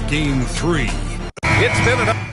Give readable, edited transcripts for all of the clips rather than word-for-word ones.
Game 3. It's been enough.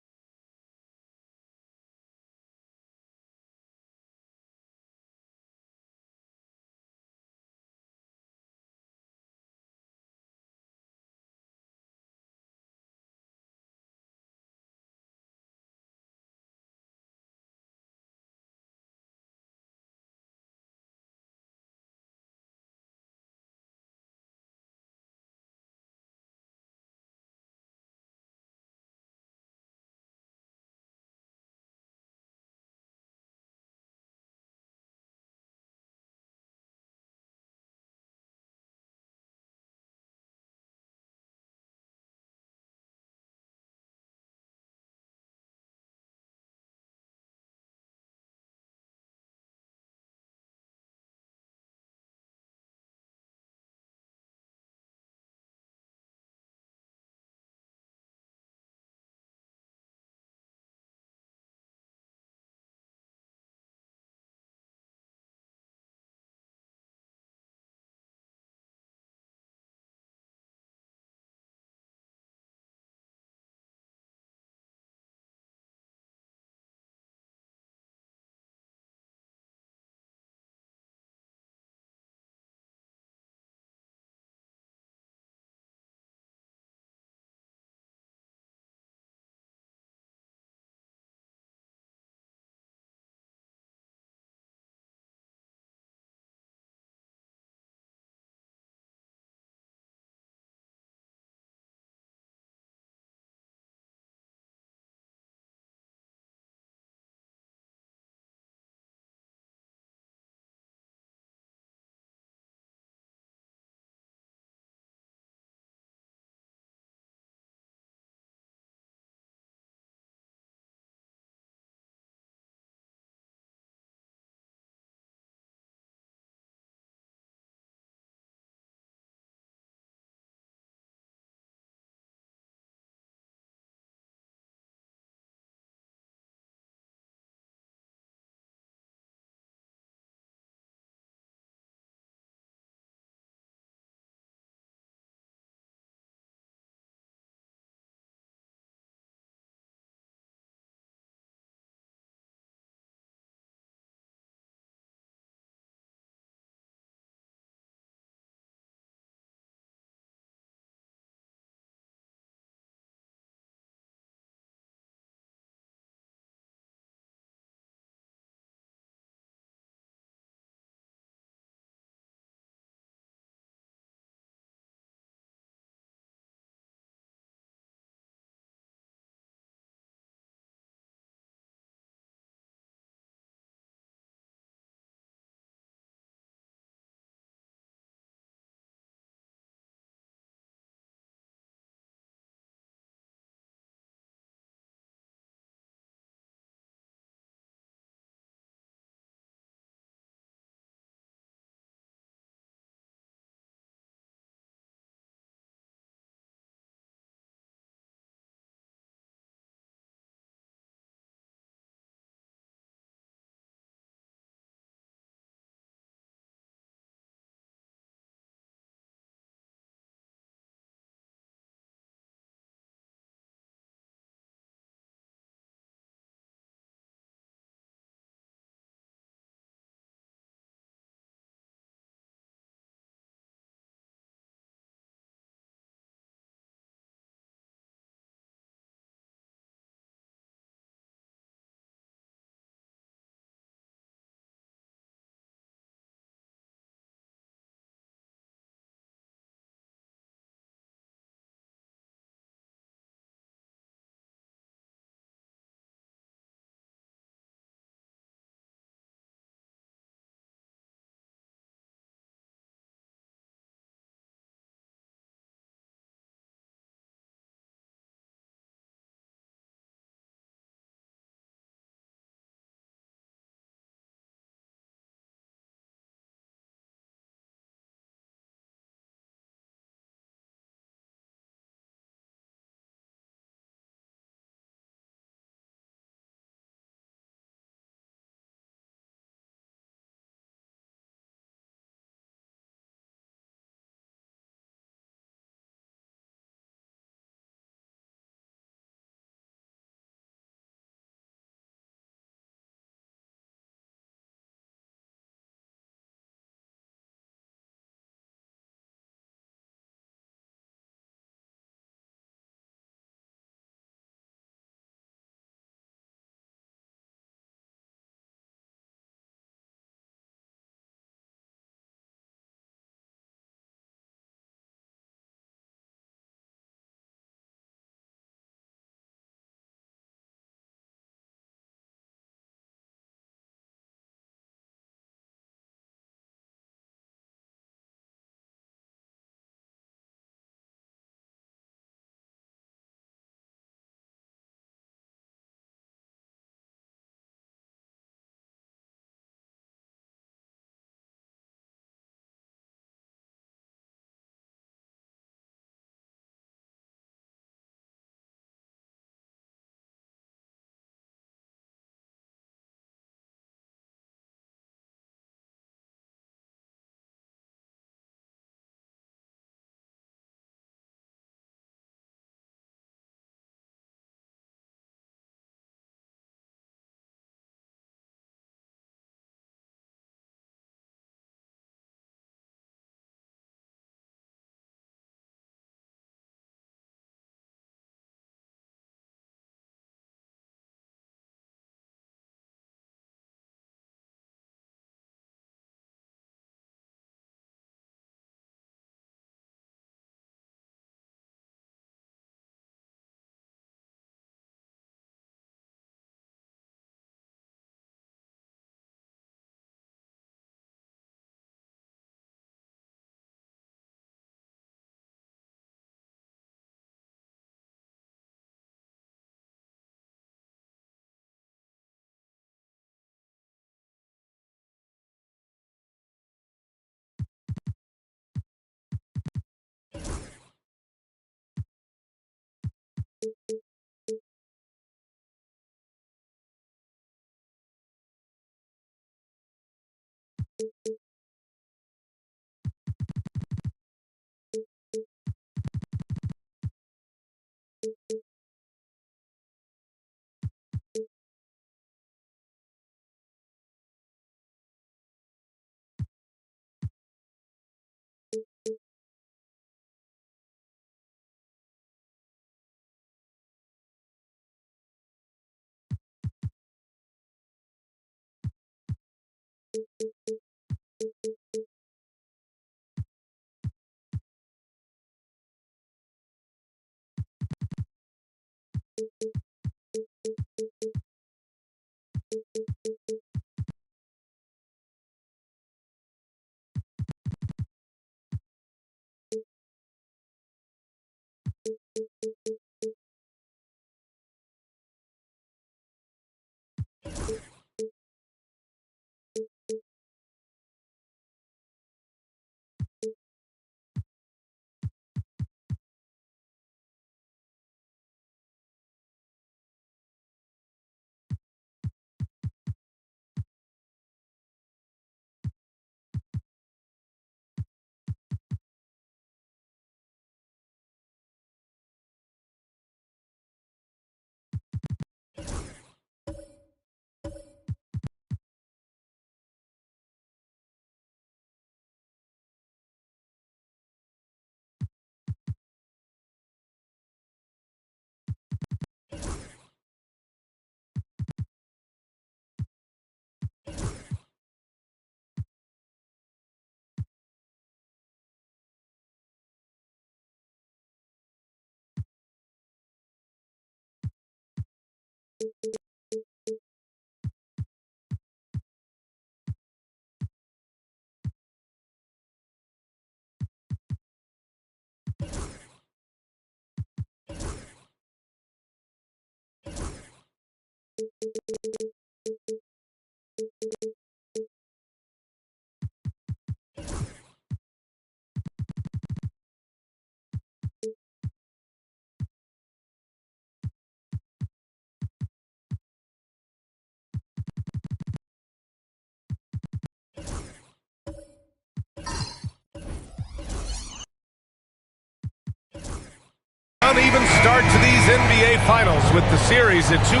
Uneven start to these NBA Finals with the series at 2-0.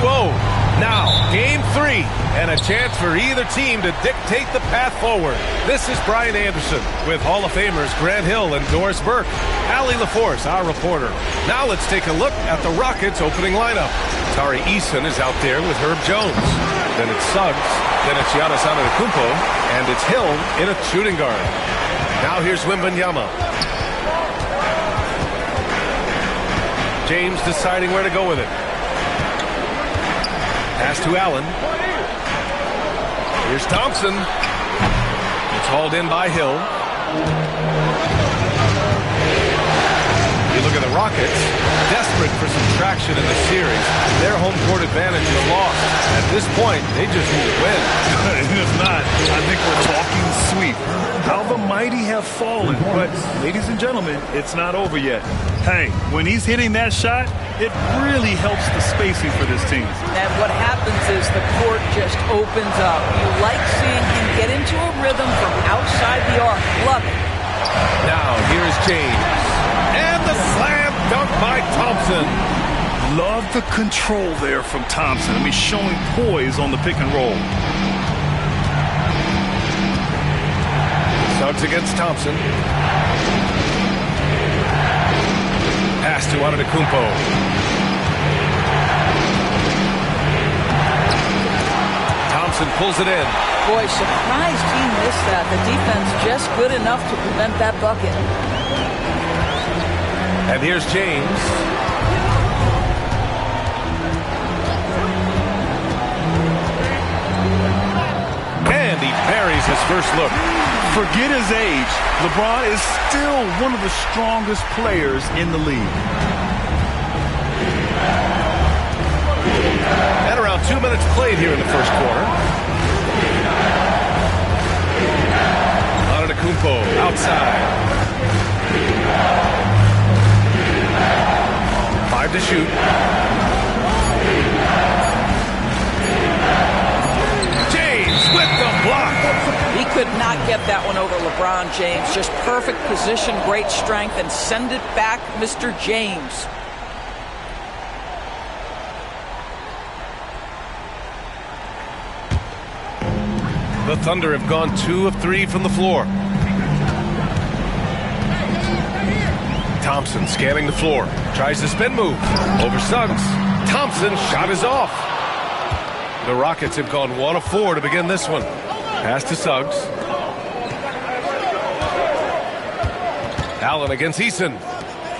Now, Game 3, and a chance for either team to dictate the path forward. This is Brian Anderson with Hall of Famers Grant Hill and Doris Burke. Allie LaForce, our reporter. Now let's take a look at the Rockets' opening lineup. Tari Eason is out there with Herb Jones. Then it's Suggs, then it's Giannis Antetokounmpo, and it's Hill in a shooting guard. Now here's Wembanyama. James deciding where to go with it. Pass to Allen. Here's Thompson. It's hauled in by Hill. You look at the Rockets, desperate for some traction in the series. Their home court advantage is lost. At this point, they just need to win. If not, I think we're talking sweep. How the mighty have fallen. But, ladies and gentlemen, it's not over yet. Hey, when he's hitting that shot, it really helps the spacing for this team. And what happens is the court just opens up. You like seeing him get into a rhythm from outside the arc. Love it. Now, here's James. And the slam dunk by Thompson. Love the control there from Thompson. I mean, showing poise on the pick and roll. Suggs against Thompson. Pass to Antetokounmpo. Thompson pulls it in. Boy, surprised he missed that. The defense just good enough to prevent that bucket. And here's James. And he buries his first look. Forget his age. LeBron is still one of the strongest players in the league. And around 2 minutes played here in the first quarter. Antetokounmpo outside. 5 to shoot. James with the block. He could not get that one over LeBron James. Just perfect position, great strength, and send it back, Mr. James. The Thunder have gone 2 of 3 from the floor. Thompson scanning the floor. Tries the spin move. Over Suggs. Thompson shot is off. The Rockets have gone 1 of 4 to begin this one. Pass to Suggs. Allen against Eason.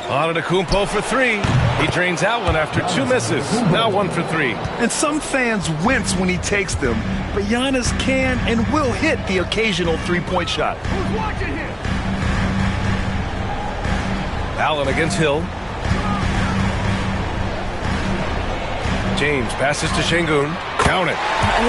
Antetokounmpo for 3. He drains Allen after 2 misses. Now 1 for 3. And some fans wince when he takes them, but Giannis can and will hit the occasional three-point shot. Who's watching him? Allen against Hill. James passes to Şengün. Count it.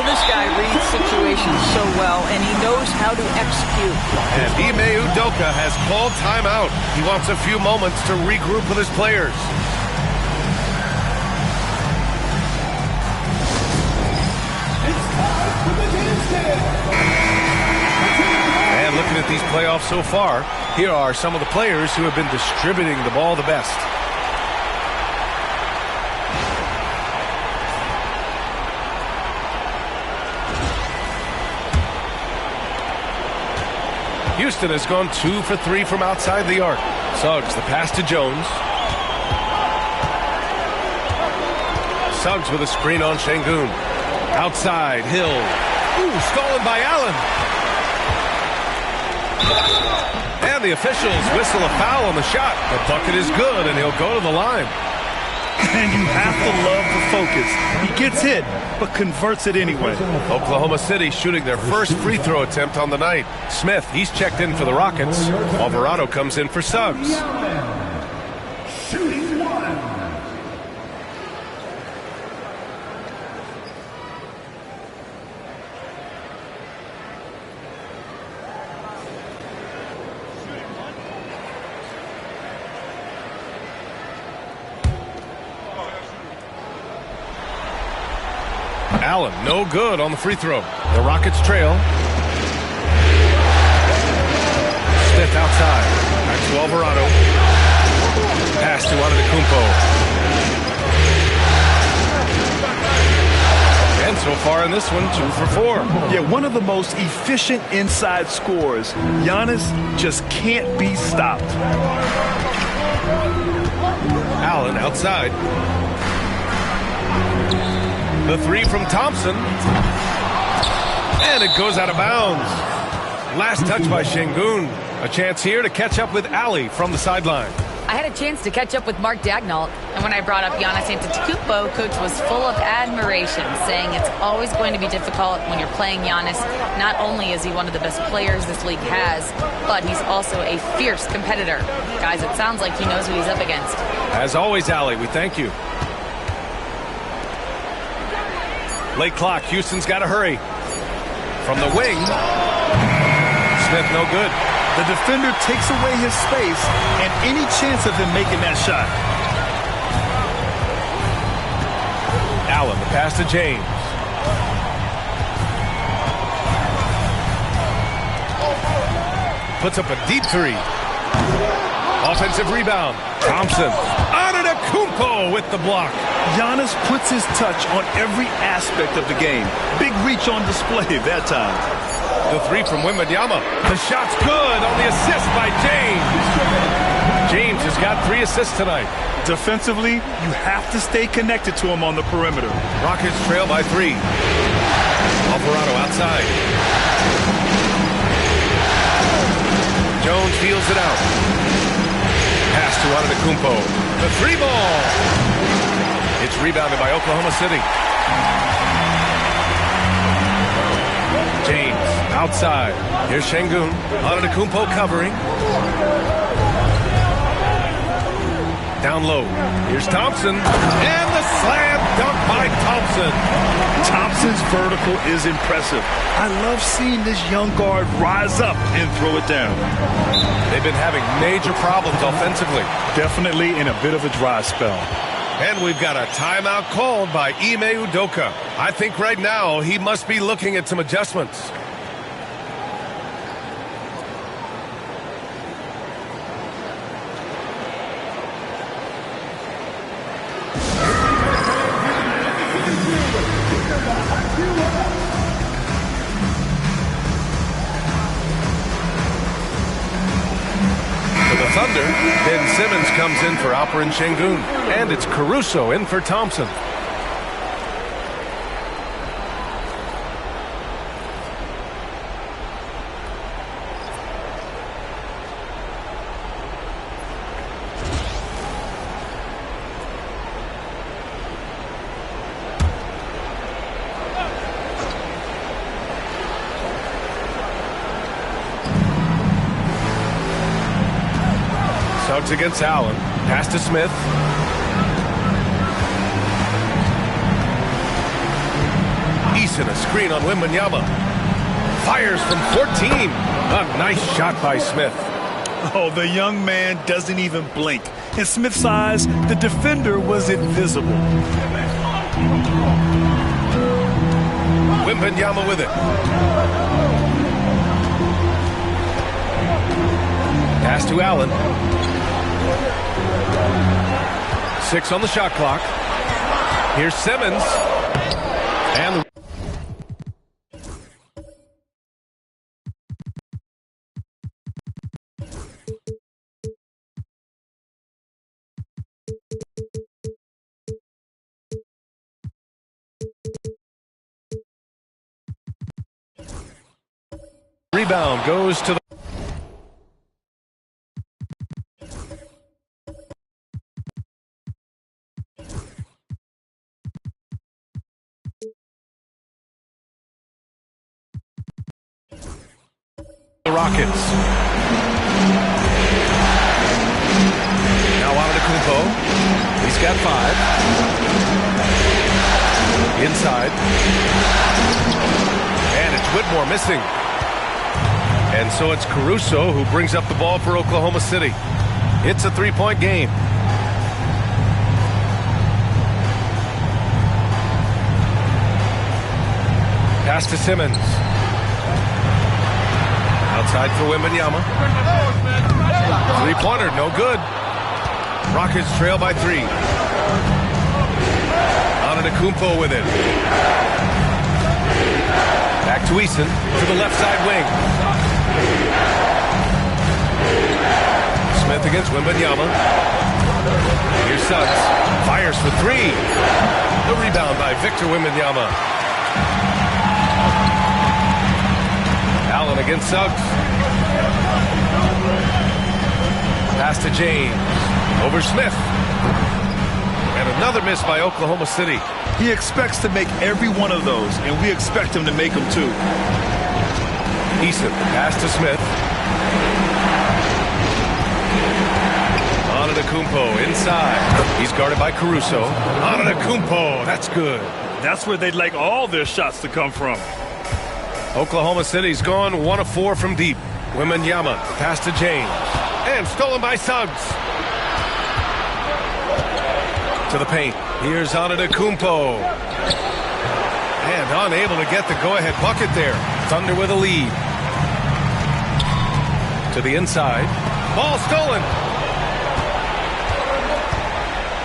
This guy reads situations so well, and he knows how to execute. And Ime Udoka has called timeout. He wants a few moments to regroup with his players. And looking at these playoffs so far, here are some of the players who have been distributing the ball the best. Houston has gone 2 for 3 from outside the arc. Suggs, the pass to Jones. Suggs with a screen on Şengün. Outside, Hill. Ooh, stolen by Allen. And the officials whistle a foul on the shot. The bucket is good, and he'll go to the line. And you have to love the focus. He gets hit, but converts it anyway. Oklahoma City shooting their first free throw attempt on the night. Smith, he's checked in for the Rockets. Alvarado comes in for Suggs. Shooting 1. Allen, no good on the free throw. The Rockets trail. Smith outside. Back to Alvarado. Pass to Antetokounmpo. And so far in this one, 2 for 4. Yeah, one of the most efficient inside scorers. Giannis just can't be stopped. Allen outside. The 3 from Thompson. And it goes out of bounds. Last touch by Şengün. A chance here to catch up with Ali from the sideline. I had a chance to catch up with Mark Daigneault, and when I brought up Giannis Antetokounmpo, Coach was full of admiration, saying it's always going to be difficult when you're playing Giannis. Not only is he one of the best players this league has, but he's also a fierce competitor. Guys, it sounds like he knows what he's up against. As always, Ali, we thank you. Late clock. Houston's got to hurry. From the wing. Smith no good. The defender takes away his space and any chance of him making that shot. Allen, the pass to James. Puts up a deep 3. Offensive rebound. Thompson. Antetokounmpo with the block. Giannis puts his touch on every aspect of the game. Big reach on display that time. The 3 from Wembanyama. The shot's good on the assist by James. James has got 3 assists tonight. Defensively, you have to stay connected to him on the perimeter. Rockets trail by 3. Alvarado outside. Jones feels it out. Pass to Antetokounmpo. The 3 ball. It's rebounded by Oklahoma City. James outside. Here's Şengün. Antetokounmpo covering. Down low. Here's Thompson. And the slam dunk by Thompson. Thompson's vertical is impressive. I love seeing this young guard rise up and throw it down. They've been having major problems offensively. Definitely in a bit of a dry spell. And we've got a timeout called by Ime Udoka. I think right now he must be looking at some adjustments. Thunder, Ben Simmons comes in for Alperen Şengün, and it's Caruso in for Thompson. Suggs against Allen. Pass to Smith. Eason, a screen on Wembanyama. Fires from 14. A nice shot by Smith. Oh, the young man doesn't even blink. In Smith's eyes, the defender was invisible. Wembanyama with it. Pass to Allen. 6 on the shot clock. Here's Simmons. And the rebound goes to the Rockets. Now Antetokounmpo. He's got 5. Inside. And it's Whitmore missing. And so it's Caruso who brings up the ball for Oklahoma City. It's a 3-point game. Pass to Simmons. Outside for Wembanyama. 3-pointer, no good. Rockets trail by 3. Antetokounmpo with it. Back to Eason to the left side wing. Smith against Wembanyama. Here's Suggs. Fires for 3. The rebound by Victor Wembanyama. Allen against Suggs. Pass to James. Over Smith. And another miss by Oklahoma City. He expects to make every one of those, and we expect him to make them too. Eason, pass to Smith. Antetokounmpo inside. He's guarded by Caruso. Antetokounmpo, that's good. That's where they'd like all their shots to come from. Oklahoma City's gone 1 of 4 from deep. Wembanyama, pass to James. And stolen by Suggs. To the paint. Here's Antetokounmpo. And unable to get the go-ahead bucket there. Thunder with a lead. To the inside. Ball stolen.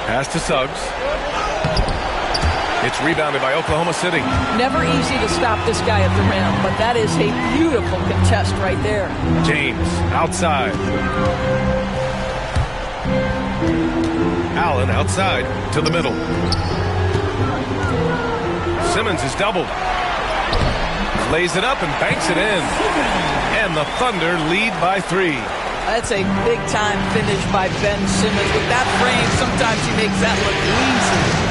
Pass to Suggs. It's rebounded by Oklahoma City. Never easy to stop this guy at the rim, but that is a beautiful contest right there. James outside. Allen outside to the middle. Simmons is doubled. Lays it up and banks it in. And the Thunder lead by 3. That's a big-time finish by Ben Simmons. With that frame, sometimes he makes that look easy.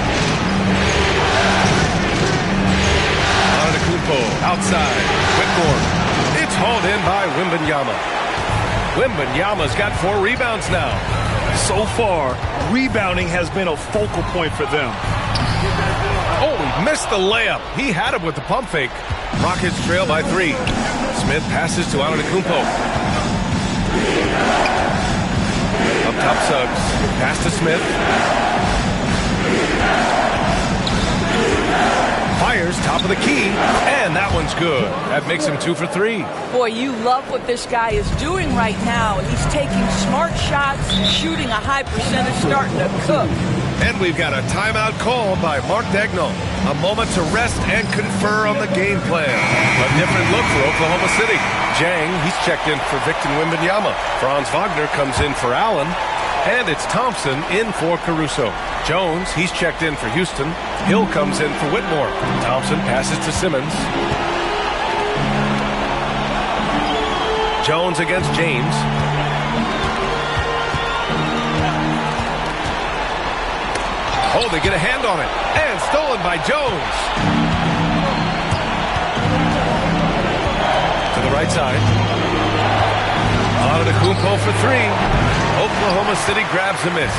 Antetokounmpo outside. Whitmore. It's hauled in by Wembanyama. Wembanyama's got 4 rebounds now. So far, rebounding has been a focal point for them. Oh, he missed the layup. He had it with the pump fake. Rockets trail by 3. Smith passes to Antetokounmpo. Up top Suggs. Pass to Smith. Wagner's top of the key, and that one's good. That makes him 2 for 3. Boy, you love what this guy is doing right now. He's taking smart shots, shooting a high percentage, starting to cook. And we've got a timeout call by Mark Daigneault. A moment to rest and confer on the game plan. A different look for Oklahoma City. Jang, he's checked in for Victor Wembanyama. Franz Wagner comes in for Allen. And it's Thompson in for Caruso. Jones, he's checked in for Houston. Hill comes in for Whitmore. Thompson passes to Simmons. Jones against James. Oh, they get a hand on it. And stolen by Jones. To the right side. Antetokounmpo for 3. Oklahoma City grabs a miss.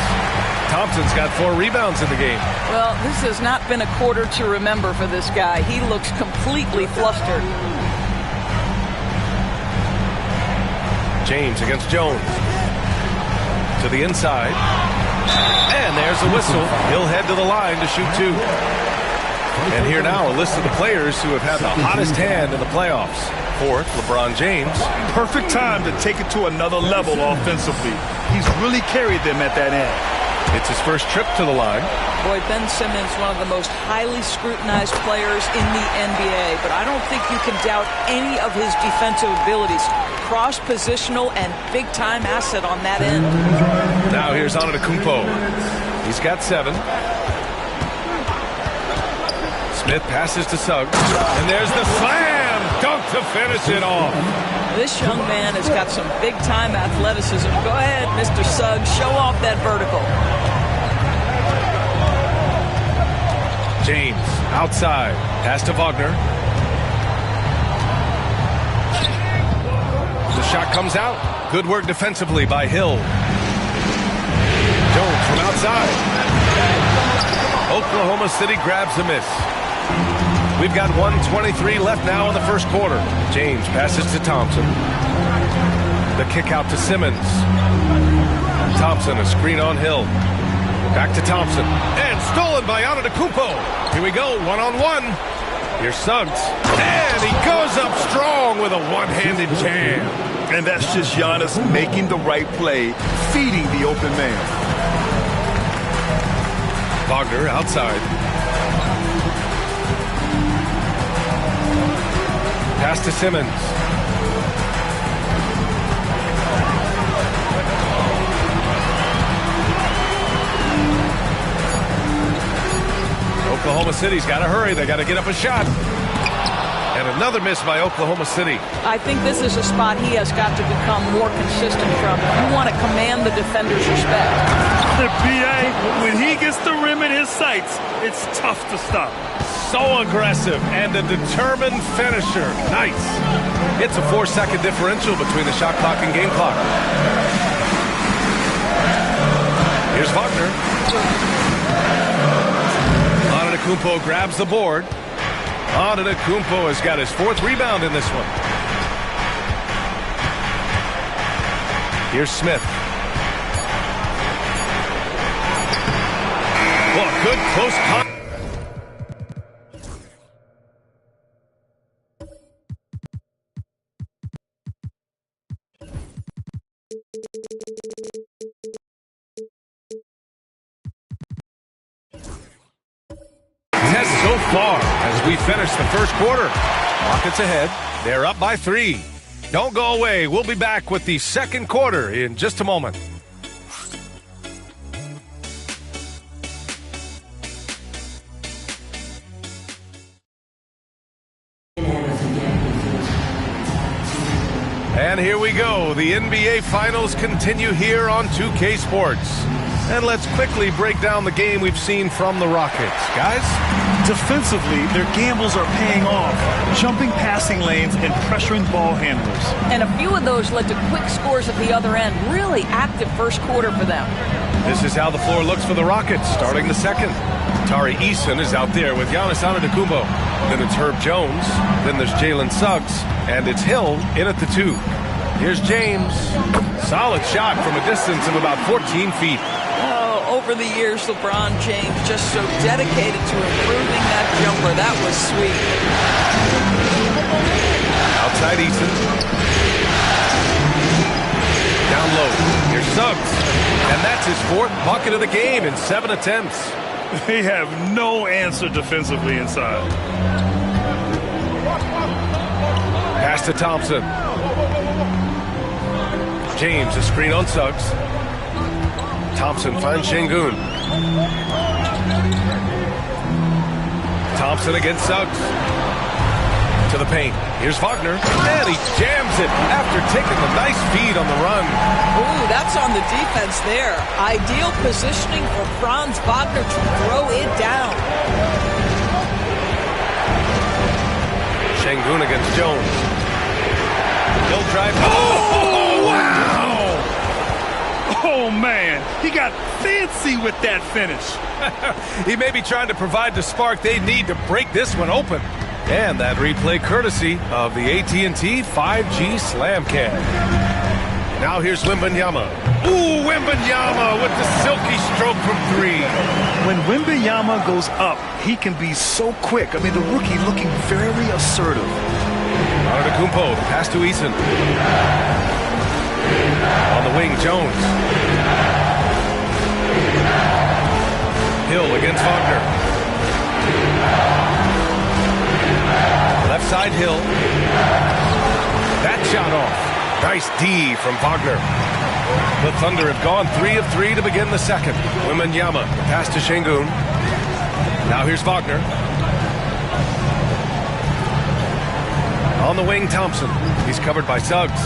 Thompson's got 4 rebounds in the game. Well, this has not been a quarter to remember for this guy. He looks completely flustered. James against Jones. To the inside. And there's the whistle. He'll head to the line to shoot 2. And here now, a list of the players who have had the hottest hand in the playoffs. Fourth, LeBron James. Perfect time to take it to another level offensively. He's really carried them at that end. It's his first trip to the line. Boy, Ben Simmons, one of the most highly scrutinized players in the NBA, but I don't think you can doubt any of his defensive abilities. Cross-positional and big-time asset on that end. Now here's Antetokounmpo. He's got 7. Smith passes to Suggs. And there's the slam dunk to finish it off. This young man has got some big-time athleticism. Go ahead, Mr. Suggs. Show off that vertical. James outside. Pass to Wagner. The shot comes out. Good work defensively by Hill. Jones from outside. Oklahoma City grabs a miss. We've got 1:23 left now in the first quarter. James passes to Thompson. The kick out to Simmons. Thompson, a screen on Hill. Back to Thompson. And stolen by Antetokounmpo. Here we go, one-on-one. Here's Suggs. And he goes up strong with a one-handed jam. And that's just Giannis making the right play, feeding the open man. Wagner outside. Pass to Simmons. Oklahoma City's got to hurry. They got to get up a shot. And another miss by Oklahoma City. I think this is a spot he has got to become more consistent from. You want to command the defender's respect. The PA, when he gets the rim in his sights, it's tough to stop. So aggressive and a determined finisher. Nice. It's a 4-second differential between the shot clock and game clock. Here's Wagner. Antetokounmpo grabs the board. Antetokounmpo has got his 4th rebound in this one. Here's Smith. Well, good close contact. So far as we finish the first quarter. Rockets ahead. They're up by 3. Don't go away. We'll be back with the second quarter in just a moment. And here we go. The NBA Finals continue here on 2K Sports. And let's quickly break down the game we've seen from the Rockets. Guys? Defensively, their gambles are paying off, jumping passing lanes and pressuring ball handlers. And a few of those led to quick scores at the other end. Really active first quarter for them. This is how the floor looks for the Rockets, starting the second. Tari Eason is out there with Giannis Antetokounmpo. Then it's Herb Jones. Then there's Jalen Suggs. And it's Hill in at the 2. Here's James. Solid shot from a distance of about 14 feet. over the years, LeBron James just so dedicated to improving that jumper. That was sweet. Outside Eason. Down low. Here's Suggs. And that's his 4th bucket of the game in 7 attempts. They have no answer defensively inside. Pass to Thompson. James, a screen on Suggs. Thompson finds Şengün. Thompson against Suggs. To the paint. Here's Wagner. And he jams it after taking a nice feed on the run. Ooh, that's on the defense there. Ideal positioning for Franz Wagner to throw it down. Şengün against Jones. He'll drive. Oh, wow! Oh, man. He got fancy with that finish. He may be trying to provide the spark they need to break this one open. And that replay courtesy of the AT&T 5G Slam Cam. Now here's Wembanyama. Ooh, Wembanyama with the silky stroke from 3. When Wembanyama goes up, he can be so quick. I mean, the rookie looking very assertive. Antetokounmpo, the pass to Eason. On the wing, Jones. Hill against Wagner. Left side, Hill. That shot off. Nice D from Wagner. The Thunder have gone 3 of 3 to begin the second. Wembanyama, the pass to Şengün. Now here's Wagner. On the wing, Thompson. He's covered by Suggs.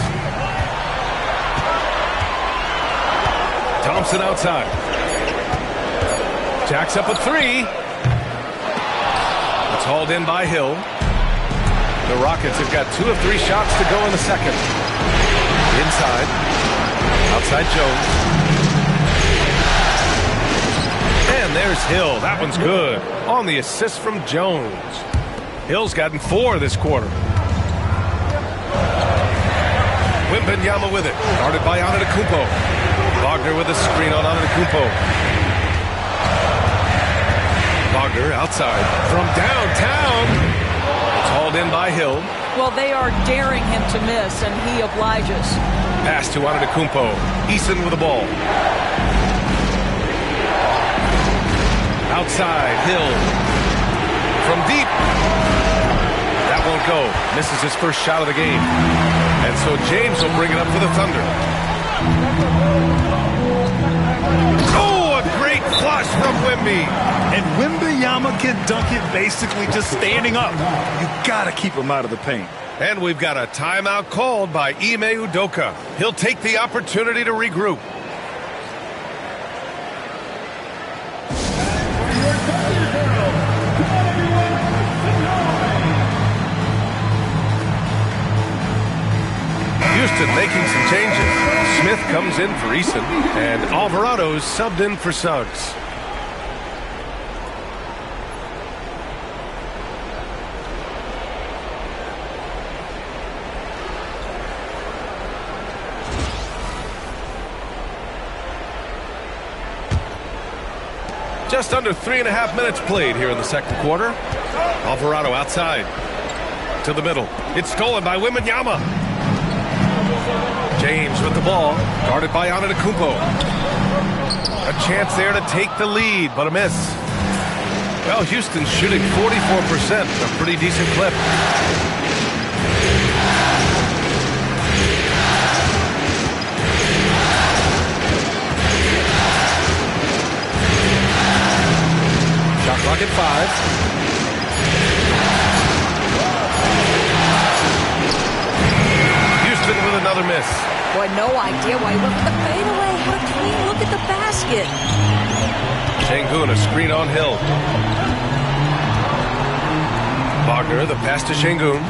Thompson outside. Jacks up a 3. It's hauled in by Hill. The Rockets have got 2 of 3 shots to go in the second. Inside. Outside Jones. And there's Hill. That one's good. On the assist from Jones. Hill's gotten 4 this quarter. Wembanyama with it. Guarded by Antetokounmpo. Wagner with a screen on Antetokounmpo. Wagner outside. From downtown. Hauled in by Hill. Well, they are daring him to miss, and he obliges. Pass to Antetokounmpo. Eason with the ball. Outside, Hill. From deep. That won't go. Misses his first shot of the game. And so James will bring it up for the Thunder. Oh, a great flush from Wemby. And Wembanyama can dunk it basically just standing up. You got to keep him out of the paint. And we've got a timeout called by Ime Udoka. He'll take the opportunity to regroup. Houston making some changes. Smith comes in for Eason, and Alvarado's subbed in for Suggs. Just under 3.5 minutes played here in the second quarter. Alvarado outside. To the middle. It's stolen by Wembanyama. James with the ball. Guarded by Antetokounmpo. A chance there to take the lead, but a miss. Well, Houston's shooting 44%. A pretty decent clip. Shot clock at 5. Houston with another miss. Boy, no idea why he went for the fadeaway. What a clean look at the basket. Şengün, a screen on Hill. Wagner, the pass to Şengün.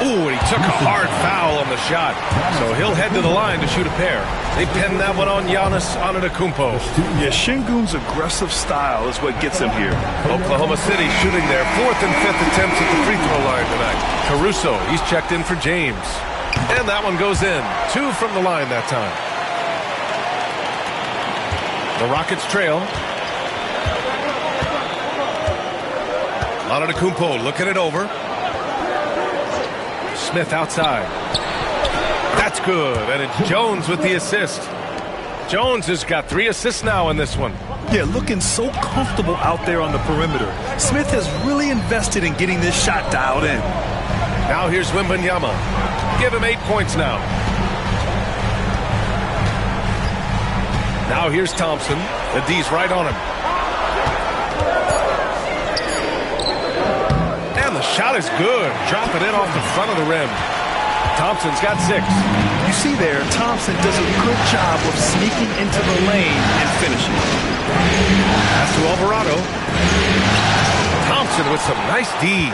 Ooh, and he took a hard foul on the shot. So he'll head to the line to shoot a pair. They pin that one on Giannis Antetokounmpo. Yeah, Şengün's aggressive style is what gets him here. Oklahoma City shooting their 4th and 5th attempts at the free throw line tonight. Caruso, he's checked in for James. And that one goes in. 2 from the line that time. The Rockets trail. Antetokounmpo looking it over. Smith outside. That's good, and it's Jones with the assist. Jones has got 3 assists now in this one. Yeah, looking so comfortable out there on the perimeter. Smith has really invested in getting this shot dialed in. Now here's Wembanyama. Give him 8 points now. Now here's Thompson. The D's right on him. And the shot is good. Drop it in off the front of the rim. Thompson's got 6. You see there, Thompson does a good job of sneaking into the lane and finishing. Pass to Alvarado. Thompson with some nice D.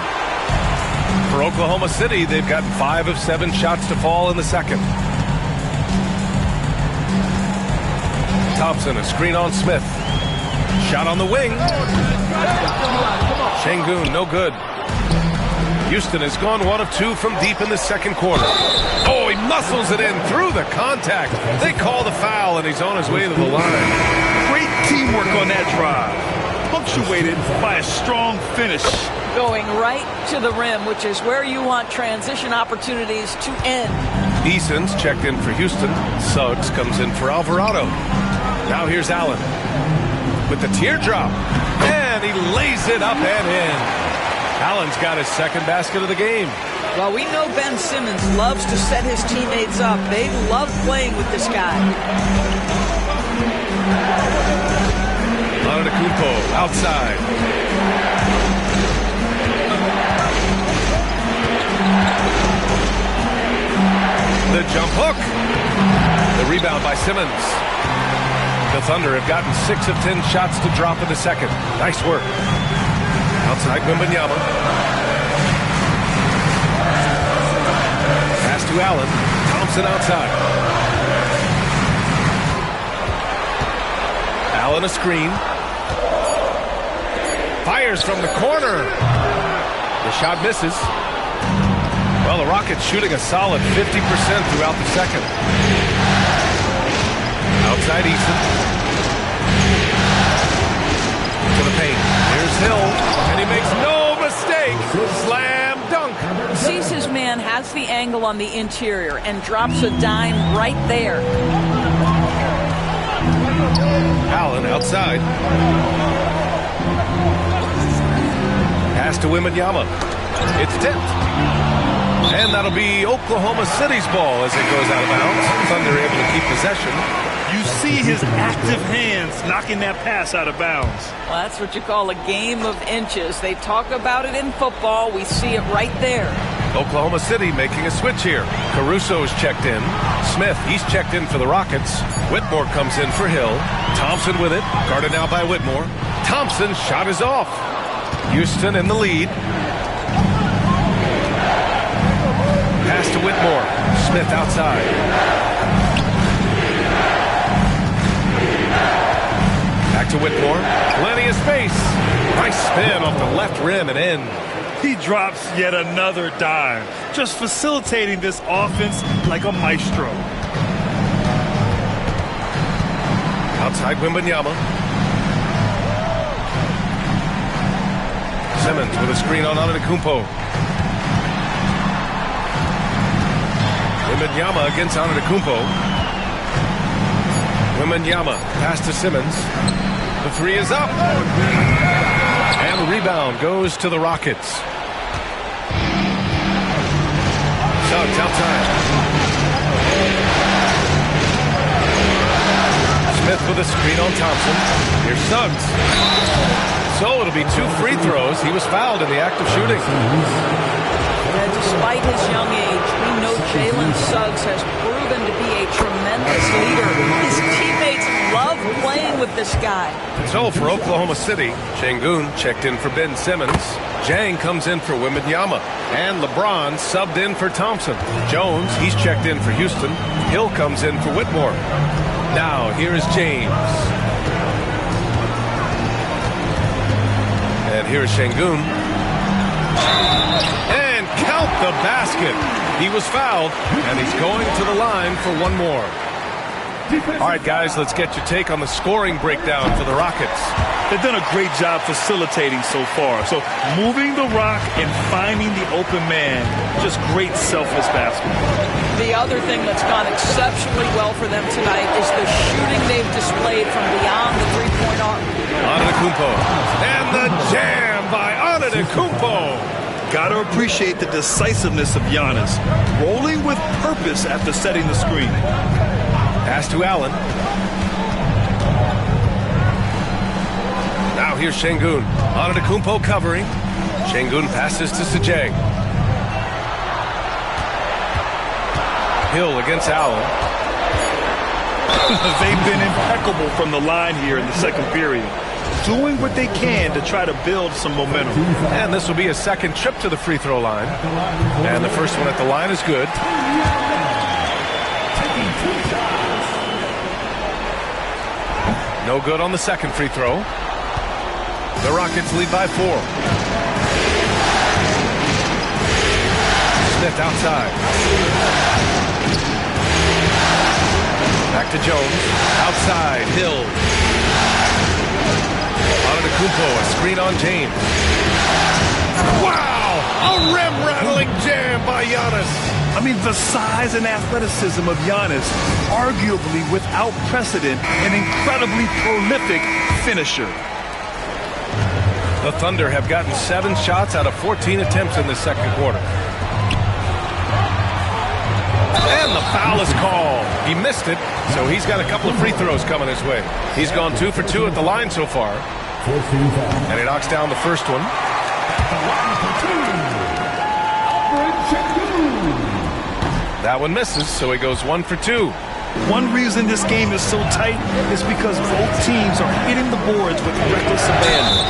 For Oklahoma City, they've gotten 5 of 7 shots to fall in the second. Thompson, a screen on Smith. Shot on the wing. Şengün, no good. Houston has gone 1 of 2 from deep in the second quarter. Oh, he muscles it in through the contact. They call the foul, and he's on his way to the line. Great teamwork on that drive. Punctuated by a strong finish. Going right to the rim, which is where you want transition opportunities to end. Eason's checked in for Houston. Suggs comes in for Alvarado. Now here's Allen with the teardrop. And he lays it up and in. Allen's got his second basket of the game. Well, we know Ben Simmons loves to set his teammates up. They love playing with this guy. Antetokounmpo outside. The jump hook. The rebound by Simmons. The Thunder have gotten 6 of 10 shots to drop in the second. Nice work. Outside Wembanyama. Pass to Allen. Thompson outside. Allen a screen. Fires from the corner. The shot misses. Well, the Rockets shooting a solid 50% throughout the second. Outside Eason. To the paint. Here's Hill, and he makes no mistake. Slam dunk. Sees his man, has the angle on the interior, and drops a dime right there. Allen outside. Pass to Wembanyama. It's tipped. And that'll be Oklahoma City's ball as it goes out of bounds. Thunder able to keep possession. You see his active hands knocking that pass out of bounds. Well, that's what you call a game of inches. They talk about it in football. We see it right there. Oklahoma City making a switch here. Caruso's checked in. Smith, he's checked in for the Rockets. Whitmore comes in for Hill. Thompson with it. Guarded now by Whitmore. Thompson's shot is off. Houston in the lead. Pass to Whitmore. Smith outside. Back to Whitmore. Plenty of space. Nice spin off the left rim and in. He drops yet another dime, just facilitating this offense like a maestro. Outside Wembanyama. Simmons with a screen on Antetokounmpo. Wembanyama against Antetokounmpo. Wembanyama pass to Simmons. The three is up. And the rebound goes to the Rockets. Suggs outside. Smith with a screen on Thompson. Here's Suggs. So it'll be 2 free throws. He was fouled in the act of shooting. And despite his young age, we know Jalen Suggs has proven to be a tremendous leader. His teammates love playing with this guy. So for Oklahoma City, Şengün checked in for Ben Simmons. Jang comes in for Wembanyama. And LeBron subbed in for Thompson. Jones, he's checked in for Houston. Hill comes in for Whitmore. Now here is James. And here's Şengün. And count the basket. He was fouled, and he's going to the line for one more. All right, guys, let's get your take on the scoring breakdown for the Rockets. They've done a great job facilitating so far. So moving the rock and finding the open man, just great selfless basketball. The other thing that's gone exceptionally well for them tonight is the shooting they've displayed from beyond the three-point arc. Antetokounmpo. And the jam by Antetokounmpo. Gotta appreciate the decisiveness of Giannis, rolling with purpose after setting the screen. Pass to Allen. Now here's Şengün. Antetokounmpo covering. Şengün passes to Sajang. Hill against Allen. They've been impeccable from the line here in the second period, doing what they can to try to build some momentum. And this will be a second trip to the free throw line. And the first one at the line is good. No good on the second free throw. The Rockets lead by 4. Smith outside. Back to Jones. Outside. Hill. Antetokounmpo, a screen on James. Wow! A rim-rattling jam by Giannis. I mean, the size and athleticism of Giannis, arguably without precedent, an incredibly prolific finisher. The Thunder have gotten 7 shots out of 14 attempts in this second quarter. And the foul is called. He missed it, so he's got a couple of free throws coming his way. He's gone 2 for 2 at the line so far. And he knocks down the first one. That one misses, so he goes 1 for 2. One reason this game is so tight is because both teams are hitting the boards with reckless abandon.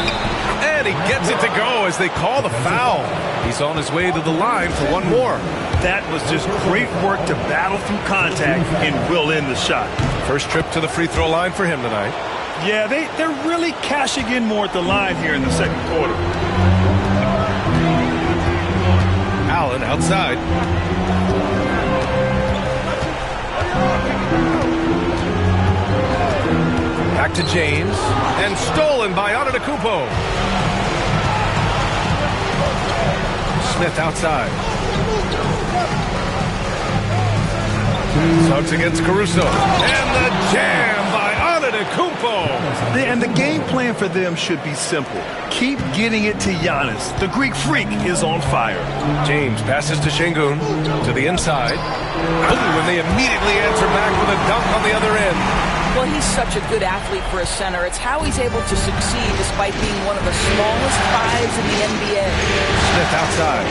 And he gets it to go as they call the foul. He's on his way to the line for one more. That was just great work to battle through contact and will end the shot. First trip to the free throw line for him tonight. Yeah, they're really cashing in more at the line here in the second quarter. Allen outside. Back to James. And stolen by Antetokounmpo. Smith outside. Suggs against Caruso. And the jam by Antetokounmpo. And the game plan for them should be simple. Keep getting it to Giannis. The Greek freak is on fire. James passes to Şengün to the inside. Ooh, and they immediately answer back with a dunk on the other end. Well, he's such a good athlete for a center. It's how he's able to succeed despite being one of the smallest fives in the NBA. Smith outside.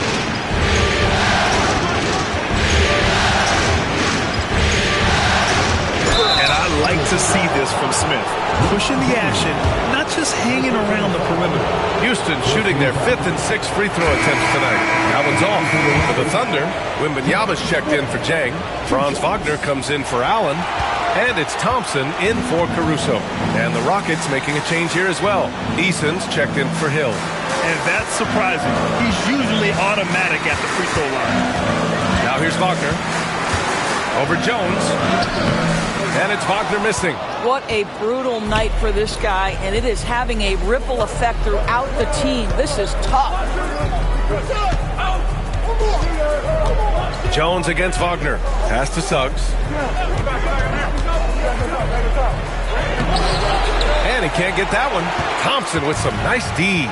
And I like to see this from Smith. Pushing the action, not just hanging around the perimeter. Houston shooting their 5th and 6th free throw attempts tonight. That one's off. For the Thunder, Wembanyama's checked in for Jang. Franz Wagner comes in for Allen. And it's Thompson in for Caruso. And the Rockets making a change here as well. Eason's checked in for Hill. And that's surprising. He's usually automatic at the free throw line. Now here's Wagner. Over Jones. And it's Wagner missing. What a brutal night for this guy, and it is having a ripple effect throughout the team. This is tough. Jones against Wagner. Pass to Suggs. And he can't get that one. Thompson with some nice D.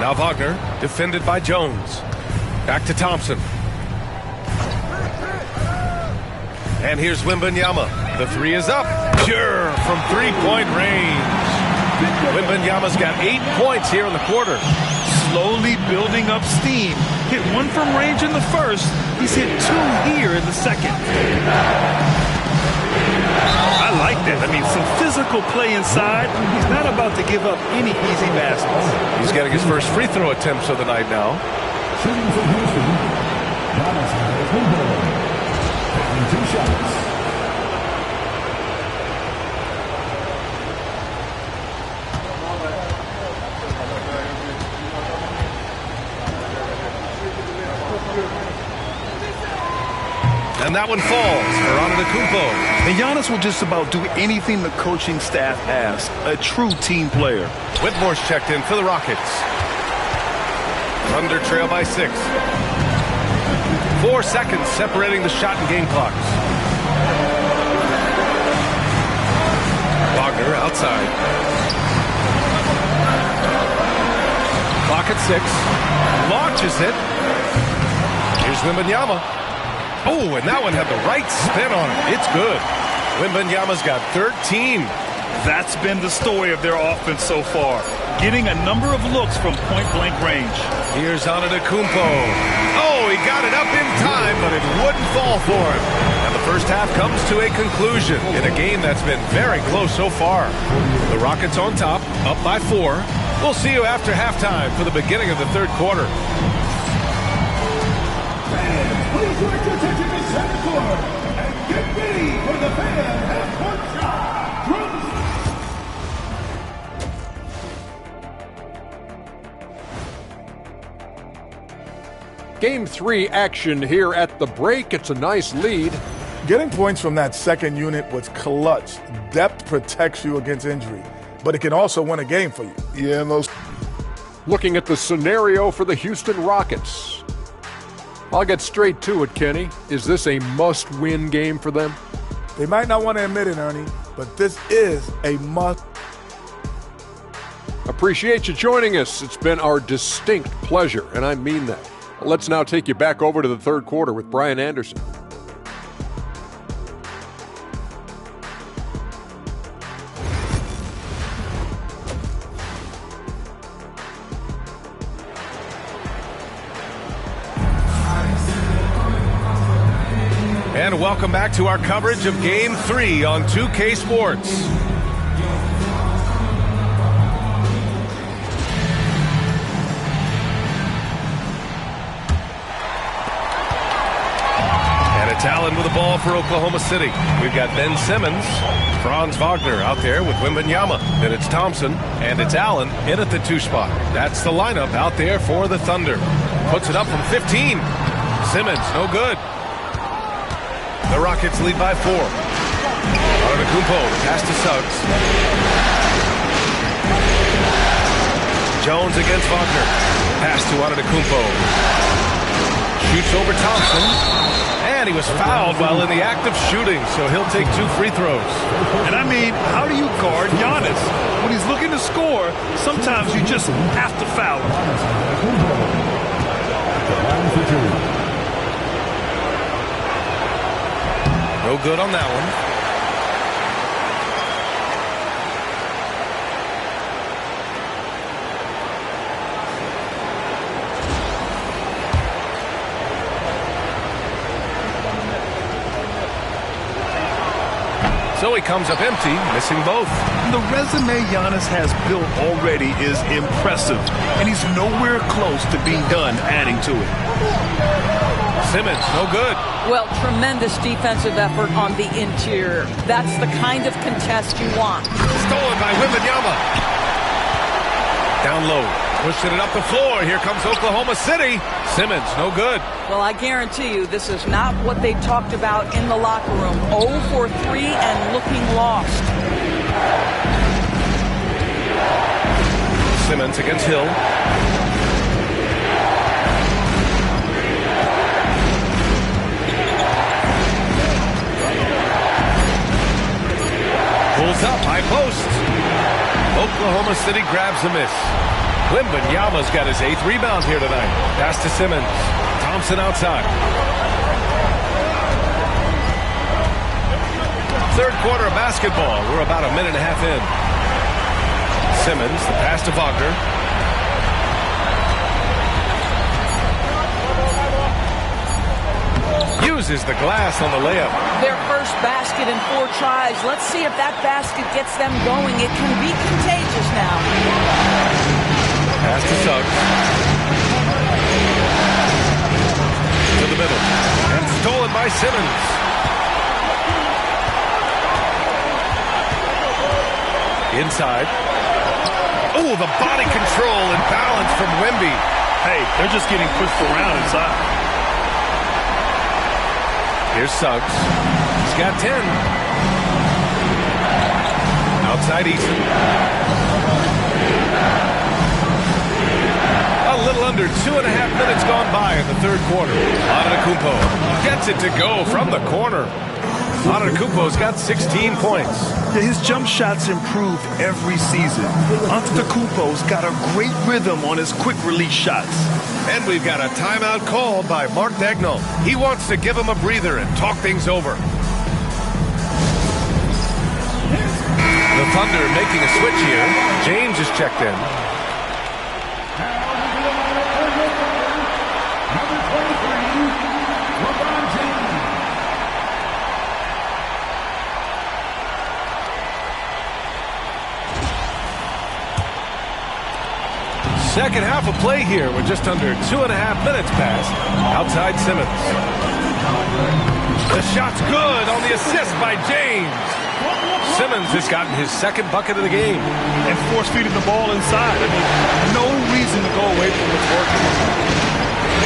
Now Wagner, defended by Jones. Back to Thompson. And here's Wembanyama. The three is up. Pure from three-point range. Wembanyama's got 8 points here in the quarter. Slowly building up steam. Hit one from range in the first. He's hit 2 here in the second. I like that. I mean, some physical play inside. He's not about to give up any easy baskets. He's getting his first free throw attempts of the night now. Shooting from Houston, Giannis Antetokounmpo. Taking 2 shots. And that one falls for Antetokounmpo. And Giannis will just about do anything the coaching staff asks. A true team player. Whitmore's checked in for the Rockets. Thunder trail by 6. 4 seconds separating the shot and game clocks. Wagner outside. Clock at 6. Launches it. Here's Wembanyama. Oh, and that one had the right spin on it. It's good. Wembanyama's got 13. That's been the story of their offense so far. Getting a number of looks from point-blank range. Here's Antetokounmpo. Oh, he got it up in time, but it wouldn't fall for him. And the first half comes to a conclusion in a game that's been very close so far. The Rockets on top, up by 4. We'll see you after halftime for the beginning of the third quarter. Please direct your attention to center court and get ready for the fan half-court shot. Game 3 action here at the break. It's a nice lead. Getting points from that second unit was clutch. Depth protects you against injury, but it can also win a game for you. Yeah, most. Looking at the scenario for the Houston Rockets. I'll get straight to it, Kenny. Is this a must-win game for them? They might not want to admit it, Ernie, but this is a must. Appreciate you joining us. It's been our distinct pleasure, and I mean that. Let's now take you back over to the third quarter with Brian Anderson. And welcome back to our coverage of Game 3 on 2K Sports. And it's Allen with the ball for Oklahoma City. We've got Ben Simmons, Franz Wagner out there with Wembanyama. Then it's Thompson, and it's Allen in at the 2 spot. That's the lineup out there for the Thunder. Puts it up from 15. Simmons, no good. The Rockets lead by 4. Antetokounmpo, pass to Suggs. Jones against Wagner. Pass to Antetokounmpo. Shoots over Thompson. And he was fouled while in the act of shooting, so he'll take 2 free throws. And I mean, how do you guard Giannis? When he's looking to score, sometimes you just have to foul him. No good on that one. So he comes up empty, missing both. The resume Giannis has built already is impressive, and he's nowhere close to being done adding to it. Simmons, no good. Well, tremendous defensive effort on the interior. That's the kind of contest you want. Stolen by Wembanyama. Down low. Pushing it up the floor. Here comes Oklahoma City. Simmons, no good. Well, I guarantee you this is not what they talked about in the locker room. 0 for 3 and looking lost. Simmons against Hill. Pulls up, high post. Oklahoma City grabs a miss. Wembanyama's got his 8th rebound here tonight. Pass to Simmons. Thompson outside. Third quarter of basketball. We're about a minute and a half in. Simmons, the pass to Wagner. Uses the glass on the layup. Their first basket in 4 tries. Let's see if that basket gets them going. It can be contagious now. Pass to Suggs. To the middle. And stolen by Simmons. Inside. Oh, the body control and balance from Wemby. Hey, they're just getting pushed around inside. Here's Suggs. He's got 10. Outside Eason. A little under 2.5 minutes gone by in the third quarter. Antetokounmpo gets it to go from the corner. Antetokounmpo's got 16 points. Yeah, his jump shots improve every season. Antetokounmpo's got a great rhythm on his quick release shots. And we've got a timeout called by Mark Daigneault. He wants to give him a breather and talk things over. The Thunder making a switch here. James is checked in. Second half of play here. We're just under 2.5 minutes past. Outside Simmons. The shot's good on the assist by James. Simmons has gotten his second bucket of the game. And force-feeding the ball inside. I mean, no reason to go away from what's working.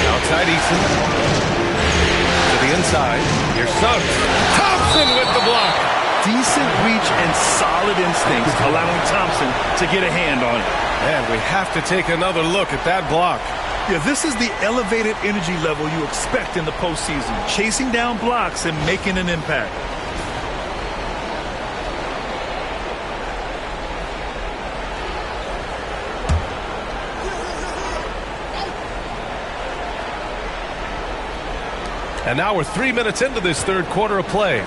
Outside Eason. To the inside. Here's Suggs. Thompson with the block. Decent reach and solid instincts, allowing Thompson to get a hand on it. And we have to take another look at that block. Yeah, this is the elevated energy level you expect in the postseason. Chasing down blocks and making an impact. And now we're 3 minutes into this third quarter of play.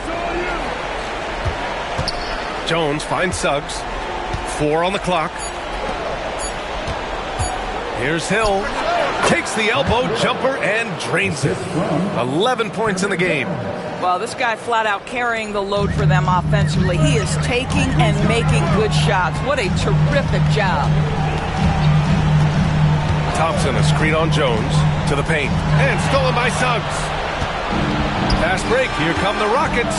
Jones finds Suggs. 4 on the clock. Here's Hill. Takes the elbow jumper and drains it. 11 points in the game. Well, this guy flat out carrying the load for them offensively. He is taking and making good shots. What a terrific job. Thompson, a screen on Jones. To the paint. And stolen by Suggs. Fast break. Here come the Rockets.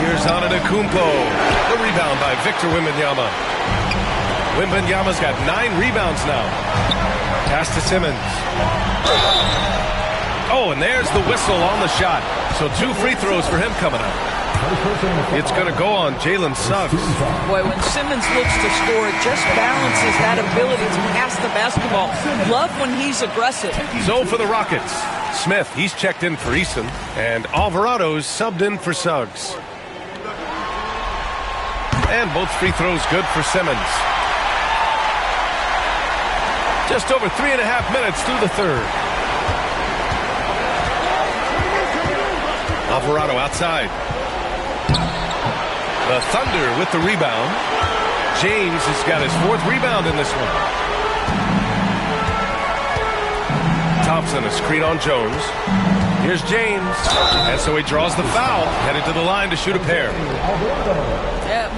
Here's Antetokounmpo. The rebound by Victor Wembanyama. Wembanyama's got 9 rebounds now. Pass to Simmons. Oh, and there's the whistle on the shot. So 2 free throws for him coming up. It's going to go on Jalen Suggs. Boy, when Simmons looks to score, it just balances that ability to pass the basketball. Love when he's aggressive. So for the Rockets, Smith, he's checked in for Eason, and Alvarado's subbed in for Suggs. And both free throws good for Simmons. Just over 3.5 minutes through the third. Alvarado outside. The Thunder with the rebound. James has got his 4th rebound in this one. Thompson, a screen on Jones. Here's James. And so he draws the foul. Headed to the line to shoot a pair.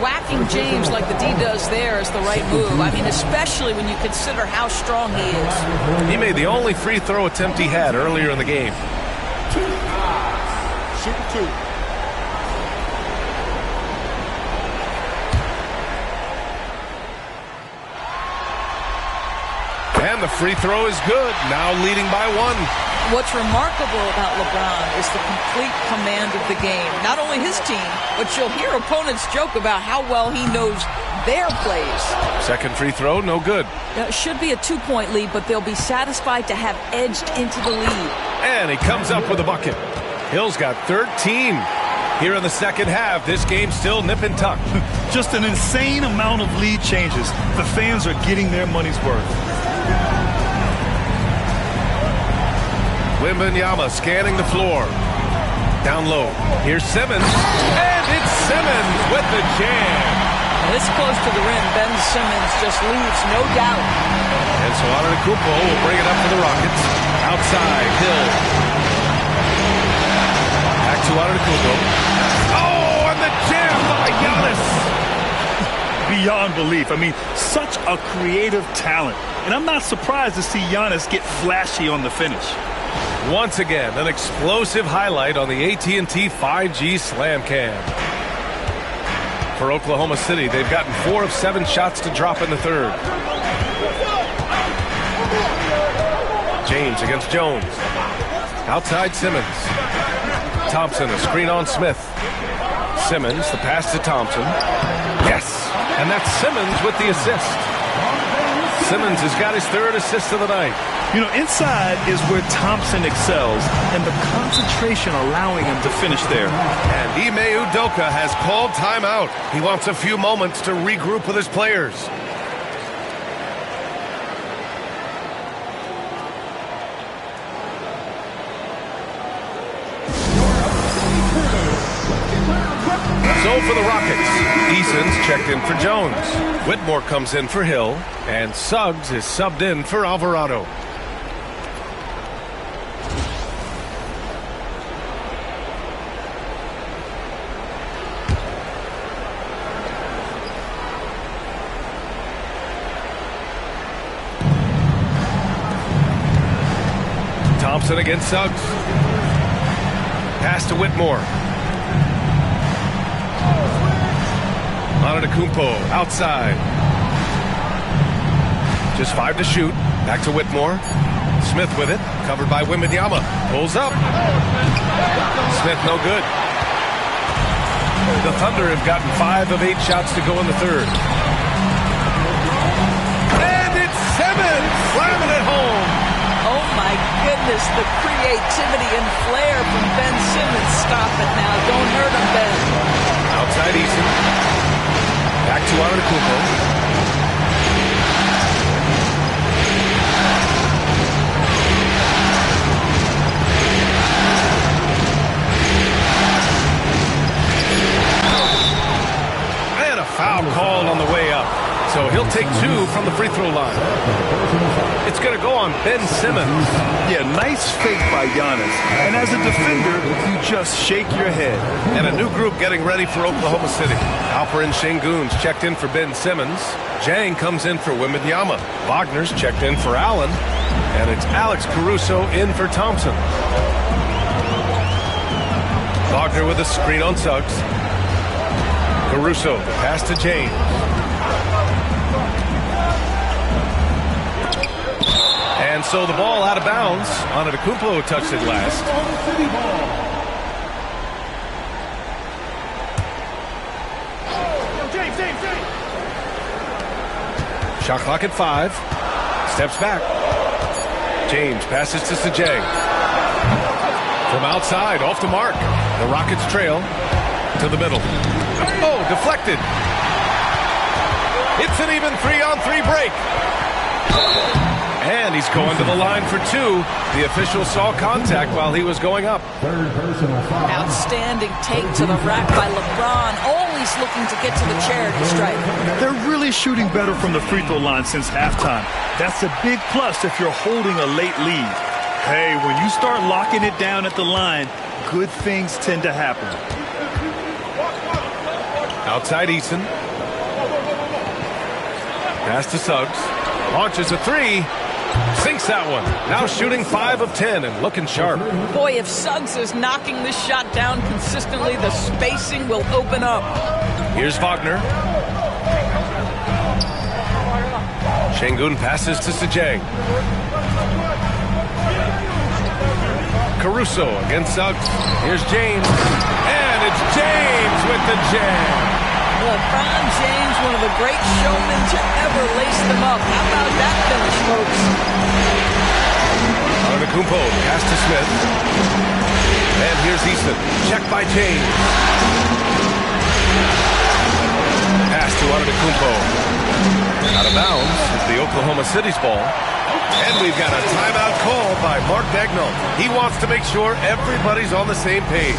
Whacking James like the D does there is the right move. I mean, especially when you consider how strong he is. He made the only free throw attempt he had earlier in the game. Shoot 2. And the free throw is good. Now leading by 1. What's remarkable about LeBron is the complete command of the game. Not only his team, but you'll hear opponents joke about how well he knows their plays. Second free throw, no good. It should be a 2-point lead, but they'll be satisfied to have edged into the lead. And he comes up with a bucket. Hill's got 13. Here in the second half, this game's still nip and tuck. Just an insane amount of lead changes. The fans are getting their money's worth. Wembanyama scanning the floor. Down low. Here's Simmons. And it's Simmons with the jam. This close to the rim, Ben Simmons just leaves, no doubt. And so Antetokounmpo will bring it up for the Rockets. Outside, Hill. Back to Antetokounmpo. Oh, and the jam by Giannis. Beyond belief. I mean, such a creative talent. And I'm not surprised to see Giannis get flashy on the finish. Once again, an explosive highlight on the AT&T 5G Slam Cam. For Oklahoma City, they've gotten 4 of 7 shots to drop in the third. James against Jones. Outside Simmons. Thompson, a screen on Smith. Simmons, the pass to Thompson. Yes, and that's Simmons with the assist. Simmons has got his third assist of the night. You know, inside is where Thompson excels, and the concentration allowing him to finish there. And Ime Udoka has called timeout. He wants a few moments to regroup with his players. So for the Rockets, Eason's checked in for Jones. Whitmore comes in for Hill, and Suggs is subbed in for Alvarado. Thompson against Suggs. Pass to Whitmore. Antetokounmpo outside. Just 5 to shoot. Back to Whitmore. Smith with it. Covered by Wembanyama. Pulls up. Smith no good. The Thunder have gotten 5 of 8 shots to go in the third. And it's Simmons slamming it home. Oh my goodness, the creativity and flair from Ben Simmons. Stop it now. Don't hurt him, Ben. Outside Eason. Back to Antetokounmpo. And a foul called on the way up. So he'll take 2 from the free throw line. It's going to go on Ben Simmons. Yeah, nice fake by Giannis. And as a defender, you just shake your head. And a new group getting ready for Oklahoma City. Alperen Sengun's checked in for Ben Simmons. Jang comes in for Wembanyama. Wagner's checked in for Allen. And it's Alex Caruso in for Thompson. Wagner with a screen on Suggs. Caruso, the pass to James. And so the ball out of bounds. Antetokounmpo touched it last. Shot clock at 5. Steps back. James passes to Sajay. From outside, off the mark. The Rockets trail to the middle. Oh, deflected. It's an even 3-on-3 break. And he's going to the line for 2. The official saw contact while he was going up. Outstanding take to the rack by LeBron. Always looking to get to the charity stripe. They're really shooting better from the free throw line since halftime. That's a big plus if you're holding a late lead. Hey, when you start locking it down at the line, good things tend to happen. Outside Eason. Pass to Suggs. Launches a 3. Sinks that one. Now shooting 5 of 10 and looking sharp. Boy, if Suggs is knocking this shot down consistently, the spacing will open up. Here's Wagner. Sengun passes to Sajay. Caruso against Suggs. Here's James. And it's James with the jam. LeBron James, one of the great showmen to ever lace them up. How about that finish, folks? Antetokounmpo, pass to Smith. And here's Easton. Check by James. Pass to Antetokounmpo. Out of bounds is the Oklahoma City's ball. And we've got a timeout call by Mark Daigneault. He wants to make sure everybody's on the same page.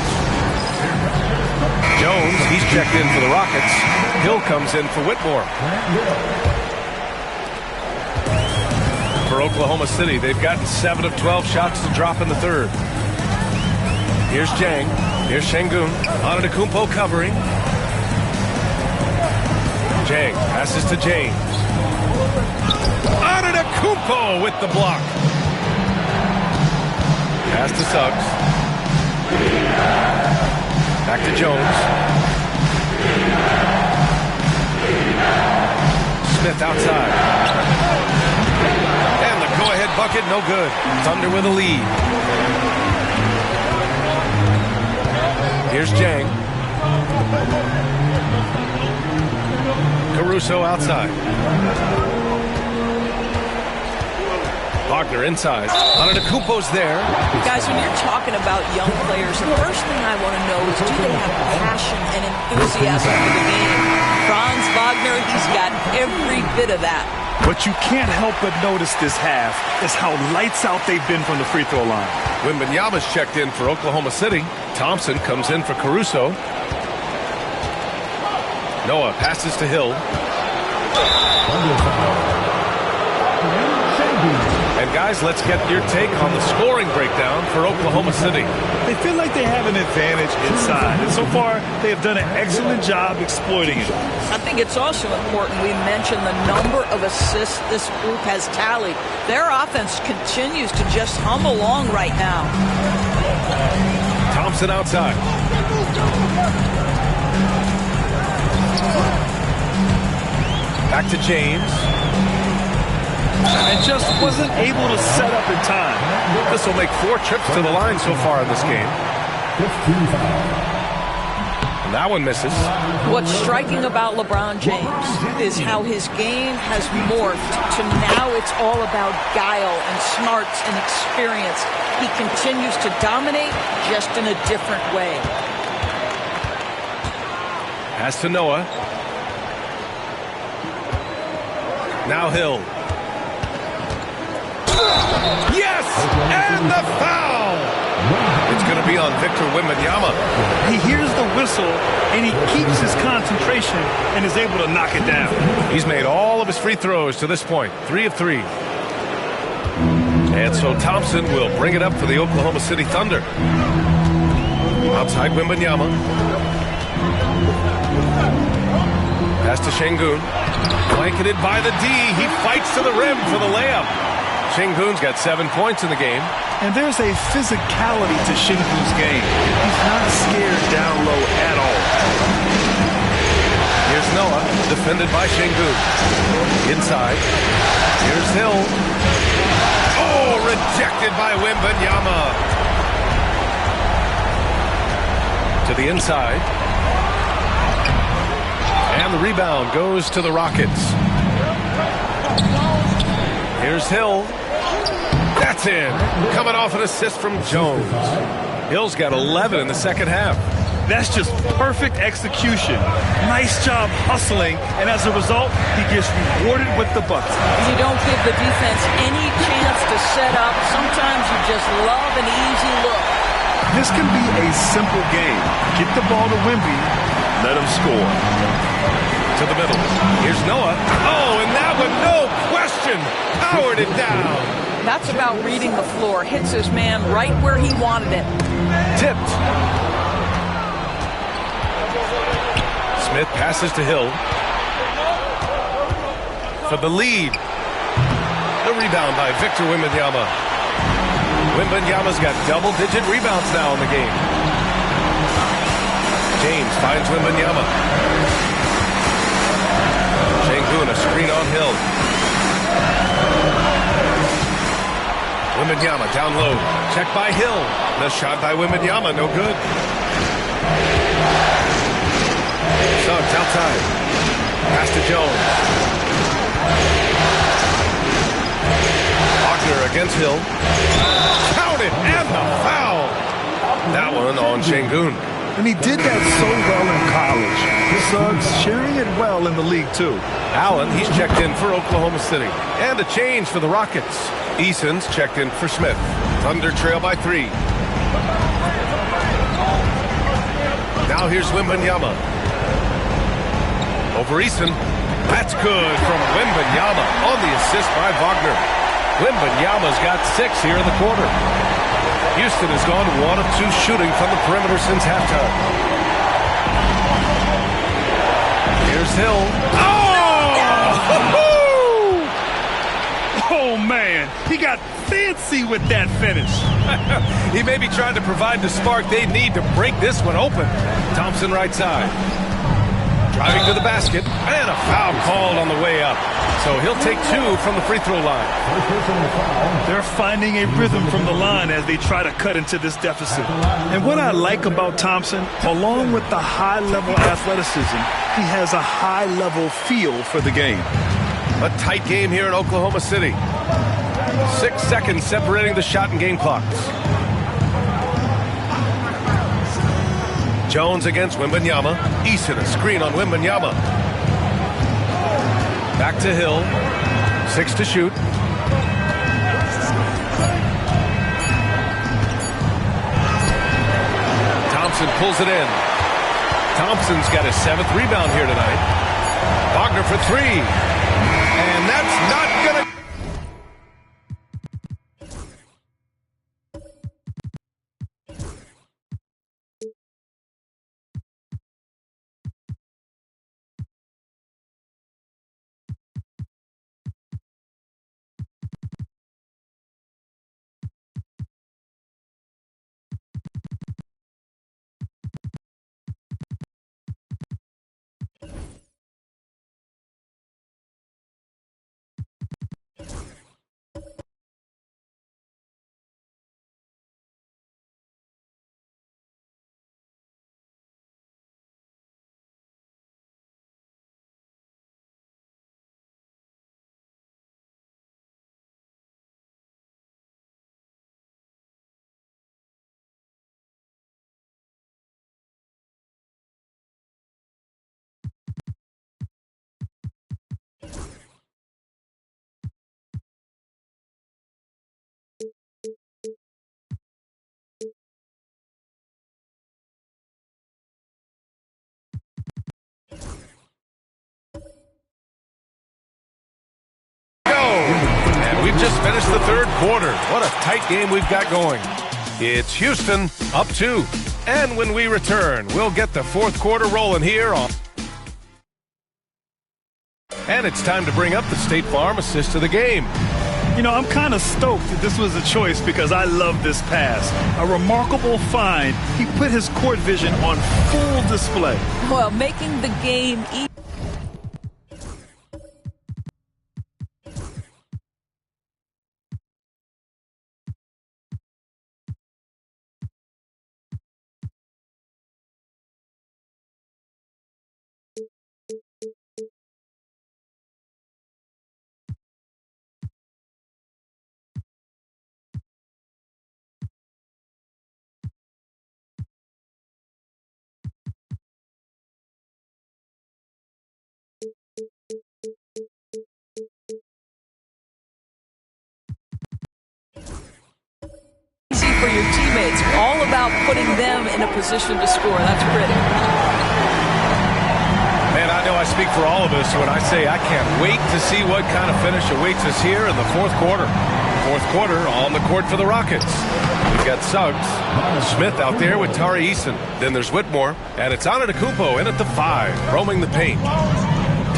Jones, he's checked in for the Rockets. Hill comes in for Whitmore. For Oklahoma City, they've gotten 7 of 12 shots to drop in the third. Here's Jang. Here's Sengun. Antetokounmpo covering. Jang passes to James. Antetokounmpo with the block. Pass to Suggs. Back to Jones. Smith outside. And the go-ahead bucket, no good. Thunder with a lead. Here's Jang. Caruso outside. Wagner inside. Antetokounmpo's there. Guys, when you're talking about young players, the first thing I want to know is, do they have passion and enthusiasm for the game? Franz Wagner, he's got every bit of that. What you can't help but notice this half is how lights out they've been from the free throw line. Wembanyama's checked in for Oklahoma City. Thompson comes in for Caruso. Noah passes to Hill. And guys, let's get your take on the scoring breakdown for Oklahoma City. They feel like they have an advantage inside, and so far they have done an excellent job exploiting it. I think it's also important we mention the number of assists this group has tallied. Their offense continues to just hum along right now. Thompson outside. Back to James. And just wasn't able to set up in time. This will make 4 trips to the line so far in this game. And that one misses. What's striking about LeBron James is how his game has morphed to now it's all about guile and smarts and experience. He continues to dominate, just in a different way. Pass to Noah. Now Hill. Yes! And the foul! It's going to be on Victor Wembanyama. He hears the whistle, and he keeps his concentration and is able to knock it down. He's made all of his free throws to this point. 3 of 3. And so Thompson will bring it up for the Oklahoma City Thunder. Outside Wembanyama. Pass to Şengün. Blanketed by the D. He fights to the rim for the layup. Şengün's got 7 points in the game. And there's a physicality to Şengün's game. He's not scared down low at all. Here's Noah, defended by Şengün. Inside. Here's Hill. Oh, rejected by Wembanyama. To the inside. And the rebound goes to the Rockets. Here's Hill. That's in. Coming off an assist from Jones. Hill's got 11 in the second half. That's just perfect execution. Nice job hustling, and as a result, he gets rewarded with the bucket. You don't give the defense any chance to set up. Sometimes you just love an easy look. This can be a simple game. Get the ball to Wemby, let him score. To the middle. Here's Noah. Oh, and that one, no question, powered it down. That's about reading the floor. Hits his man right where he wanted it. Tipped. Smith passes to Hill. For the lead. The rebound by Victor Wembanyama. Wembanyama's got double-digit rebounds now in the game. James finds Wembanyama. Şengün, a screen on Hill. Wembanyama down low. Check by Hill. The shot by Wembanyama, no good. Suggs outside. Pass to Jones. Wagner against Hill. Counted and the foul. That one on Şengün. And he did that so well in college. Suggs sharing it well in the league, too. Allen, he's checked in for Oklahoma City. And a change for the Rockets. Eason's checked in for Smith. Thunder trail by 3. Now here's Wembanyama. Over Eason. That's good from Wembanyama on the assist by Wagner. Wembanyama's got 6 here in the quarter. Houston has gone 1 of 2 shooting from the perimeter since halftime. Here's Hill. Oh, man. He got fancy with that finish. He may be trying to provide the spark they need to break this one open. Thompson right side. Driving to the basket, and a foul called on the way up. So he'll take 2 from the free throw line. They're finding a rhythm from the line as they try to cut into this deficit. And what I like about Thompson, along with the high-level athleticism, he has a high-level feel for the game. A tight game here in Oklahoma City. 6 seconds separating the shot and game clocks. Jones against Wembanyama. Eason, a screen on Wembanyama. Back to Hill. 6 to shoot. Thompson pulls it in. Thompson's got his 7th rebound here tonight. Wagner for 3. And that's not going to... We've just finished the 3rd quarter. What a tight game we've got going. It's Houston up 2. And when we return, we'll get the 4th quarter rolling here on... And it's time to bring up the State Farm assist of the game. You know, I'm kind of stoked that this was a choice because I love this pass. A remarkable find. He put his court vision on full display. Well, making the game easy. For your teammates, all about putting them in a position to score. That's pretty. Man, I know I speak for all of us when I say I can't wait to see what kind of finish awaits us here in the 4th quarter. 4th quarter on the court for the Rockets. We've got Suggs, Smith out there with Tari Eason. Then there's Whitmore, and it's Antetokounmpo in at the 5, roaming the paint.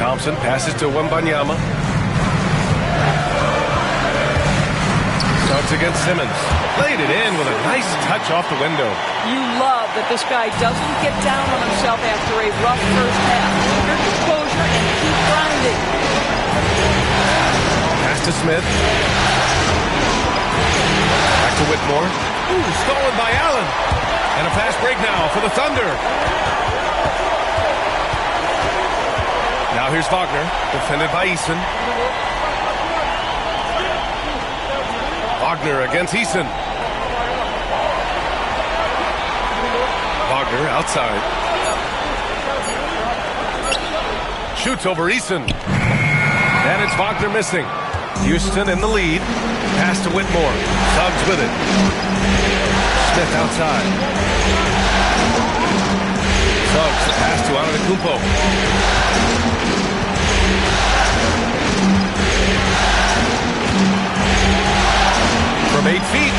Thompson passes to Wembanyama. Suggs against Simmons. Laid it in with a nice touch off the window. You love that this guy doesn't get down on himself after a rough first half. Keep your composure and keep grinding. Pass to Smith. Back to Whitmore. Ooh, stolen by Allen. And a fast break now for the Thunder. Now here's Wagner, defended by Eason. Wagner against Eason. Wagner outside. Shoots over Eason. And it's Wagner missing. Houston in the lead. Pass to Whitmore. Suggs with it. Smith outside. Suggs pass to Antetokounmpo. From 8 feet.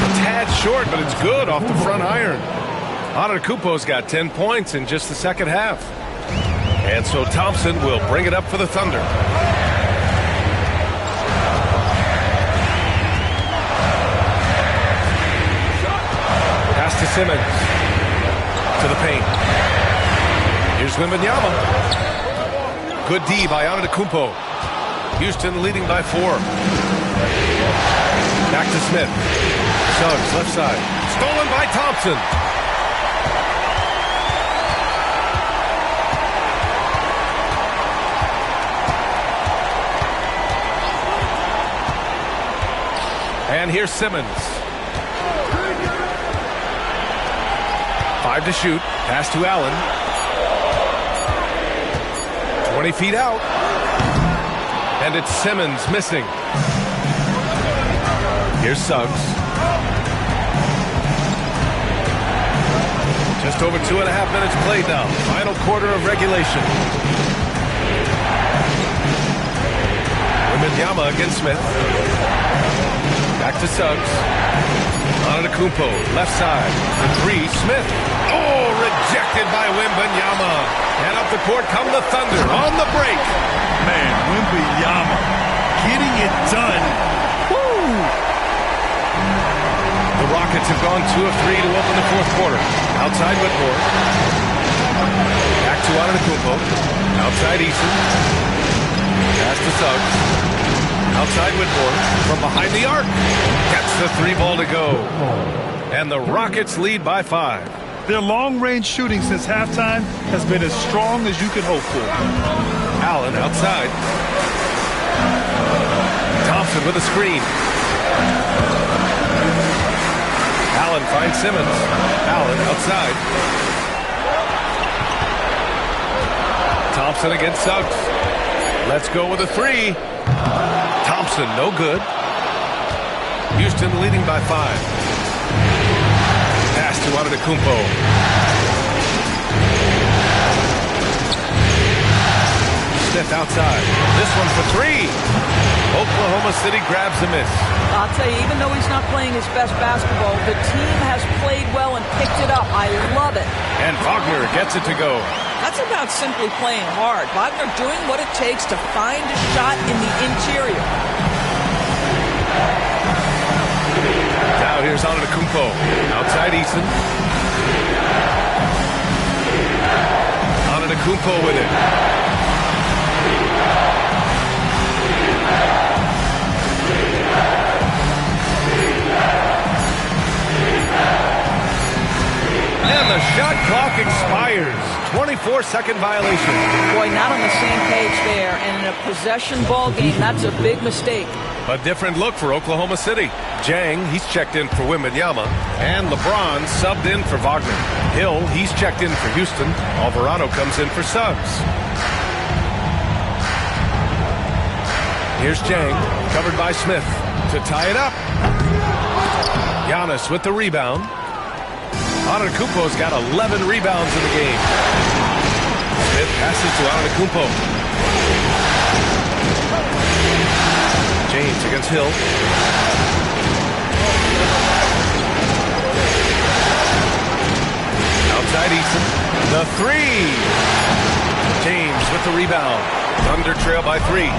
A tad short, but it's good off the front iron. Antetokounmpo's got 10 points in just the second half. And so Thompson will bring it up for the Thunder. Pass to Simmons. To the paint. Here's Wembanyama. Good D by Antetokounmpo. Houston leading by 4. Back to Smith. Suggs, left side. Stolen by Thompson. And here's Simmons. 5 to shoot. Pass to Allen. 20 feet out. And it's Simmons missing. Here's Suggs. Just over 2.5 minutes played now. Final quarter of regulation. Wembanyama against Smith. Back to Suggs. Antetokounmpo, left side. The 3, Smith. Oh, rejected by Wembanyama. And up the court come the Thunder on the break. Man, Wembanyama getting it done. Woo! The Rockets have gone 2 of 3 to open the fourth quarter. Outside Whitmore. Back to Antetokounmpo. Outside Eason. Pass to Suggs. Outside Whitmore. From behind the arc. Gets the 3 ball to go. And the Rockets lead by 5. Their long-range shooting since halftime has been as strong as you could hope for. Allen outside. Thompson with a screen. Allen finds Simmons. Allen outside. Thompson against Suggs. Let's go with a 3. Thompson, no good. Houston leading by 5. Pass to Antetokounmpo. Smith outside. This one for 3. Oklahoma City grabs the miss. I'll tell you, even though he's not playing his best basketball, the team has played well and picked it up. I love it. And Wagner gets it to go. That's about simply playing hard. Wagner doing what it takes to find a shot in the interior. Now here's Antetokounmpo. Outside Eason. Antetokounmpo with it. And the shot clock expires. 24-second violation. Boy, not on the same page there. And in a possession ball game, that's a big mistake. A different look for Oklahoma City. Jang, he's checked in for Wembanyama. And LeBron subbed in for Wagner. Hill, he's checked in for Houston. Alvarado comes in for Suggs. Here's Jang, covered by Smith to tie it up. Giannis with the rebound. Antetokounmpo's got 11 rebounds in the game. Smith passes to Antetokounmpo. James against Hill. Outside Eason. The 3. James with the rebound. Thunder trail by 3.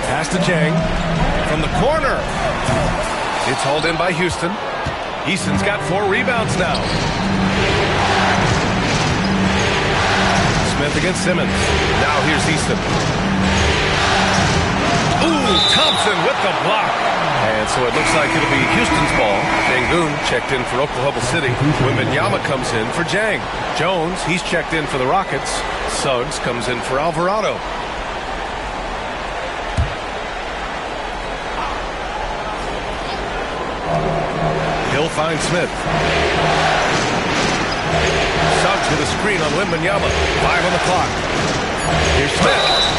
Pass to Jang. From the corner. It's hauled in by Houston. Eason's got 4 rebounds now. Smith against Simmons. Now here's Easton. Ooh, Thompson with the block. And so it looks like it'll be Houston's ball. Sengun checked in for Oklahoma City. Wembanyama comes in for Jang. Jones, he's checked in for the Rockets. Suggs comes in for Alvarado. Hill finds Smith. Suggs with a screen on Wembanyama. 5 on the clock. Here's Smith.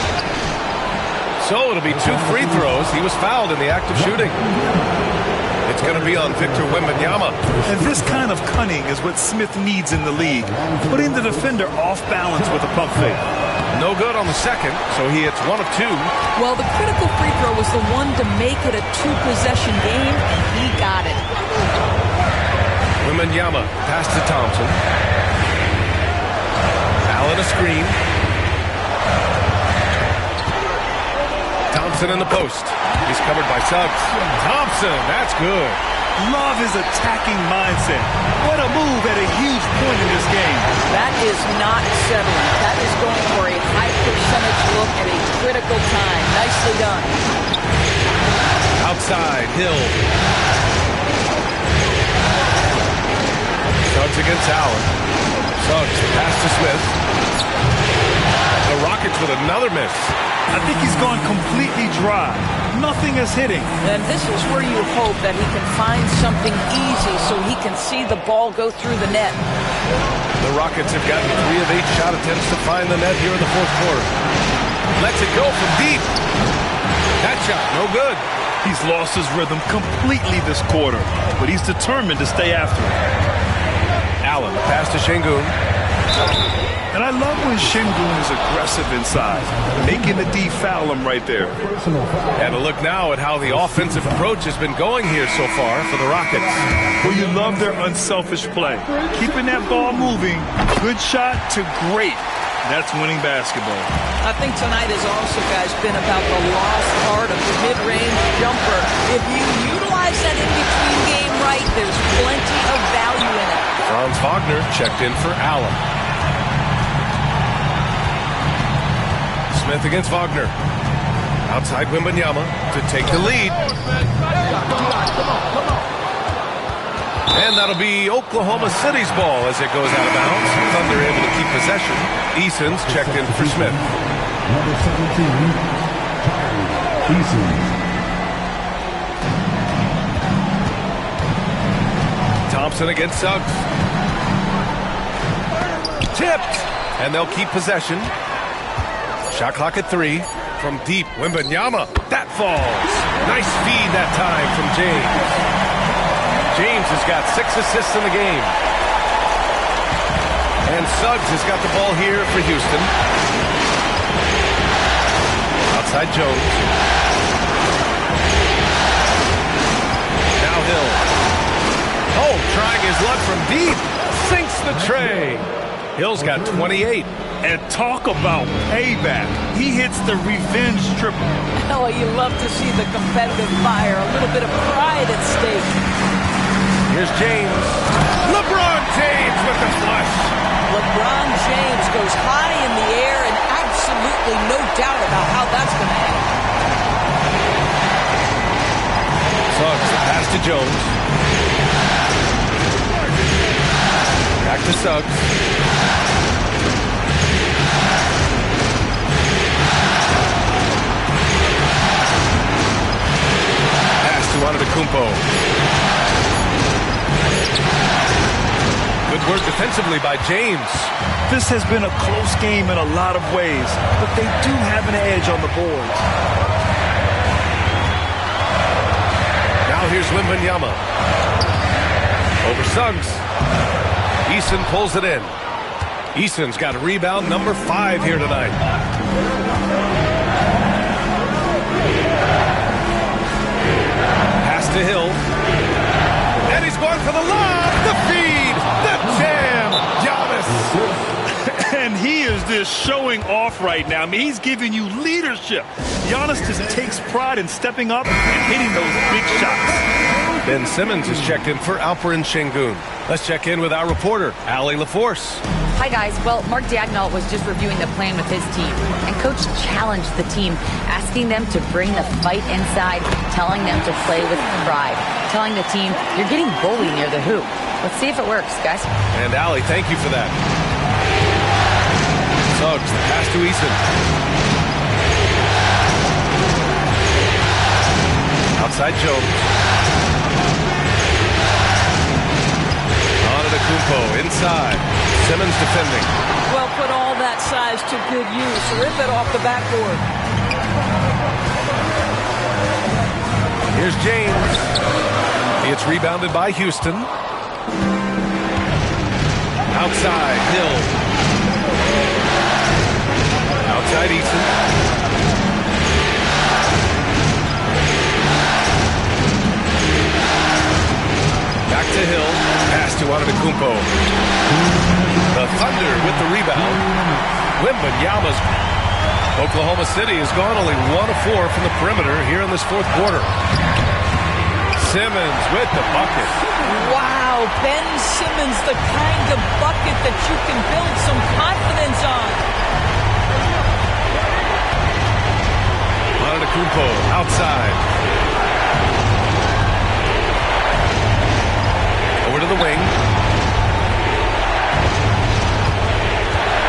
So it'll be 2 free throws. He was fouled in the act of shooting. It's going to be on Victor Wembanyama. And this kind of cunning is what Smith needs in the league. Putting the defender off balance with a pump fake. No good on the second, so he hits 1 of 2. Well, the critical free throw was the one to make it a 2-possession game, and he got it. Wembanyama, pass to Thompson. Allen a screen. Thompson in the post. He's covered by Suggs. Thompson, that's good. Love his attacking mindset. What a move at a huge point in this game. That is not settling. That is going for a high percentage look at a critical time. Nicely done. Outside, Hill. Suggs against Allen. Suggs pass to Smith. The Rockets with another miss. I think he's gone completely dry. Nothing is hitting. And this is where you hope that he can find something easy so he can see the ball go through the net. The Rockets have gotten 3 of 8 shot attempts to find the net here in the fourth quarter. Lets it go from deep. That shot, no good. He's lost his rhythm completely this quarter, but he's determined to stay after it. Allen, pass to Şengün. And I love when Şengün is aggressive inside, making the D foul him right there. And a look now at how the offensive approach has been going here so far for the Rockets. Well, you love their unselfish play. Keeping that ball moving, good shot to great. That's winning basketball. I think tonight has also, guys, been about the lost art of the mid-range jumper. If you utilize that in-between game right, there's plenty of value in it. Franz Wagner checked in for Allen. Smith against Wagner. Outside Wembanyama to take the lead. And that'll be Oklahoma City's ball as it goes out of bounds. Thunder able to keep possession. Eason's checked in for Smith. Number 17, Eason. Thompson against Suggs. Tipped. And they'll keep possession. Shot clock at 3. From deep, Wembanyama. That falls. Nice feed that time from James. James has got 6 assists in the game. And Suggs has got the ball here for Houston. Outside Jones. Now Hill. Oh, trying his luck from deep. Sinks the tray. Hill's got 28. And talk about payback. He hits the revenge triple. Oh, you love to see the competitive fire. A little bit of pride at stake. Here's James. LeBron James with the flush. LeBron James goes high in the air and absolutely no doubt about how that's going to end. Suggs, the pass to Jones. Back to Suggs. Antetokounmpo. Good work defensively by James. This has been a close game in a lot of ways, but they do have an edge on the board. Now here's Wembanyama. Over Suggs. Eason pulls it in. Eason's got rebound number 5 here tonight. Pass to Hill. And he's going for the lob. The feed. The jam. Giannis. And he is just showing off right now. I mean, he's giving you leadership. Giannis just takes pride in stepping up and hitting those big shots. Ben Simmons is checked in for Alperen Şengün. Let's check in with our reporter, Allie LaForce. Hi, guys. Well, Mark Daigneault was just reviewing the plan with his team, and Coach challenged the team, asking them to bring the fight inside, telling them to play with pride, telling the team, you're getting bullied near the hoop. Let's see if it works, guys. And Allie, thank you for that. Suggs, the pass to Eason. Outside Jones. Antetokounmpo inside. Simmons defending. Well, put all that size to good use. Rip it off the backboard. Here's James. It's rebounded by Houston. Outside, Hill. Outside Eason. Back to Hill. Pass to Antetokounmpo. The Thunder with the rebound. Wembanyama's. Oklahoma City has gone only 1 of 4 from the perimeter here in this fourth quarter. Simmons with the bucket. Wow, Ben Simmons, the kind of bucket that you can build some confidence on. Antetokounmpo outside. Over to the wing.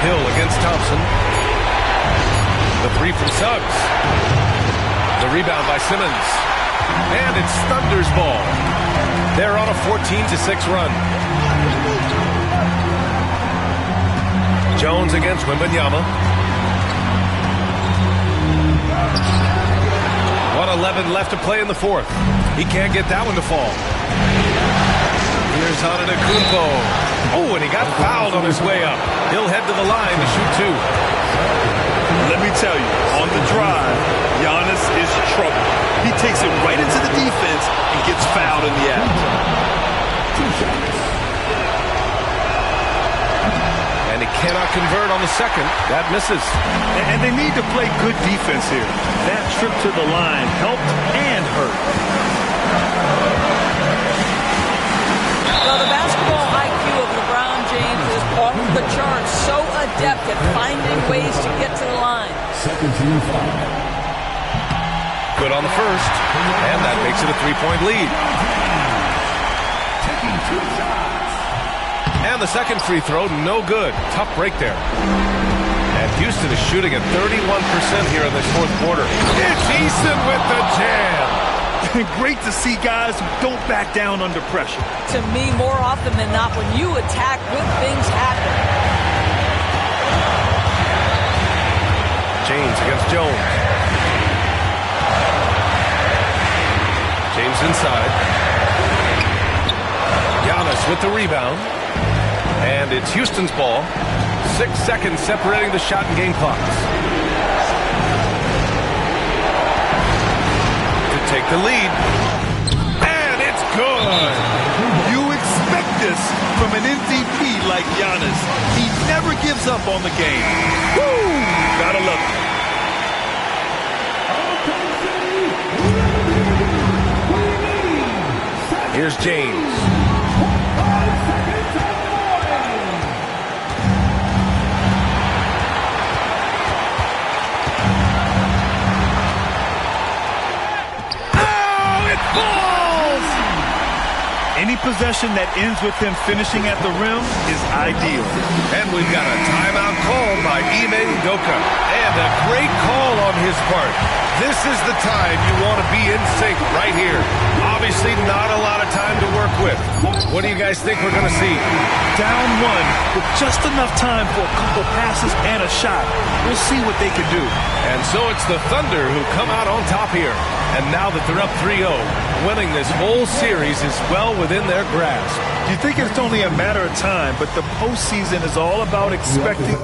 Hill against Thompson. The three from Suggs. The rebound by Simmons. And it's Thunder's ball. They're on a 14-6 run. Jones against Wembanyama. 1:11 left to play in the fourth. He can't get that one to fall. Here's Antetokounmpo. Oh, and he got fouled on his way up. He'll head to the line to shoot two. Let me tell you, on the drive, Giannis is trouble. He takes it right into the defense and gets fouled in the act. And he cannot convert on the second. That misses. And they need to play good defense here. That trip to the line helped and hurt. Well, the basketball IQ of LeBron James is off the charts. So adept at finding ways to get to the line. Second team foul. Good on the first. And that makes it a three-point lead. Taking 2 shots. And the second free throw, no good. Tough break there. And Houston is shooting at 31% here in this fourth quarter. It's Easton with the jam. Great to see guys who don't back down under pressure. To me, more often than not, when you attack, good things happen. James against Jones. James inside. Giannis with the rebound. And it's Houston's ball. 6 seconds separating the shot and game clocks. To take the lead. And it's good. You expect this from an MVP like Giannis. He never gives up on the game. Woo! Gotta love it. Here's James. Any possession that ends with him finishing at the rim is ideal. And we've got a timeout called by Ime Udoka. And a great call on his part. This is the time you want to be in sync right here. Obviously not a lot of time to work with. What do you guys think we're going to see? Down one with just enough time for a couple passes and a shot. We'll see what they can do. And so it's the Thunder who come out on top here. And now that they're up 3-0, winning this whole series is well within their grasp. You think it's only a matter of time, but the postseason is all about expecting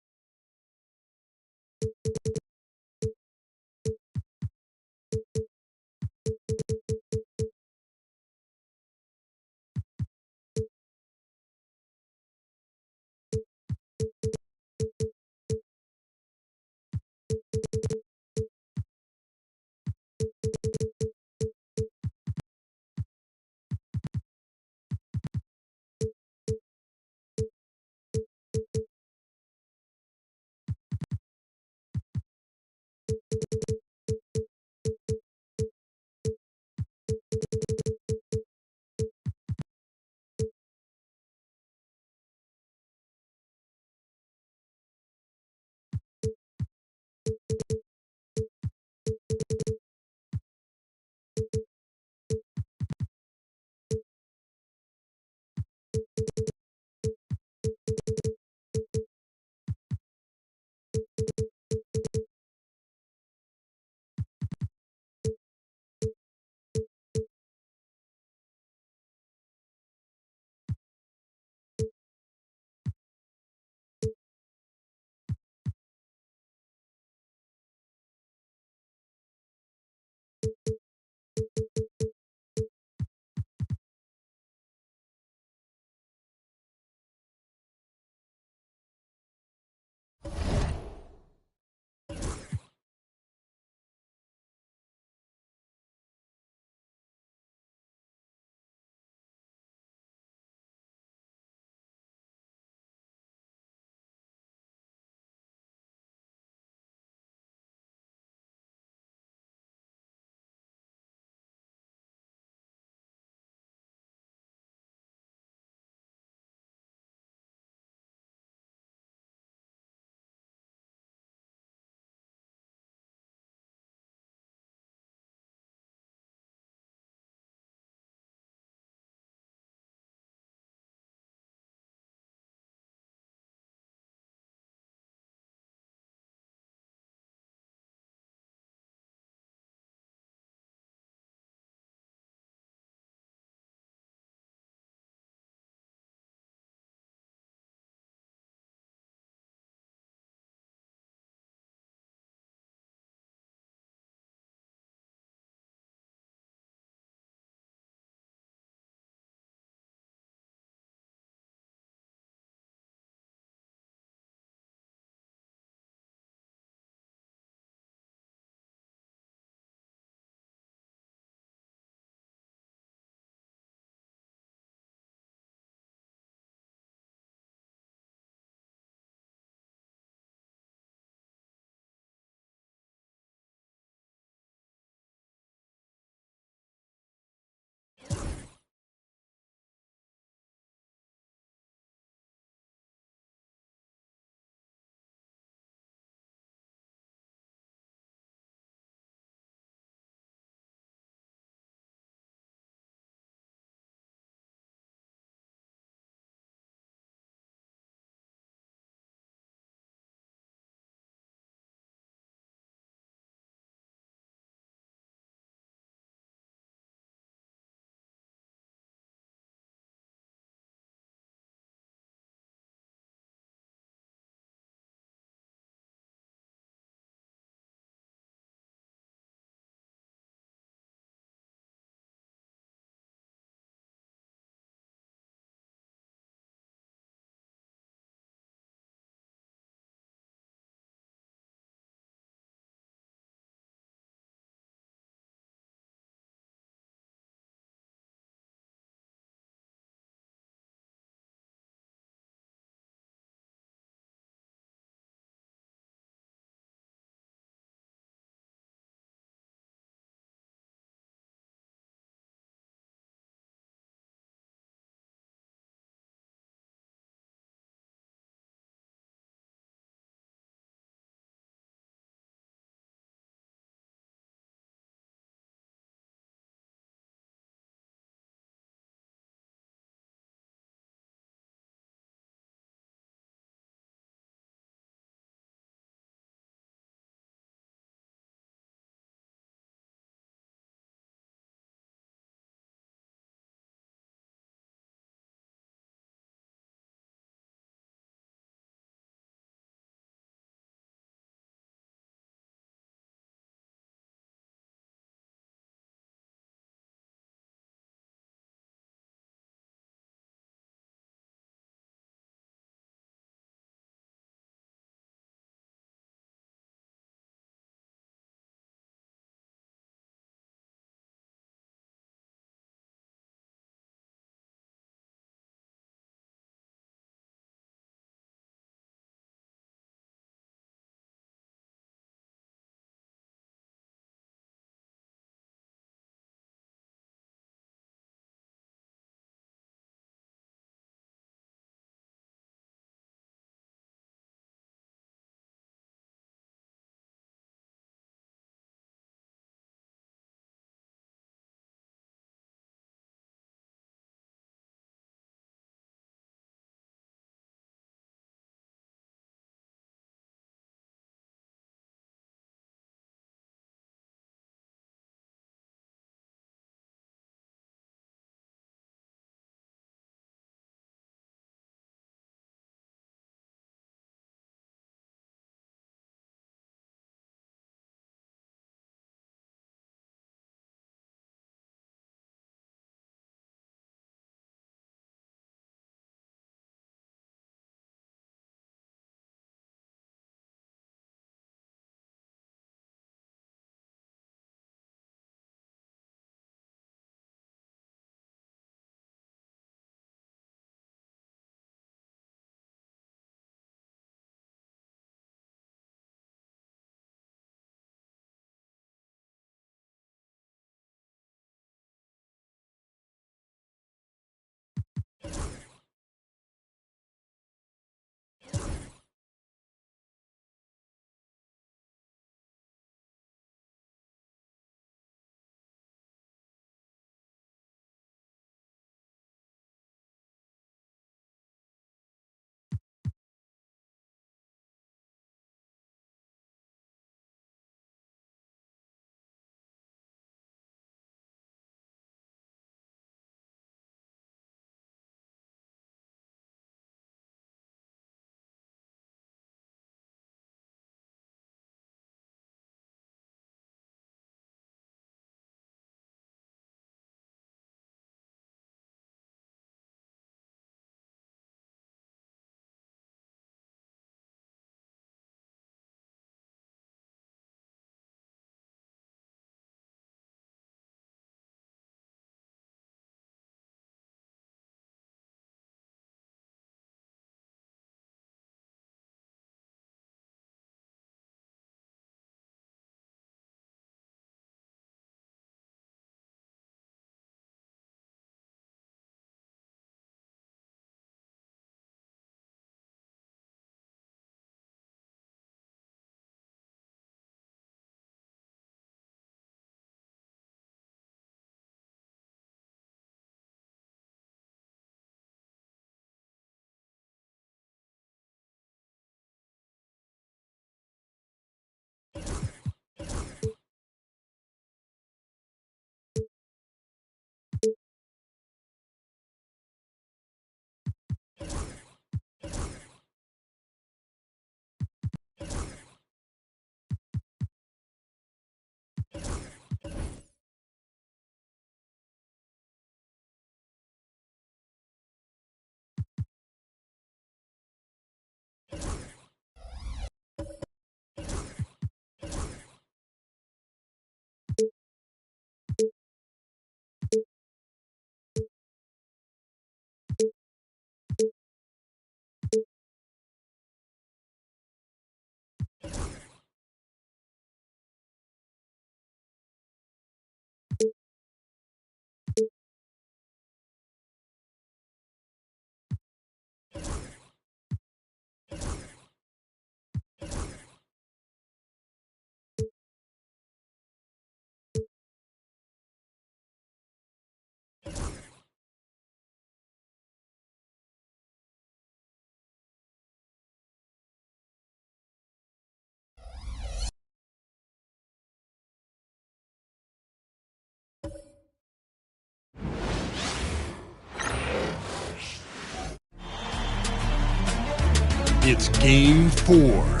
It's Game 4.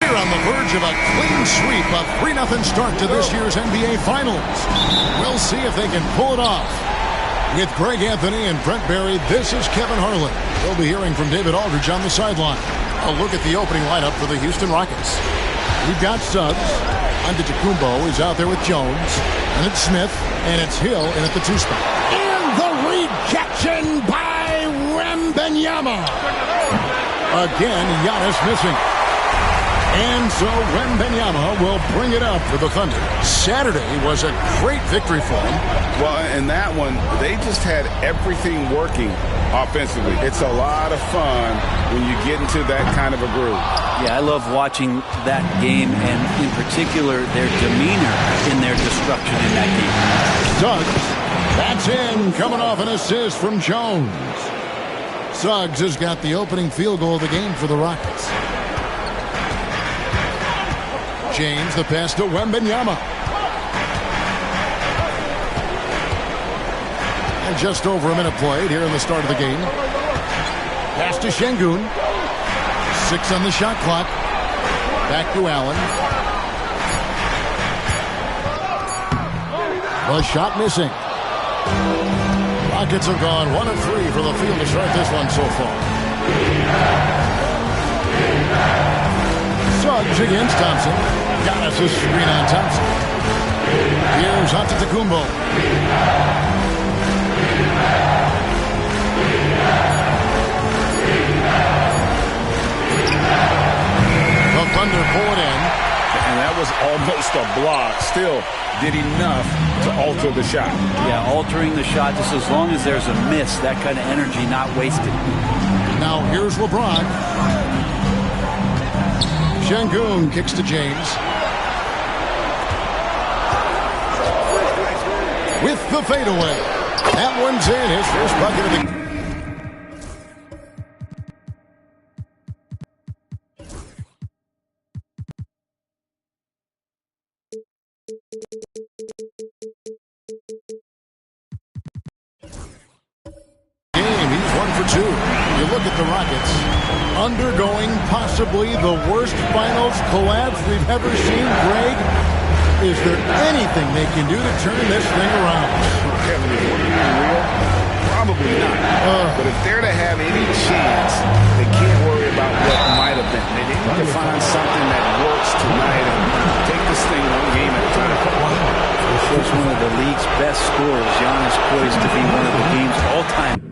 On the verge of a clean sweep, a 3-0 start to this year's NBA Finals. We'll see if they can pull it off. With Greg Anthony and Brent Barry, this is Kevin Harlan. We'll be hearing from David Aldridge on the sideline. A look at the opening lineup for the Houston Rockets. We've got Suggs. Antetokounmpo is out there with Jones. And it's Smith. And it's Hill in at the 2 spot. And the rejection by Wembanyama. Again, Giannis missing. And so Wembanyama will bring it up for the Thunder. Saturday was a great victory for them. Well, in that one, they just had everything working offensively. It's a lot of fun when you get into that kind of a groove. Yeah, I love watching that game, and in particular, their demeanor in their destruction in that game. Suggs, that's in, coming off an assist from Jones. Suggs has got the opening field goal of the game for the Rockets. James, the pass to Wembanyama. And just over a minute played here in the start of the game. Pass to Şengün. 6 on the shot clock. Back to Allen. The shot missing. Rockets have gone 1 of 3 for the field to start this one so far. Suggs against Thompson. Giannis a screen on Thompson. Here's Antetokounmpo. The Thunder pull it in. And that was almost a block. Still did enough to alter the shot. Yeah, altering the shot just as long as there's a miss. That kind of energy not wasted. Now here's LeBron. Şengün kicks to James. With the fadeaway. That one's in. His first bucket of the with the Rockets, undergoing possibly the worst finals collapse we've ever seen. Greg, is there anything they can do to turn this thing around? Kevin, is what being real? Probably not. But if they're to have any chance, they can't worry about what might have been. They need to find something that works tonight and take this thing one game at a time. He's one of the league's best scorers. Giannis poised to be one of the game's all-time.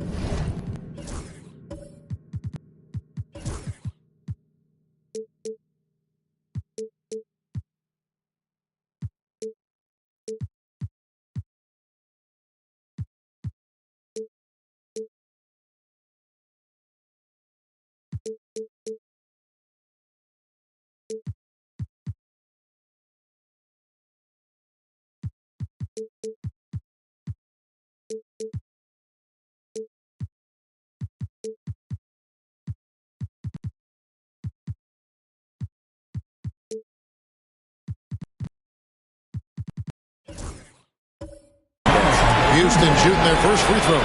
Houston shooting their first free throw.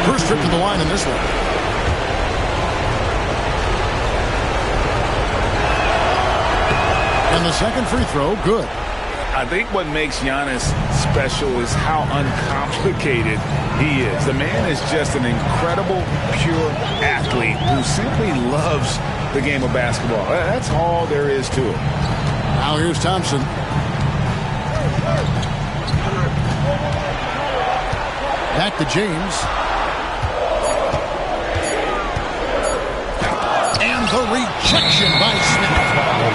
First trip to the line in this one. And the second free throw, good. I think what makes Giannis special is how uncomplicated he is. The man is just an incredible, pure athlete who simply loves the game of basketball. That's all there is to it. Now here's Thompson. Back to James. And the rejection by Smith.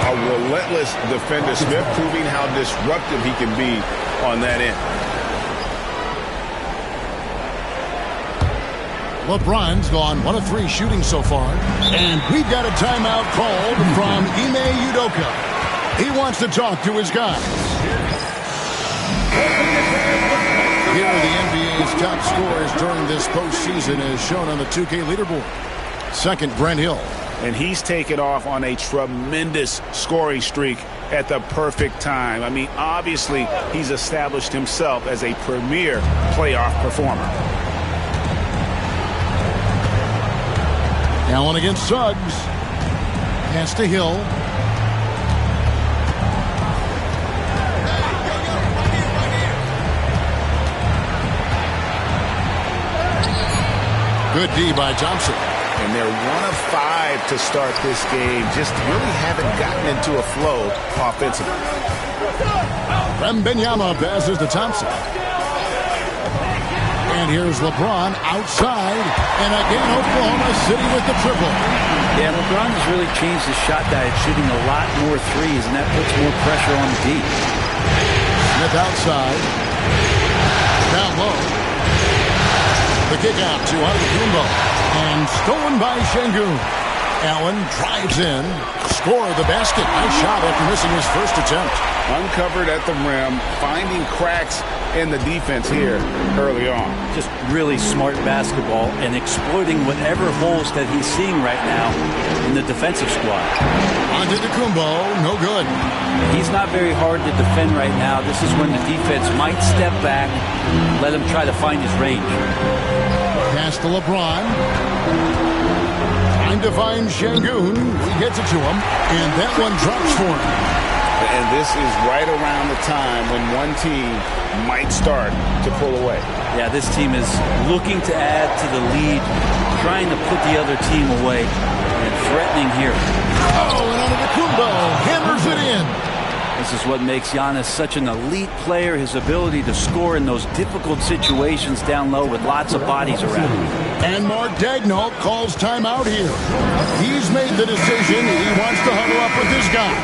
A relentless defender. Smith proving how disruptive he can be on that end. LeBron's gone 1 of 3 shooting so far. And we've got a timeout called from Ime Udoka. He wants to talk to his guys. Here are the NBA's top scorers during this postseason as shown on the 2K leaderboard. Second, Brent Hill. And he's taken off on a tremendous scoring streak at the perfect time. I mean, obviously, he's established himself as a premier playoff performer. Allen against Suggs. Pass to Hill. Good D by Thompson. And they're 1 of 5 to start this game. Just really haven't gotten into a flow offensively. Wembanyama passes to Thompson. And here's LeBron outside. And again, Oklahoma City with the triple. Yeah, LeBron has really changed his shot diet, shooting a lot more threes, and that puts more pressure on the D. Smith outside. Down low. The kick out to Antetokounmpo. And stolen by Şengün. Allen drives in. Score the basket. Nice shot after missing his first attempt. Uncovered at the rim. Finding cracks in the defense here early on. Just really smart basketball and exploiting whatever holes that he's seeing right now in the defensive squad. Antetokounmpo, no good. He's not very hard to defend right now. This is when the defense might step back, let him try to find his range. Pass to LeBron. Time to find Şengün. He gets it to him, and that one drops for him. And this is right around the time when one team might start to pull away. Yeah, this team is looking to add to the lead, trying to put the other team away, and threatening here. Oh, and Antetokounmpo hammers it in. This is what makes Giannis such an elite player, his ability to score in those difficult situations down low with lots of bodies around him. And Mark Daigneault calls timeout here. He's made the decision. He wants to huddle up with his guys.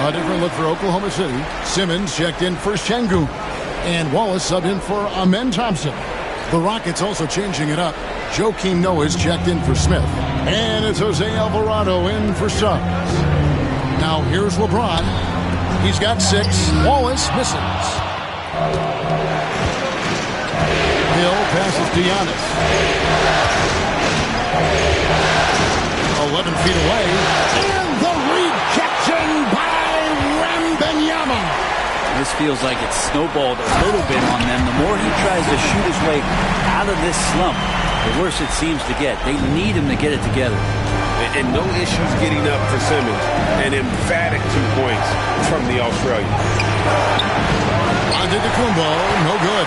A different look for Oklahoma City. Simmons checked in for Şengün. And Wallace subbed in for Amen Thompson. The Rockets also changing it up. Joakim Noah is checked in for Smith. And it's Jose Alvarado in for Suggs. Now here's LeBron. He's got 6. Wallace misses. Hill passes to Giannis. 11 feet away. And the rejection by Wembanyama. This feels like it's snowballed a little bit on them. The more he tries to shoot his way out of this slump, the worse it seems to get. They need him to get it together. And no issues getting up for Simmons. An emphatic 2 points from the Australian. Antetokounmpo, no good.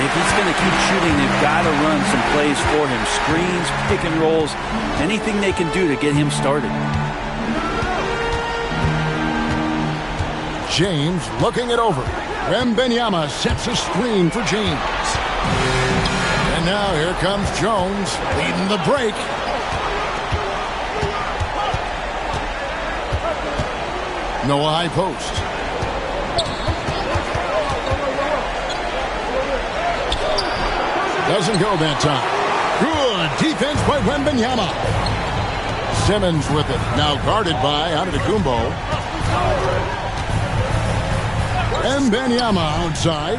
If he's going to keep shooting, they've got to run some plays for him. Screens, pick and rolls, anything they can do to get him started. James looking it over. Wembanyama sets a screen for James. And now here comes Jones leading the break. Noah high post. Doesn't go that time. Good defense by Wembanyama. Simmons with it. Now guarded by Antetokounmpo. Wembanyama outside.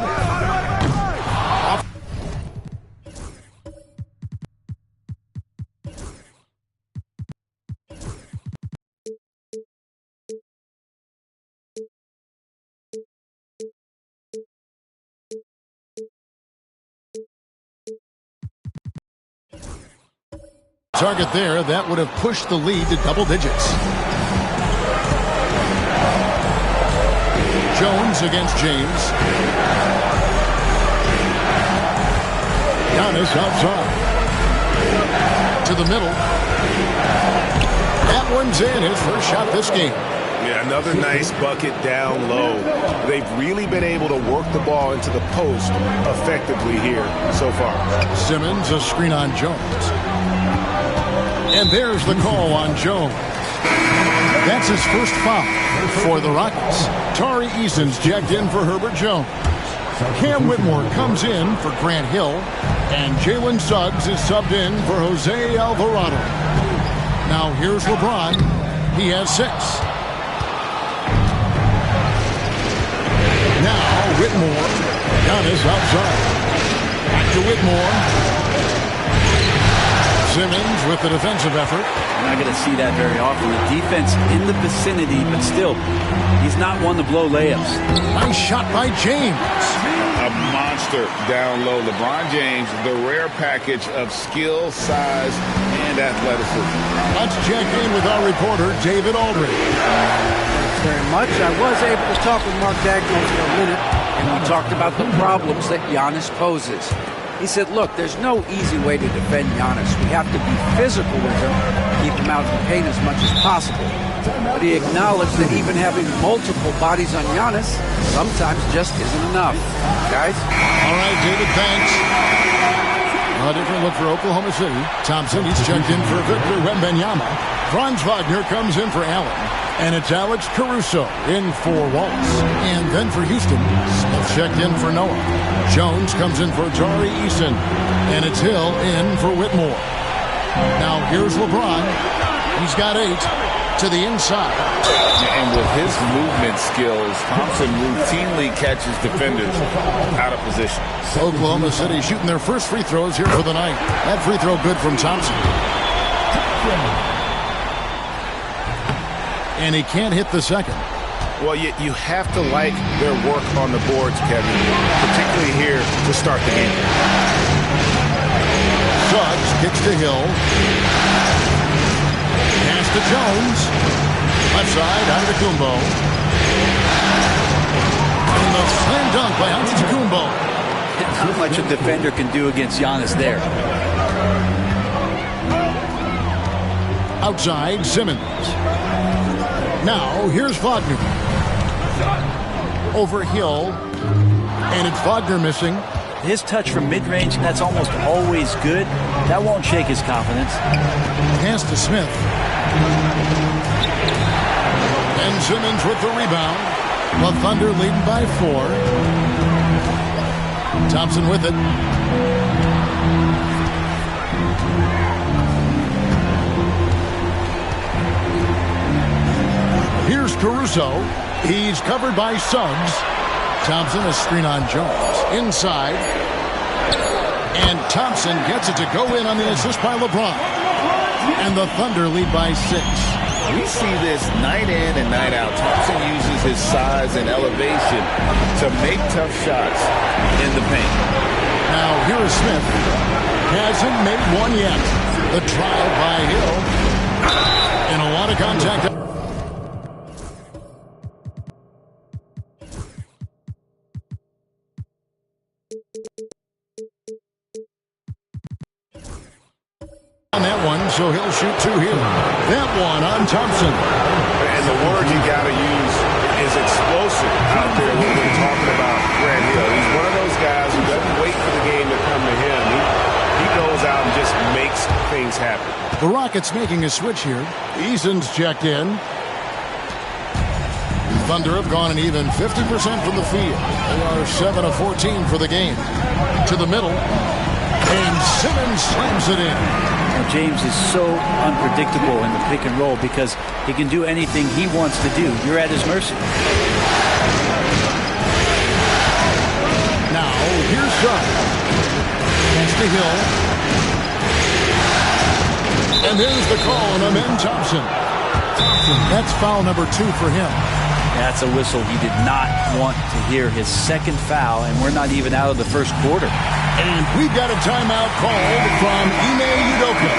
Target there, that would have pushed the lead to double digits. Jones against James. Giannis outside. To the middle. That one's in, his first shot this game. Yeah, another nice bucket down low. They've really been able to work the ball into the post effectively here so far. Simmons, a screen on Jones. And there's the call on Jones. That's his first foul for the Rockets. Tari Eason's checked in for Herbert Jones. Cam Whitmore comes in for Grant Hill. And Jalen Suggs is subbed in for Jose Alvarado. Now here's LeBron. He has 6. Now Whitmore. Giannis outside. Back to Whitmore. Simmons with the defensive effort. You're not going to see that very often. The defense in the vicinity, but still, he's not one to blow layups. Nice shot by James. A monster down low. LeBron James, the rare package of skill, size, and athleticism. Let's check in with our reporter, David Aldridge. Thanks very much. I was able to talk with Mark Daigneault for a minute, and we talked about the problems that Giannis poses. He said, look, there's no easy way to defend Giannis. We have to be physical with him, keep him out of the paint as much as possible. But he acknowledged that even having multiple bodies on Giannis sometimes just isn't enough. Guys? All right, David, thanks. A different look for Oklahoma City. Thompson, he's checked in for Victor Wembanyama. Franz Wagner comes in for Allen. And it's Alex Caruso in for Wallace. And then for Houston, Smith checked in for Noah. Jones comes in for Tari Eason. And it's Hill in for Whitmore. Now here's LeBron. He's got 8 to the inside. And with his movement skills, Thompson routinely catches defenders out of position. Oklahoma City shooting their first free throws here for the night. That free throw good from Thompson. And he can't hit the second. Well, you have to like their work on the boards, Kevin, particularly here to start the game. Suggs kicks to Hill. Pass to Jones. Left side, Antetokounmpo. And the slam dunk by Antetokounmpo. Not much a defender can do against Giannis there. Outside, Simmons. Now, here's Wagner. Over Hill. And it's Wagner missing. His touch from mid-range, that's almost always good. That won't shake his confidence. Pass to Smith. And Simmons with the rebound. The Thunder leading by 4. Thompson with it. Here's Caruso. He's covered by Suggs. Thompson, a screen on Jones. Inside. And Thompson gets it to go in on the assist by LeBron. And the Thunder lead by 6. We see this night in and night out. Thompson uses his size and elevation to make tough shots in the paint. Now here is Smith. Hasn't made one yet. The drive by Hill. And a lot of contact. On that one, so he'll shoot two here. That one on Thompson. And the word you got to use is explosive out there when we're talking about Grant Hill. He's one of those guys who doesn't wait for the game to come to him. He goes out and just makes things happen. The Rockets making a switch here. Eason's checked in. The Thunder have gone an even 50% from the field. They are 7 of 14 for the game. To the middle. And Simmons slams it in. James is so unpredictable in the pick and roll because he can do anything he wants to do. You're at his mercy. Now, here's Suggs. That's the Hill. And there's the call on Amen Thompson. That's foul number 2 for him. That's a whistle he did not want to hear. His second foul, and we're not even out of the first quarter. And we've got a timeout called from Ime Udoka.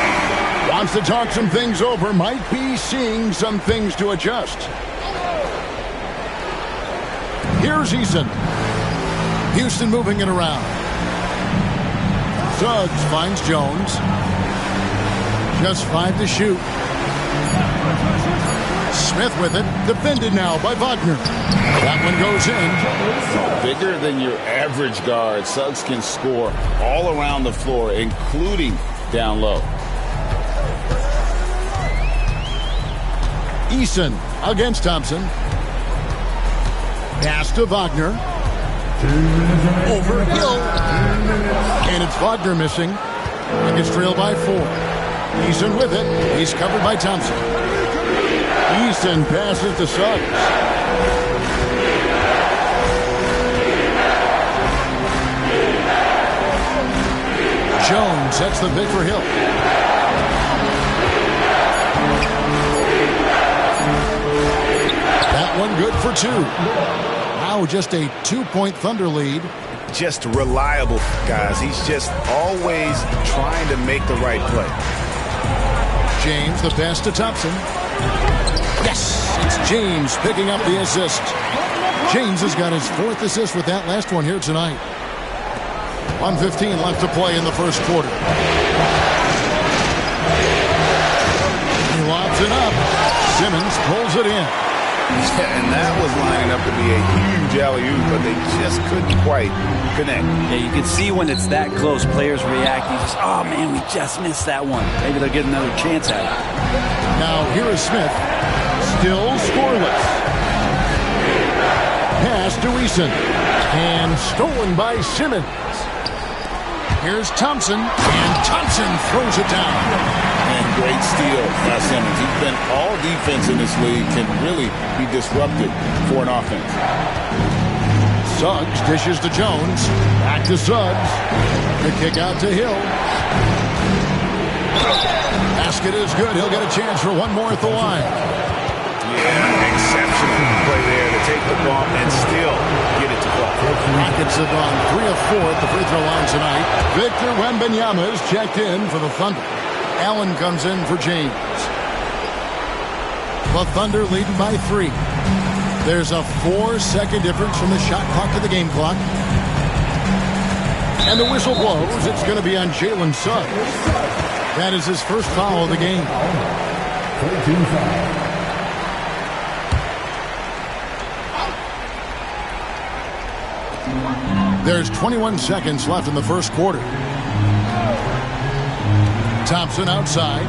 Wants to talk some things over. Might be seeing some things to adjust. Here's Eason. Houston moving it around. Suggs finds Jones. Just 5 to shoot. Smith with it. Defended now by Wagner. That one goes in. Bigger than your average guard, Suggs can score all around the floor, including down low. Eason against Thompson. Pass to Wagner. Over Hill. And it's Wagner missing. And it's trailed by 4. Eason with it. He's covered by Thompson. Eason passes to Suggs. Jones sets the pick for Hill. That one good for 2. Now just a 2-point Thunder lead. Just reliable, guys. He's just always trying to make the right play. James, the pass to Thompson. Yes, it's James picking up the assist. James has got his 4th assist with that last one here tonight. 1:15 left to play in the first quarter. He lobs it up. Simmons pulls it in. And that was lining up to be a huge alley-oop, but they just couldn't quite connect. Yeah, you can see when it's that close, players react. You just, oh man, we just missed that one. Maybe they'll get another chance at it. Now here is Smith. Still scoreless. Pass to Eason. And stolen by Simmons. Here's Thompson. And Thompson throws it down. And great steal by Simmons. He's been all defense in this league, can really be disruptive for an offense. Suggs dishes to Jones. Back to Suggs. The kick out to Hill. Basket is good. He'll get a chance for one more at the line. Yeah, exceptional play there to take the ball and still get it to fall. Rockets have gone 3 of 4 at the free throw line tonight. Victor Wembanyama is checked in for the Thunder. Allen comes in for James. The Thunder leading by 3. There's a 4-second difference from the shot clock to the game clock. And the whistle blows. It's going to be on Jalen Suggs. That is his first foul of the game. There's 21 seconds left in the first quarter. Thompson outside.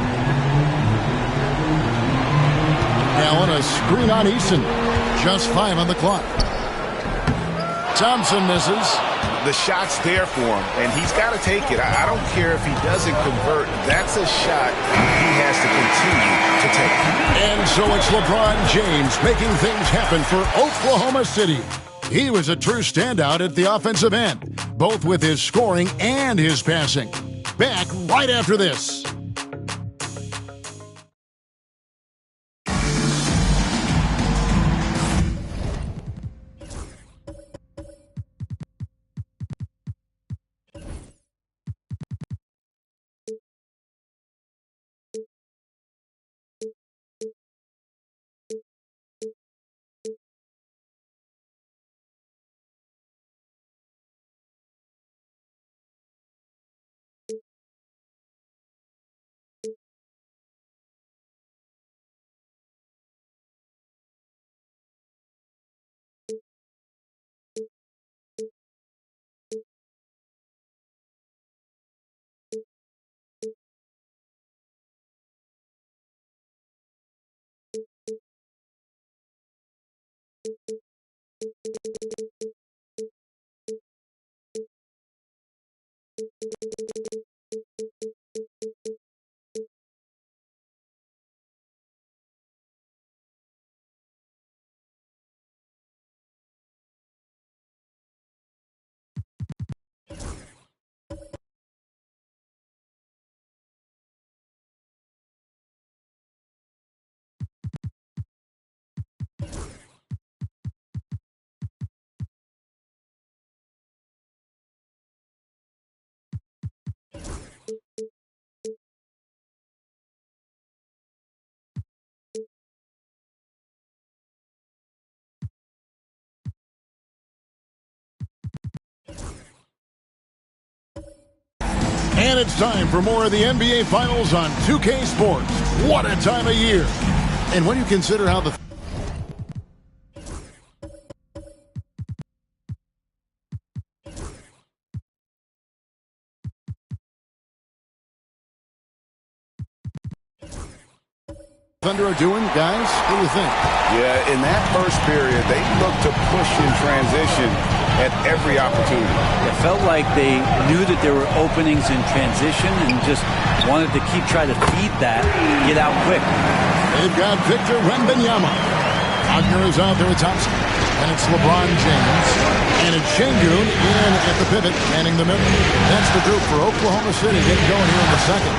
Allen a screen on Eason. Just 5 on the clock. Thompson misses. The shot's there for him, and he's got to take it. I don't care if he doesn't convert. That's a shot he has to continue to take. And so it's LeBron James making things happen for Oklahoma City. He was a true standout at the offensive end, both with his scoring and his passing. Back right after this. And it's time for more of the NBA Finals on 2K Sports. What a time of year. And when you consider how the Thunder are doing, guys, what do you think? Yeah, in that first period, they looked to push in transition at every opportunity. It felt like they knew that there were openings in transition and just wanted to keep trying to feed that, get out quick. They've got Victor Wembanyama. Wagner is out there with Thompson. And it's LeBron James. And it's Şengün in at the pivot, manning the middle. That's the group for Oklahoma City getting going here in the second.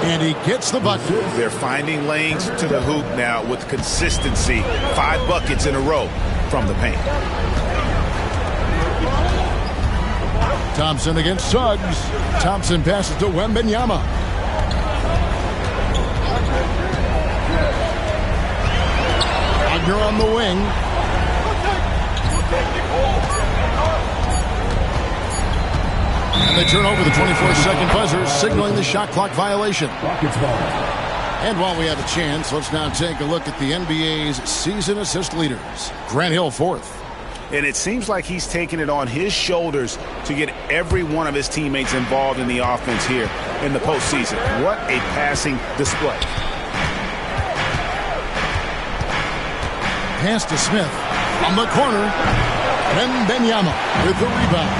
And he gets the bucket. They're finding lanes to the hoop now with consistency. 5 buckets in a row from the paint. Thompson against Suggs. Thompson passes to Wembanyama. Wagner on the wing. And they turn over the 24-second buzzer, signaling the shot clock violation. And while we have a chance, let's now take a look at the NBA's season assist leaders. Grant Hill, 4th. And it seems like he's taking it on his shoulders to get every one of his teammates involved in the offense here in the postseason. What a passing display. Pass to Smith. On the corner. Wembanyama with the rebound.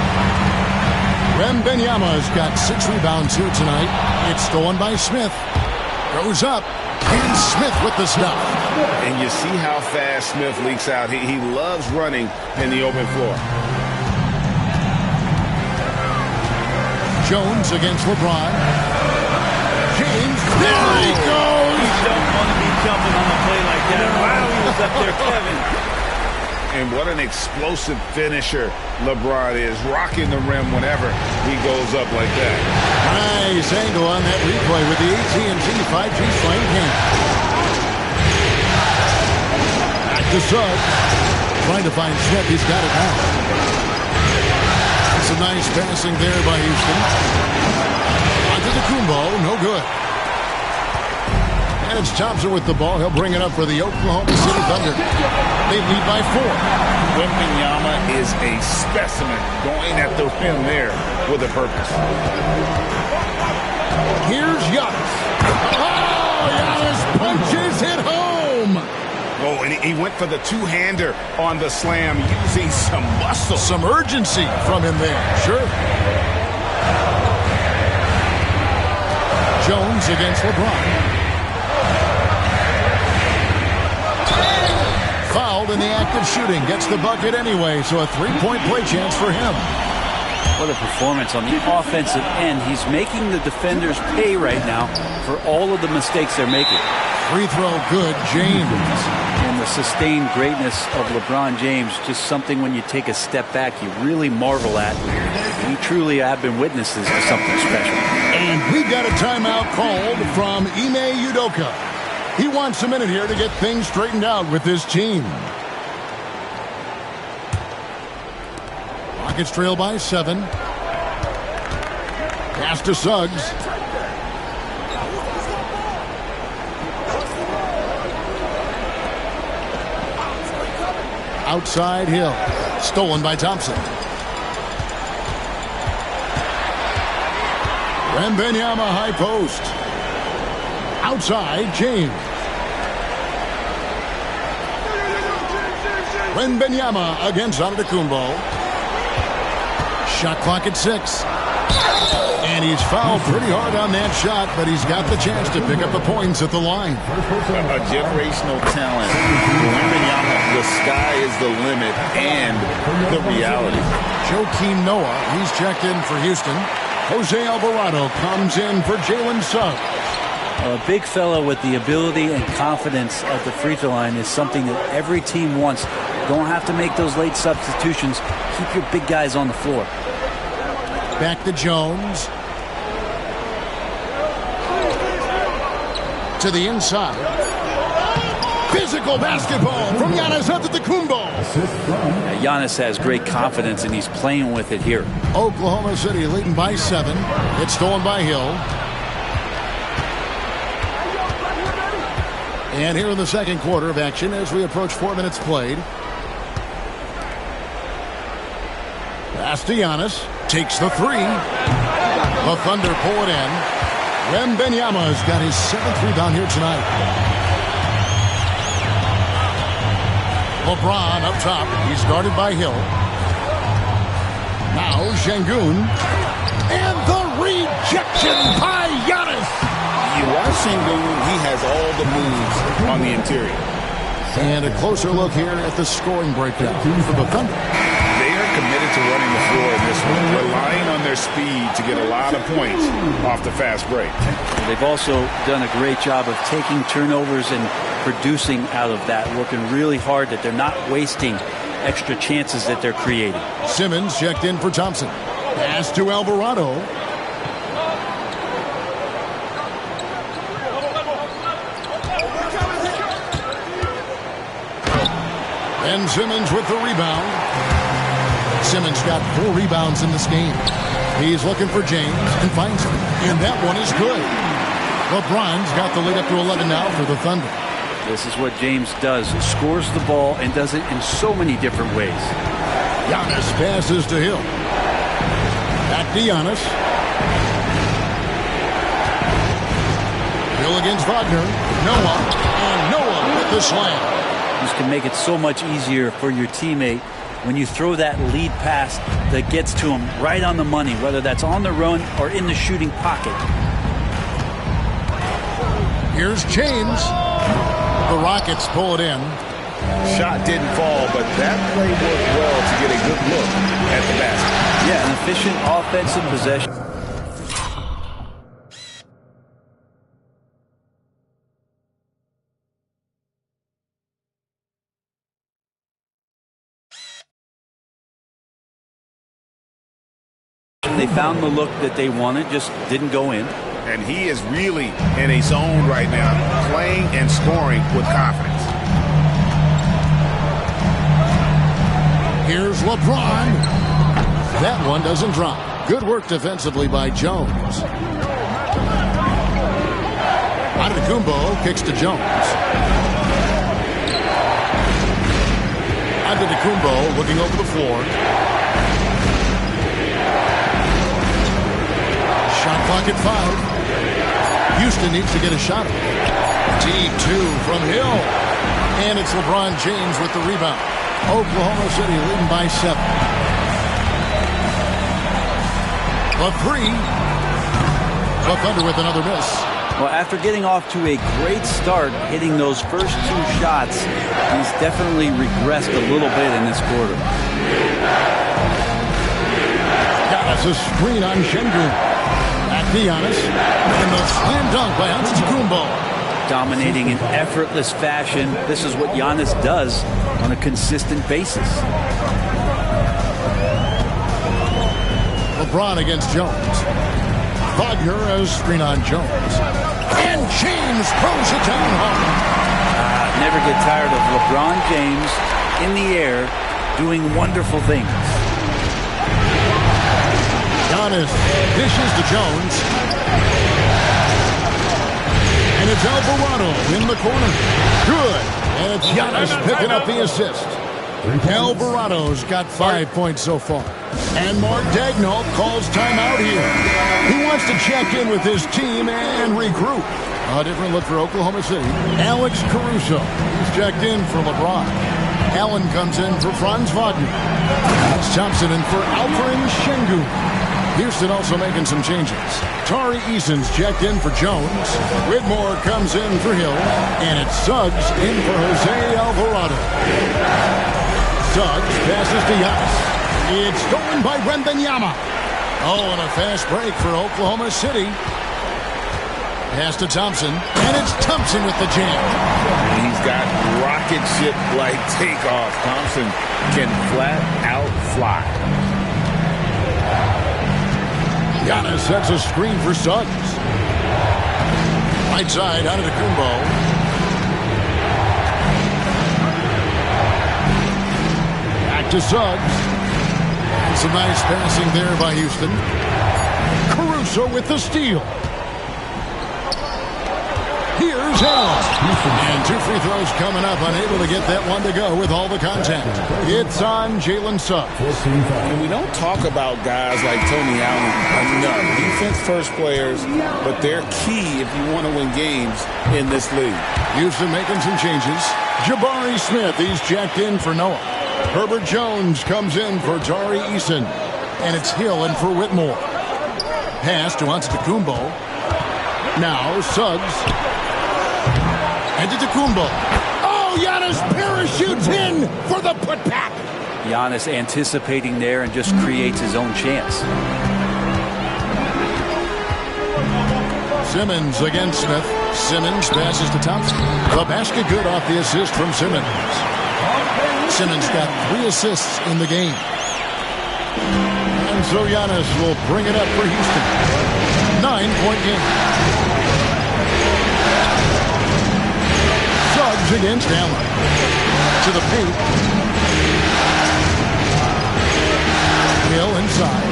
Wembanyama's got 6 rebounds here tonight. It's stolen by Smith. Goes up. And Smith with the stuff. And you see how fast Smith leaks out. He loves running in the open floor. Jones against LeBron. James. There he goes. You don't want to be jumping on a play like that. Wow, he was up there, Kevin. And what an explosive finisher LeBron is, rocking the rim whenever he goes up like that. Nice angle on that replay with the AT&T 5G Sling cam. Back to Suggs. Trying to find Smith. He's got it now. Some nice passing there by Houston. Onto the Kumbo. No good. And it's Thompson with the ball. He'll bring it up for the Oklahoma City Thunder. They lead by 4. Wembanyama is a specimen going at the rim there with a purpose. Here's Giannis. Oh, Giannis punches it home. Oh, and he went for the two-hander on the slam, using some muscle. Some urgency from him there. Sure. Jones against LeBron. Fouled in the act of shooting. Gets the bucket anyway, so a 3-point play chance for him. What a performance on the offensive end. He's making the defenders pay right now for all of the mistakes they're making. Free throw good, James. And the sustained greatness of LeBron James, just something when you take a step back you really marvel at. We truly have been witnesses to something special. And we've got a timeout called from Ime Udoka. He wants a minute here to get things straightened out with his team. Rockets trail by 7. Pass to Suggs. Outside Hill. Stolen by Thompson. Wembanyama high post. Outside James. Wembanyama against Antetokounmpo. Shot clock at 6. And he's fouled pretty hard on that shot, but he's got the chance to pick up the points at the line. A generational talent. Wembanyama, the sky is the limit and the reality. Joakim Noah, he's checked in for Houston. Jose Alvarado comes in for Jalen Suggs. A big fella with the ability and confidence at the free throw line is something that every team wants. Don't have to make those late substitutions. Keep your big guys on the floor. Back to Jones. To the inside. Physical basketball from Giannis Antetokounmpo. Giannis has great confidence, and he's playing with it here. Oklahoma City leading by 7. It's stolen by Hill. And here in the second quarter of action as we approach 4 minutes played. Pass to Giannis. Takes the 3. The Thunder pull it in. Wembanyama's got his 7th rebound here tonight. LeBron up top. He's guarded by Hill. Now Şengün. And the rejection by Giannis. You watch Şengün, he has all the moves on the interior. And a closer look here at the scoring breakdown for the Thunder. They are committed to running the floor in this one, relying on their speed to get a lot of points off the fast break. They've also done a great job of taking turnovers and producing out of that, working really hard that they're not wasting extra chances that they're creating. Simmons checked in for Thompson. Pass to Alvarado. Ben Simmons with the rebound. Simmons got 4 rebounds in this game. He's looking for James and finds him. And that one is good. LeBron's got the lead up to 11 now for the Thunder. This is what James does. Scores the ball and does it in so many different ways. Giannis passes to Hill. Back to Giannis. Hill against Wagner. Noah. And Noah with the slam. This can make it so much easier for your teammate when you throw that lead pass that gets to him right on the money, whether that's on the run or in the shooting pocket. Here's James. The Rockets pull it in. Shot didn't fall, but that play worked well to get a good look at the basket. Yeah, an efficient offensive possession. They found the look that they wanted, just didn't go in. And he is really in a zone right now, playing and scoring with confidence. Here's LeBron. That one doesn't drop. Good work defensively by Jones. Antetokounmpo kicks to Jones. Antetokounmpo looking over the floor. Shot clock at 5. Houston needs to get a shot. Deep 2 from Hill. And it's LeBron James with the rebound. Oklahoma City leading by 7. The 3. The Thunder with another miss. Well, after getting off to a great start, hitting those first 2 shots, he's definitely regressed a little bit in this quarter. That's a screen on Şengün. Back to Giannis. And the slam dunk by Antetokounmpo. Dominating in effortless fashion. This is what Giannis does on a consistent basis. LeBron against Jones. Wagner as screen on Jones. And James throws it down hard. Never get tired of LeBron James in the air doing wonderful things. Giannis dishes to Jones. And it's Alvarado in the corner. Good. And it's Giannis picking up the assist. Alvarado's got 5 points so far. And Mark Daigneault calls timeout here. He wants to check in with his team and regroup. A different look for Oklahoma City. Alex Caruso. He's checked in for LeBron. Allen comes in for Franz Wagner. That's Thompson in for Alperen Şengün. Houston also making some changes. Tari Eason's checked in for Jones. Whitmore comes in for Hill. And it's Suggs in for Jose Alvarado. Suggs passes to Giannis. It's stolen by Wembanyama. Oh, and a fast break for Oklahoma City. Pass to Thompson. And it's Thompson with the jam. He's got rocket ship-like takeoff. Thompson can flat out fly. Giannis sets a screen for Suggs. Right side out of Antetokounmpo. Back to Suggs. And some nice passing there by Houston. Caruso with the steal. Here's Allen. And 2 free throws coming up. Unable to get that one to go with all the contact. It's on Jalen Suggs. And we don't talk about guys like Tony Allen enough. Defense-first players, but they're key if you want to win games in this league. Houston making some changes. Jabari Smith, he's checked in for Noah. Herbert Jones comes in for Tari Eason. And it's Hill in for Whitmore. Pass to Antetokounmpo. Now Suggs. Antetokounmpo. Oh, Giannis parachutes in for the putback. Giannis anticipating there and just creates his own chance. Simmons against Smith. Simmons passes to Thompson. The basket good off the assist from Simmons. Simmons got 3 assists in the game. And so Giannis will bring it up for Houston. 9-point game. Suggs against Allen. To the paint. Hill inside.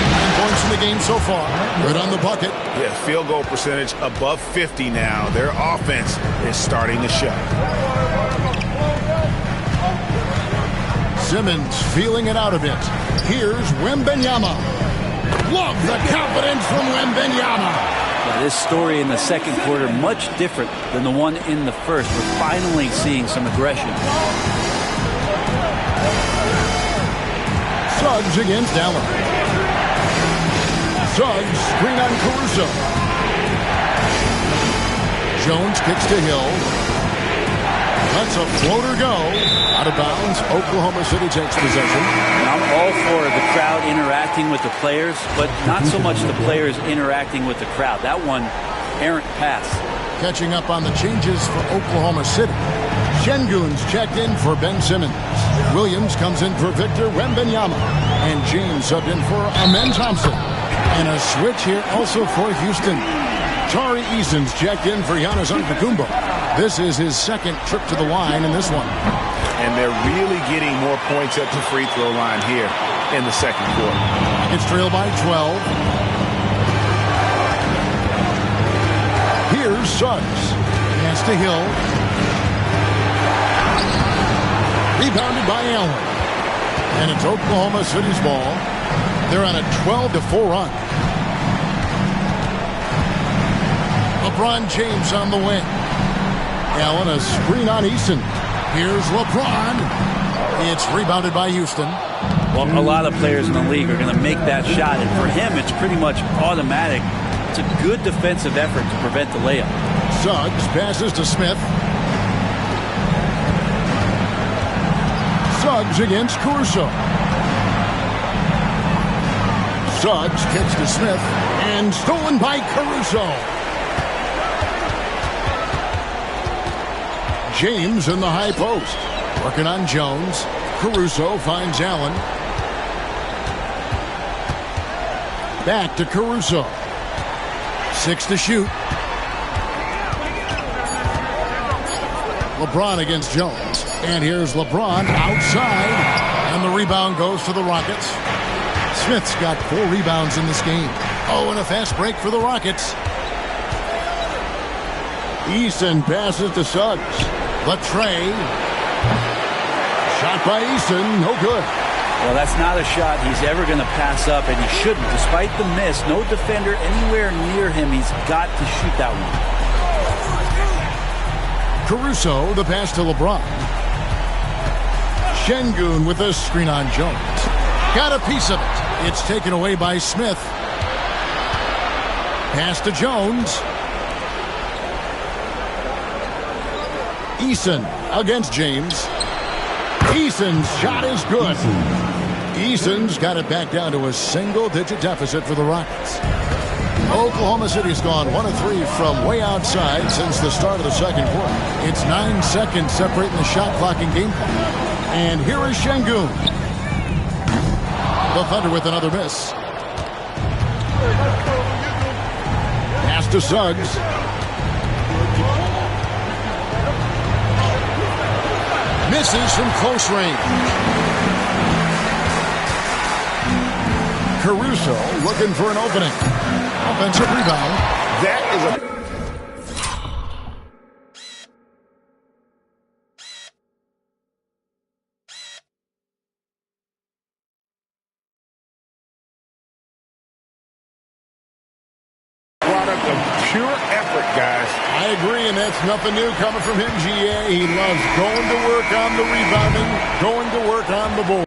9 points in the game so far. Good on the bucket. Yeah, field goal percentage above 50 now. Their offense is starting to show. Simmons feeling it out a bit. Here's Wembanyama. Love the confidence from Wembanyama. Yeah, this story in the second quarter much different than the one in the first. We're finally seeing some aggression. Suggs against Allen. Suggs screen on Caruso. Jones kicks to Hill. Lets a floater go. Out of bounds. Oklahoma City takes possession. And I'm all for the crowd interacting with the players, but not so much the players interacting with the crowd. That one, errant pass. Catching up on the changes for Oklahoma City. Şengün's checked in for Ben Simmons. Williams comes in for Victor Wembanyama. And James subbed in for Amen Thompson. And a switch here also for Houston. Tari Eason's checked in for Giannis Antetokounmpo. This is his second trip to the line in this one. And they're really getting more points at the free throw line here in the second quarter. It's trailed by 12. Here's Suggs. Pass to Hill. Rebounded by Allen. And it's Oklahoma City's ball. They're on a 12-4 run. LeBron James on the wing. Allen, a screen on Eason. Here's LeBron. It's rebounded by Houston. Well, a lot of players in the league are going to make that shot, and for him, it's pretty much automatic. It's a good defensive effort to prevent the layup. Suggs passes to Smith. Suggs against Caruso. Suggs kicks to Smith, and stolen by Caruso. James in the high post. Working on Jones. Caruso finds Allen. Back to Caruso. 6 to shoot. LeBron against Jones. And here's LeBron outside. And the rebound goes to the Rockets. Smith's got 4 rebounds in this game. Oh, and a fast break for the Rockets. Eason passes to Suggs. Latre. Shot by Eason. No good. Well, that's not a shot he's ever going to pass up, and he shouldn't. Despite the miss, no defender anywhere near him. He's got to shoot that one. Caruso, the pass to LeBron. Şengün with a screen on Jones. Got a piece of it. It's taken away by Smith. Pass to Jones. Eason against James. Eason's shot is good. Eason's got it back down to a single-digit deficit for the Rockets. Oklahoma City's gone 1 of 3 from way outside since the start of the second quarter. It's 9 seconds separating the shot clock and game clock. And here is Şengün. The Thunder with another miss. Pass to Suggs. Misses from close range. Caruso looking for an opening. Offensive rebound. That is a... product of pure effort, guys. I agree, and that's nothing new coming from him, GA. He loves going to work on the rebounding, going to work on the board.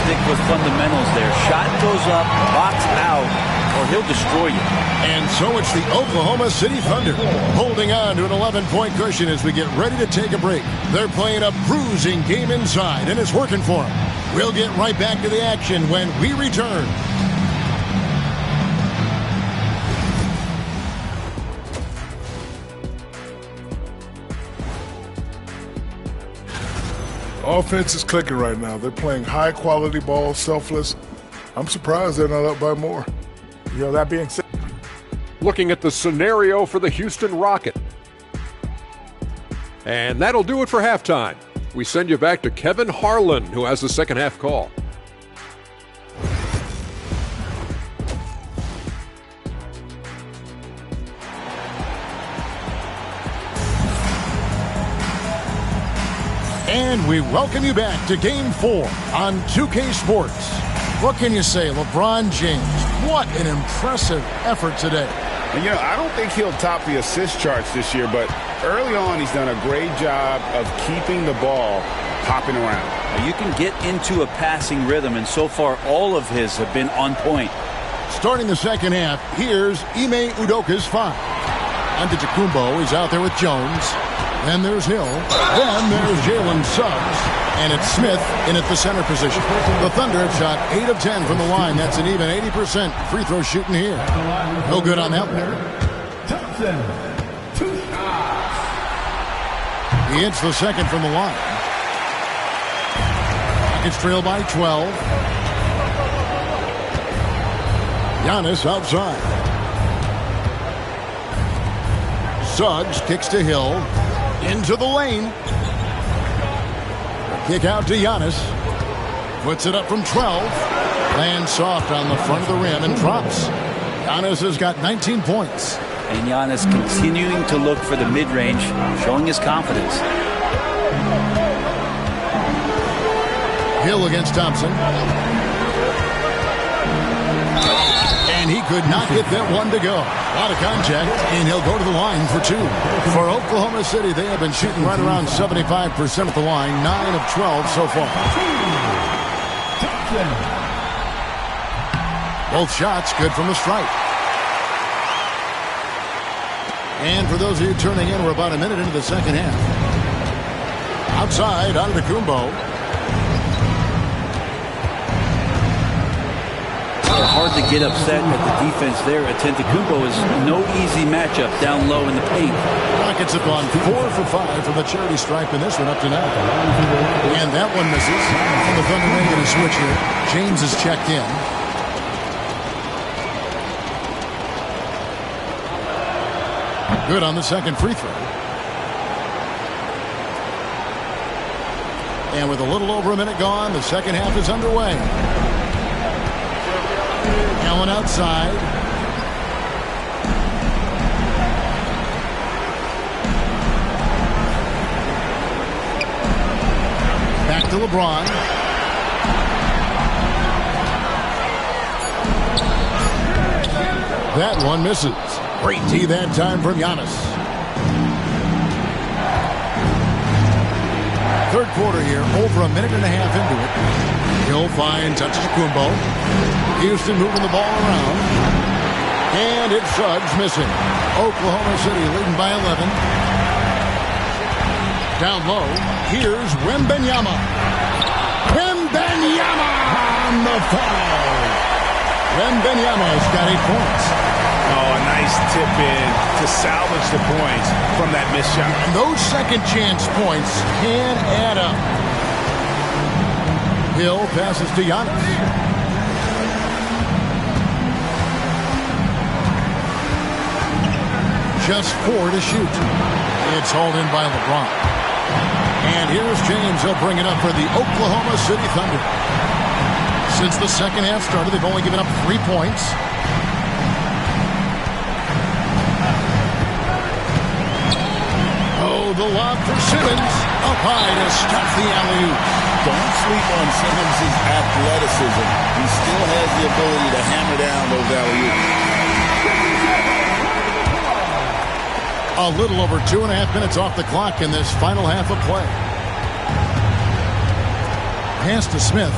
Stick with fundamentals there. Shot goes up, box out, or he'll destroy you. And so it's the Oklahoma City Thunder holding on to an 11-point cushion as we get ready to take a break. They're playing a bruising game inside, and it's working for them. We'll get right back to the action when we return. Offense is clicking right now. They're playing high-quality ball, selfless. I'm surprised they're not up by more. That being said, looking at the scenario for the Houston Rockets. And that'll do it for halftime. We send you back to Kevin Harlan, who has the second half call. And we welcome you back to Game 4 on 2K Sports. What can you say, LeBron James? What an impressive effort today. And, I don't think he'll top the assist charts this year, but early on he's done a great job of keeping the ball popping around. You can get into a passing rhythm, and so far all of his have been on point. Starting the second half, here's Ime Udoka's 5. Antetokounmpo is out there with Jones. Then there's Hill. Then there's Jalen Suggs. And it's Smith in at the center position. The Thunder have shot 8 of 10 from the line. That's an even 80% free throw shooting here. No good on that one. Thompson, 2 shots. He hits the second from the line. Rockets trail by 12. Giannis outside. Suggs kicks to Hill. Into the lane. Kick out to Giannis. Puts it up from 12. Lands soft on the front of the rim and drops. Giannis has got 19 points. And Giannis continuing to look for the mid-range, showing his confidence. Hill against Thompson. And he could not get that one to go. A lot of contact, and he'll go to the line for 2. For Oklahoma City, they have been shooting right around 75% at the line, 9 of 12 so far. Both shots good from the stripe. And for those of you turning in, we're about a minute into the second half. Outside, Antetokounmpo. Hard to get upset at the defense there. Antetokounmpo is no easy matchup down low in the paint. Rockets have gone 4 for 5 from the charity stripe in this one up to now. And that one misses. And the Thunder making a switch here. James is checked in. Good on the second free throw. And with a little over a minute gone, the second half is underway. Allen outside. Back to LeBron. That one misses. Great D that time from Giannis. Third quarter here, over a minute and a half into it. Hill finds Antetokounmpo. Houston moving the ball around. And it's Suggs missing. Oklahoma City leading by 11. Down low, here's Wembanyama. Wembanyama on the foul. Wembanyama's got 8 points. Oh, a nice tip in to salvage the points from that missed shot. And those second chance points can add up. Hill passes to Giannis. Just 4 to shoot. It's hauled in by LeBron. And here's James. He'll bring it up for the Oklahoma City Thunder. Since the second half started, they've only given up 3 points. Oh, the lob for Simmons. Up high to stuff the alley-oop. Don't sleep on Simmons' athleticism. He still has the ability to hammer down those alley-oops. A little over 2.5 minutes off the clock in this final half of play. Pass to Smith.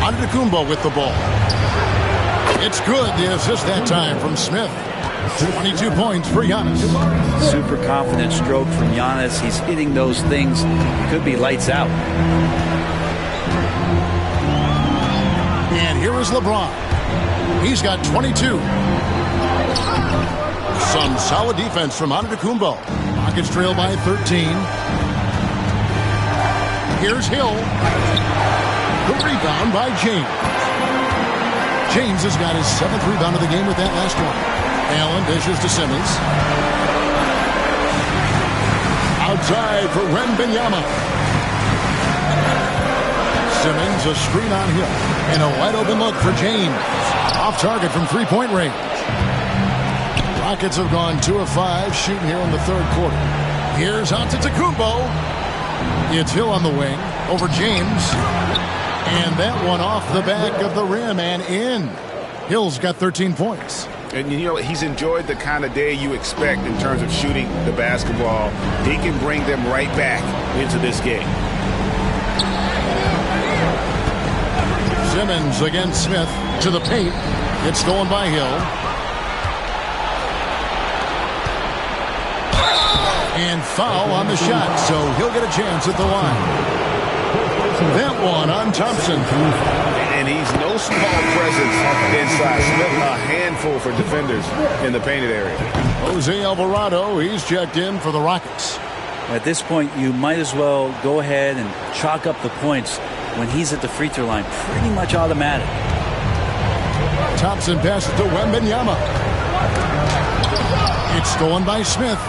Antetokounmpo with the ball. It's good. The assist that time from Smith. 22 points for Giannis. Super confident stroke from Giannis. He's hitting those things. It could be lights out. And here is LeBron. He's got 22. Some solid defense from Antetokounmpo. Rockets trail by 13. Here's Hill. The rebound by James. James has got his 7th rebound of the game with that last one. Allen dishes to Simmons. Outside for Wembanyama. Simmons, a screen on Hill. And a wide open look for James. Off target from three-point range. Rockets have gone 2 of 5 shooting here in the third quarter. Here's Antetokounmpo. It's Hill on the wing over James. And that one off the back of the rim and in. Hill's got 13 points. And, you know, he's enjoyed the kind of day you expect in terms of shooting the basketball. He can bring them right back into this game. Simmons against Smith to the paint. It's stolen by Hill. And foul on the shot, so he'll get a chance at the line. That one on Thompson. And he's no small presence inside. Smith, a handful for defenders in the painted area. Jose Alvarado, he's checked in for the Rockets. At this point, you might as well go ahead and chalk up the points when he's at the free throw line. Pretty much automatic. Thompson passes to Wembanyama. It's stolen by Smith.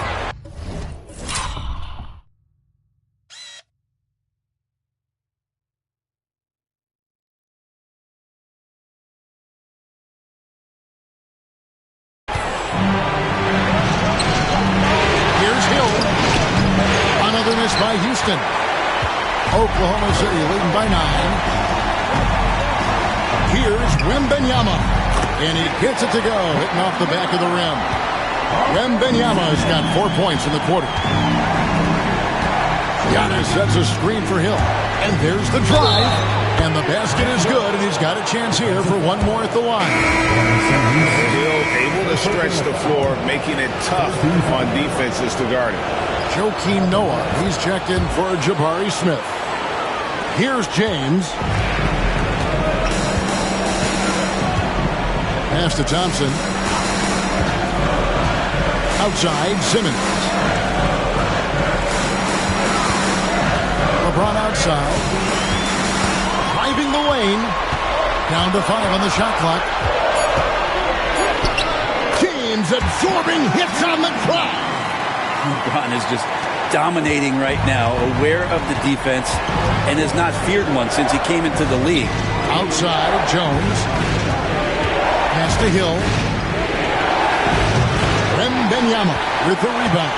By Houston. Oklahoma City leading by 9. Here's Wembanyama. And he gets it to go, hitting off the back of the rim. Wembanyama's got 4 points in the quarter. Giannis sets a screen for Hill. And there's the drive. And the basket is good, and he's got a chance here for one more at the line. Hill able to stretch the floor, making it tough on defenses to guard him. Joakim Noah, he's checked in for Jabari Smith. Here's James. Pass to Thompson. Outside, Simmons. LeBron outside. Driving the lane. Down to 5 on the shot clock. James absorbing hits on the crowd. LeBron is just dominating right now, aware of the defense, and has not feared one since he came into the league. Outside, Jones. Pass to Hill. Wembanyama with the rebound.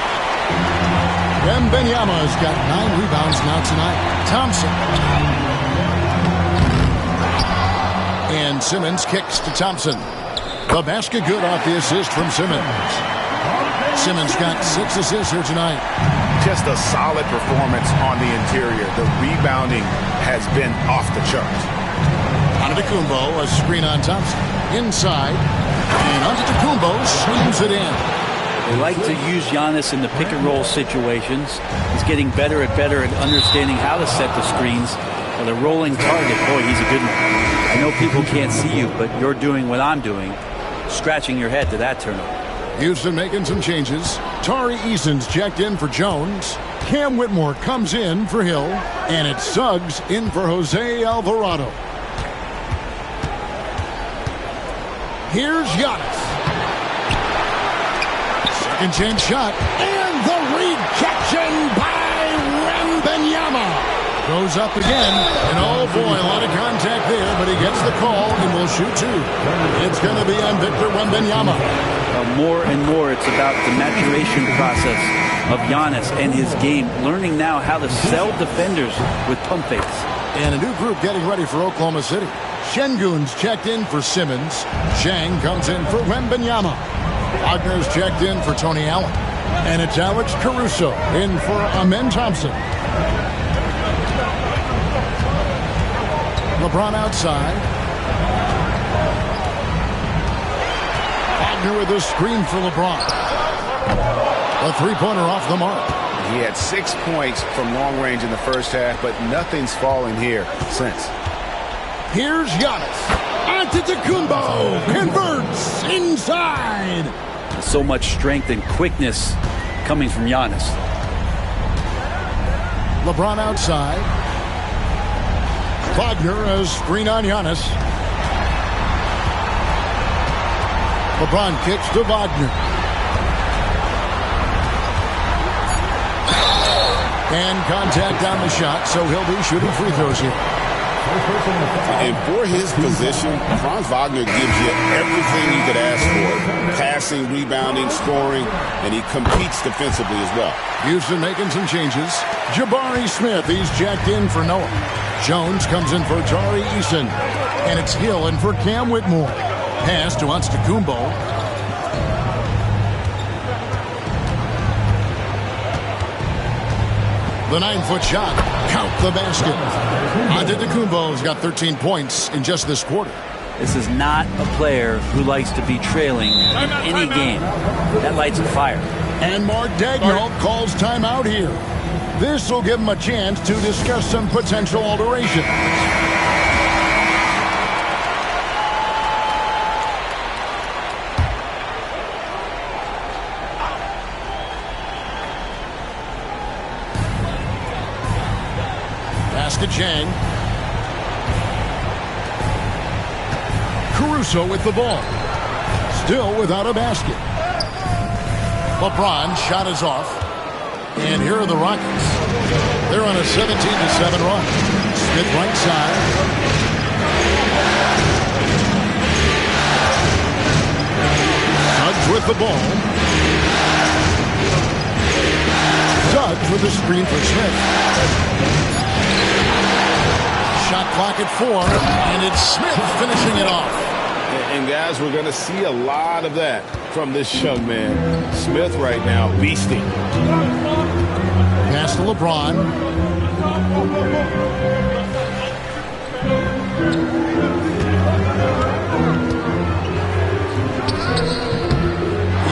Wembanyama's got 9 rebounds now tonight. Thompson. And Simmons kicks to Thompson. The basket good off the assist from Simmons. Simmons got 6 assists here tonight. Just a solid performance on the interior. The rebounding has been off the charts. Antetokounmpo, a screen on Thompson. Inside. And Antetokounmpo swings it in. They like to use Giannis in the pick-and-roll situations. He's getting better at understanding how to set the screens. With a rolling target, boy, he's a good one. I know people can't see you, but you're doing what I'm doing, scratching your head to that turnover. Houston making some changes. Tari Eason's checked in for Jones. Cam Whitmore comes in for Hill. And it's Suggs in for Jose Alvarado. Here's Giannis. Second chance shot. And the rejection by Wembanyama. Goes up again. And oh boy, a lot of contact there. But he gets the call and will shoot 2. It's going to be on Victor Wembanyama. More and more, it's about the maturation process of Giannis and his game, learning now how to sell defenders with pump fakes. And a new group getting ready for Oklahoma City. Şengün's checked in for Simmons. Shang comes in for Wembanyama. Wagner's checked in for Tony Allen. And it's Alex Caruso in for Amen Thompson. LeBron outside. Wagner with a screen for LeBron. A three-pointer off the mark. He had 6 points from long range in the first half, but nothing's fallen here since. Here's Giannis. Antetokounmpo converts inside. So much strength and quickness coming from Giannis. LeBron outside. Wagner a screen on Giannis. LeBron kicks to Wagner. And contact on the shot, so he'll be shooting free throws here. And for his position, Franz Wagner gives you everything you could ask for. Passing, rebounding, scoring, and he competes defensively as well. Houston making some changes. Jabari Smith, he's jacked in for Noah. Jones comes in for Tari Eason. And it's Hill in for Cam Whitmore. Pass to Antetokounmpo. The 9-foot shot. Count the basket. Antetokounmpo's got 13 points in just this quarter. This is not a player who likes to be trailing in any game. That lights a fire. And Mark Daigneault calls timeout here. This will give him a chance to discuss some potential alterations. To Chang. Caruso with the ball. Still without a basket. LeBron shot is off. And here are the Rockets. They're on a 17-7 run. Smith right side. Suggs with the ball. Suggs with the screen for Smith. Shot clock at 4, and it's Smith finishing it off. And guys, we're going to see a lot of that from this young man. Smith right now, beasting. Pass to LeBron.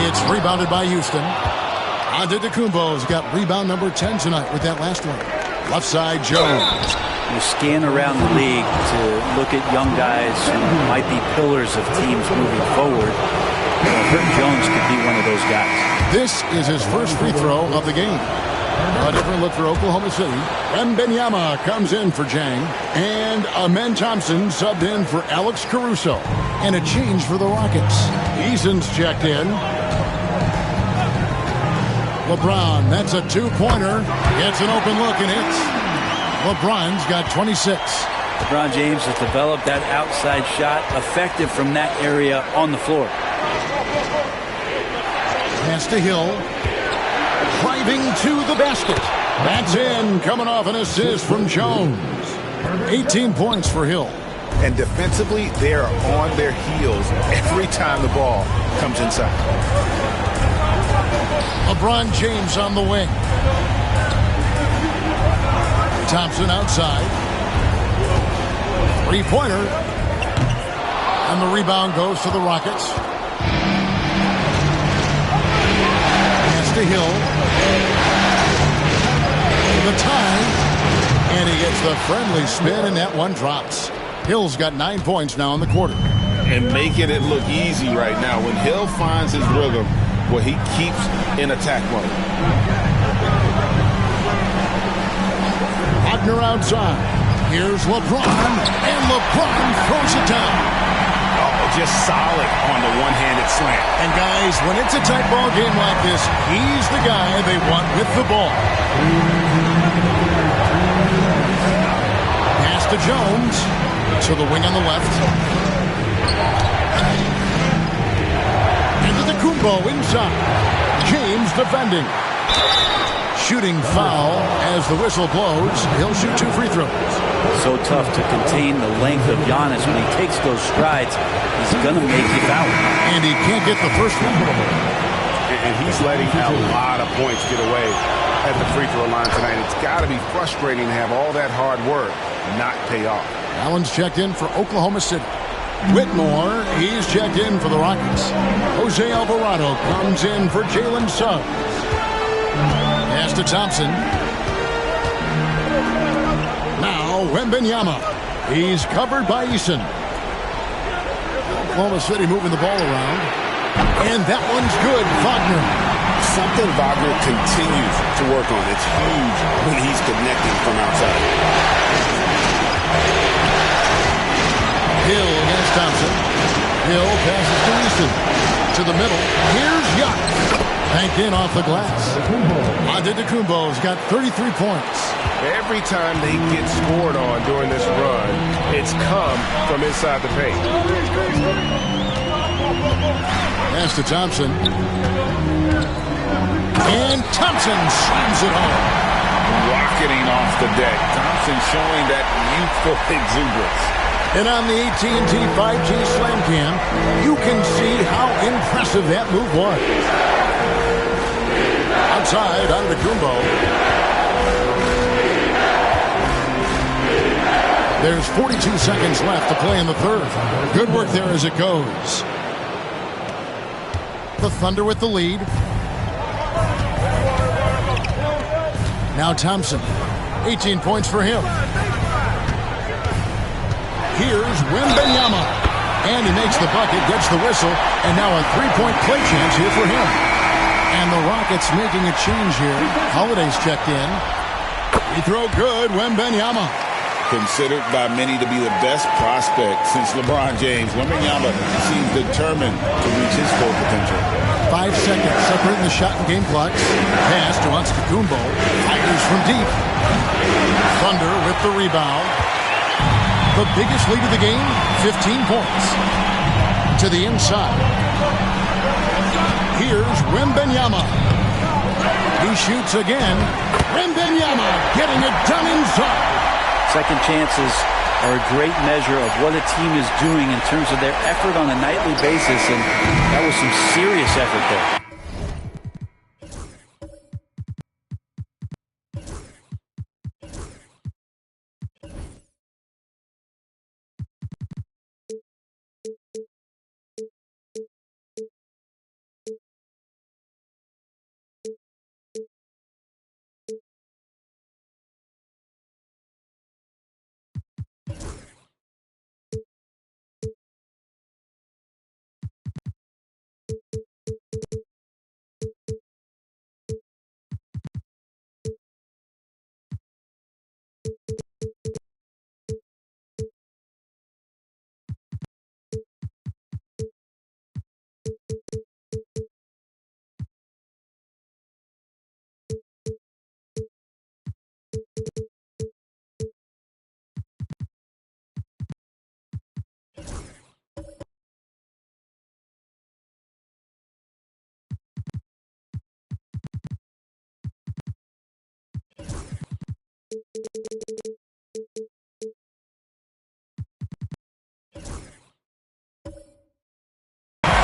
It's rebounded by Houston. Antetokounmpo's got rebound number 10 tonight with that last one. Left side, Jones. You scan around the league to look at young guys who might be pillars of teams moving forward. Herb Jones could be one of those guys. This is his first free throw of the game. A different look for Oklahoma City. Wembanyama comes in for Jang. And Amen Thompson subbed in for Alex Caruso. And a change for the Rockets. Eason's checked in. LeBron, that's a two-pointer. Gets an open look and hits. LeBron's got 26. LeBron James has developed that outside shot effective from that area on the floor. Pass to Hill. Driving to the basket. That's in. Coming off an assist from Jones. 18 points for Hill. And defensively, they are on their heels every time the ball comes inside. LeBron James on the wing. Thompson outside. Three-pointer. And the rebound goes to the Rockets. Pass to Hill. The tie. And he gets the friendly spin, and that one drops. Hill's got 9 points now in the quarter. And making it look easy right now. When Hill finds his rhythm, well, he keeps in attack mode. Wagner outside. Here's LeBron, and LeBron throws it down. Oh, just solid on the one-handed slam. And guys, when it's a tight ball game like this, he's the guy they want with the ball. Pass to Jones. To the wing on the left. Antetokounmpo inside. James defending. Shooting foul as the whistle blows. He'll shoot 2 free throws. So tough to contain the length of Giannis. When he takes those strides, he's going to make you foul. And he can't get the first one. And he's letting a lot of points get away at the free throw line tonight. It's got to be frustrating to have all that hard work not pay off. Allen's checked in for Oklahoma City. Whitmore, he's checked in for the Rockets. Jose Alvarado comes in for Jalen Suggs. Pass to Thompson. Now Wembanyama. He's covered by Eason. Oklahoma City moving the ball around. And that one's good. Wagner. Something Wagner continues to work on. It's huge when he's connecting from outside. Hill against Thompson. Hill passes to Easton. To the middle. Here's Yuck. Banked in off the glass. Antetokounmpo's got 33 points. Every time they get scored on during this run, it's come from inside the paint. Pass to Thompson. And Thompson slams it home. Rocketing off the deck. Thompson showing that youthful exuberance. And on the AT&T 5G Slam Cam, you can see how impressive that move was. Outside, Antetokounmpo. There's 42 seconds left to play in the third. Good work there as it goes. The Thunder with the lead. Now Thompson. 18 points for him. Here's Wembanyama. And he makes the bucket, gets the whistle, and now a three-point play chance here for him. And the Rockets making a change here. Holiday's checked in. Free throw good, Wembanyama. Considered by many to be the best prospect since LeBron James, Wembanyama seems determined to reach his full potential. 5 seconds separating the shot and game clocks. Pass to Antetokounmpo. Fires from deep. Thunder with the rebound. The biggest lead of the game, 15 points. To the inside. Here's Wembanyama. He shoots again. Wembanyama getting it done inside. Second chances are a great measure of what a team is doing in terms of their effort on a nightly basis, and that was some serious effort there.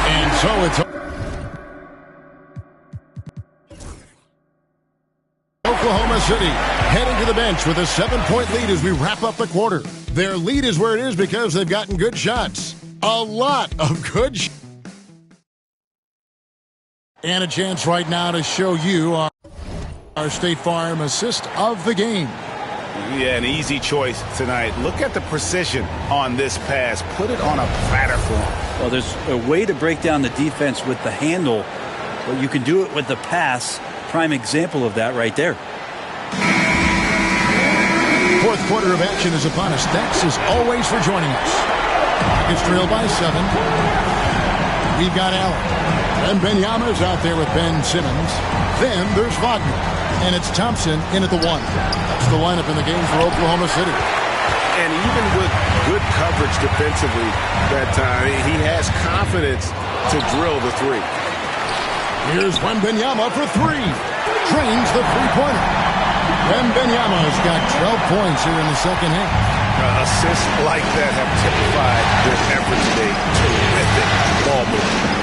And so it's Oklahoma City heading to the bench with a 7-point lead as we wrap up the quarter. Their lead is where it is because they've gotten good shots. A lot of good shots. And a chance right now to show you our State Farm assist of the game. Yeah, an easy choice tonight. Look at the precision on this pass. Put it on a platter for him. Well, there's a way to break down the defense with the handle, but you can do it with the pass. Prime example of that right there. Fourth quarter of action is upon us. Thanks as always for joining us. It's trailed by 7. We've got Allen. Wembanyama's out there with Ben Simmons. Then there's Wagner. And it's Thompson in at the 1. That's the lineup in the game for Oklahoma City. And even with good coverage defensively that time, he has confidence to drill the 3. Here's Wembanyama for 3. Drains the three-pointer. Wembanyama's got 12 points here in the second half. Assists like that have typified their effort today. Terrific ball movement.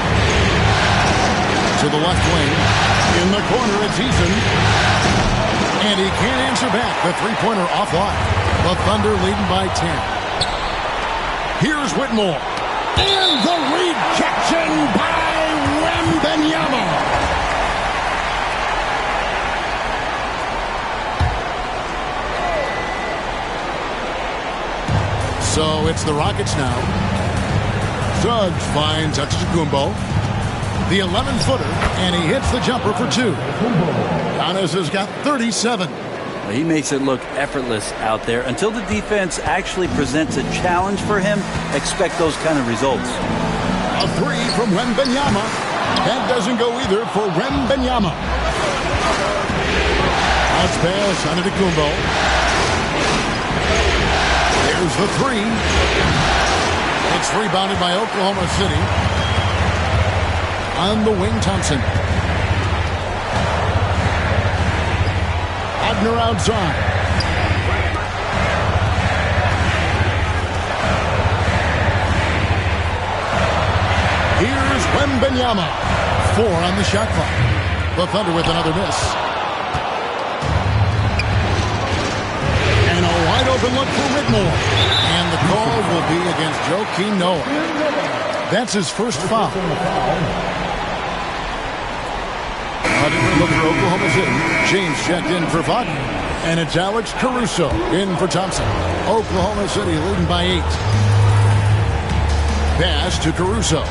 To the left wing. In the corner, it's Eason. And he can't answer back. The three-pointer offline. The Thunder leading by 10. Here's Whitmore. And the rejection by Wembanyama. So it's the Rockets now. Suggs finds Antetokounmpo. The 11-footer, and he hits the jumper for 2. Giannis has got 37. He makes it look effortless out there. Until the defense actually presents a challenge for him, expect those kind of results. A 3 from Wembanyama. That doesn't go either for Wembanyama. Bounce pass on Antetokounmpo. There's the 3. It's rebounded by Oklahoma City. On the wing, Thompson. Wagner outside. Here's Wembanyama. 4 on the shot clock. The Thunder with another miss. And a wide open look for Whitmore. And the call will be against Joakim Noah. That's his first foul. Look for Oklahoma City. James checked in for Wagner. And it's Alex Caruso in for Thompson. Oklahoma City leading by 8. Pass to Caruso.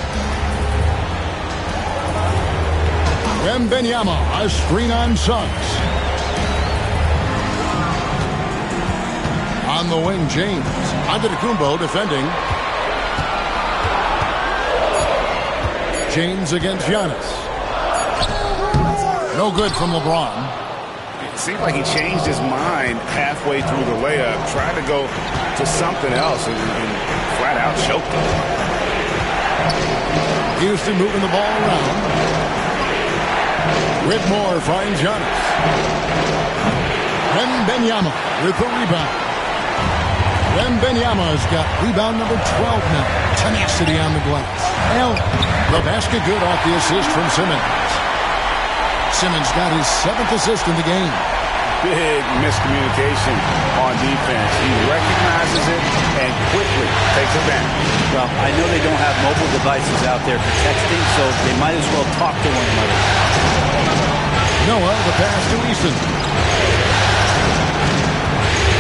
Wembanyama, a screen on Suggs. On the wing, James. Antetokounmpo defending. James against Giannis. No good from LeBron. It seemed like he changed his mind halfway through the layup, tried to go to something else, and flat out choked him. Houston moving the ball around. Whitmore finds Giannis. Wembanyama with the rebound. Wembanyama's got rebound number 12 now. Tenacity on the glass. Allen, the basket good off the assist from Simmons. Simmons got his 7th assist in the game. Big miscommunication on defense. He recognizes it and quickly takes advantage. Well, I know they don't have mobile devices out there for texting, so they might as well talk to one another. Noah, the pass to Easton.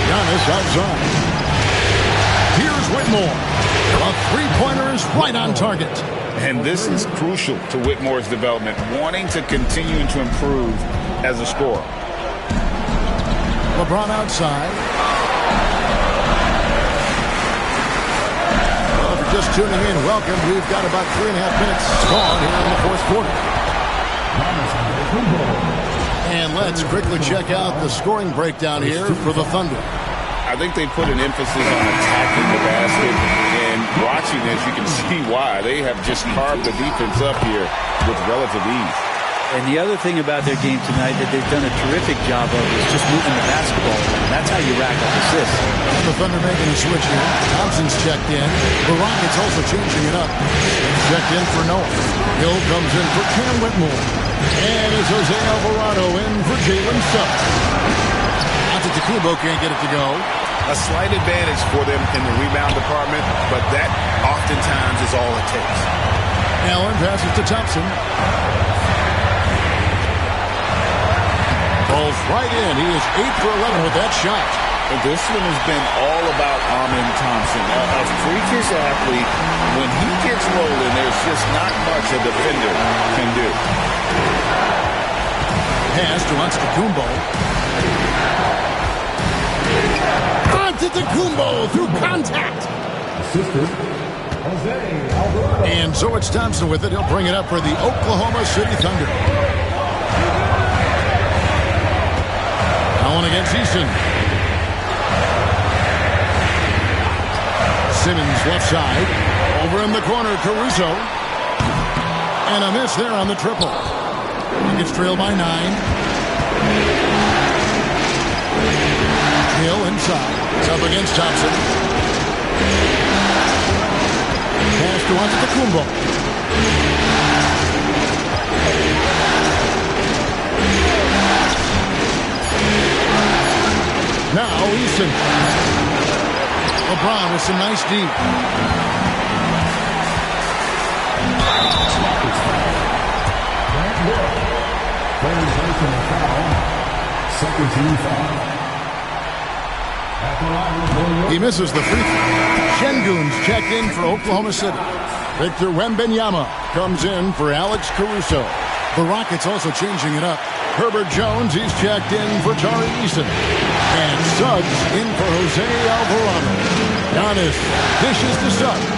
Giannis outside. Here's Whitmore. A three-pointer is right on target. And this is crucial to Whitmore's development, wanting to continue to improve as a scorer. LeBron outside. Well, if you're just tuning in, welcome. We've got about 3.5 minutes gone here in the fourth quarter. And let's quickly check out the scoring breakdown here for the Thunder. I think they put an emphasis on attacking the basket, and watching this, you can see why. They have just carved the defense up here with relative ease. And the other thing about their game tonight that they've done a terrific job of is just moving the basketball. That's how you rack up assists. And the Thunder making a switch here. Thompson's checked in. The Rockets also changing it up. Checked in for Noah. Hill comes in for Cam Whitmore. And it's Jose Alvarado in for Jalen Suggs. Antetokounmpo can't get it to go. A slight advantage for them in the rebound department, but that oftentimes is all it takes. Allen passes to Thompson. Falls right in. He is 8 for 11 with that shot. And this one has been all about Amen Thompson. A freakish athlete. When he gets rolling, there's just not much a defender can do. Pass to Antetokounmpo. Antetokounmpo through contact. And so it's Thompson with it. He'll bring it up for the Oklahoma City Thunder. Allen against Easton. Simmons left side. Over in the corner, Caruso. And a miss there on the triple. He gets trailed by 9. Hill inside. It's up against Thompson. Pass to Antetokounmpo. Now Easton. LeBron with some nice deep. Second team foul. He misses the free throw. Şengün's checked in for Oklahoma City. Victor Wembanyama comes in for Alex Caruso. The Rockets also changing it up. Herbert Jones, he's checked in for Tari Eason. And Suggs in for Jose Alvarado. Giannis dishes to Suggs.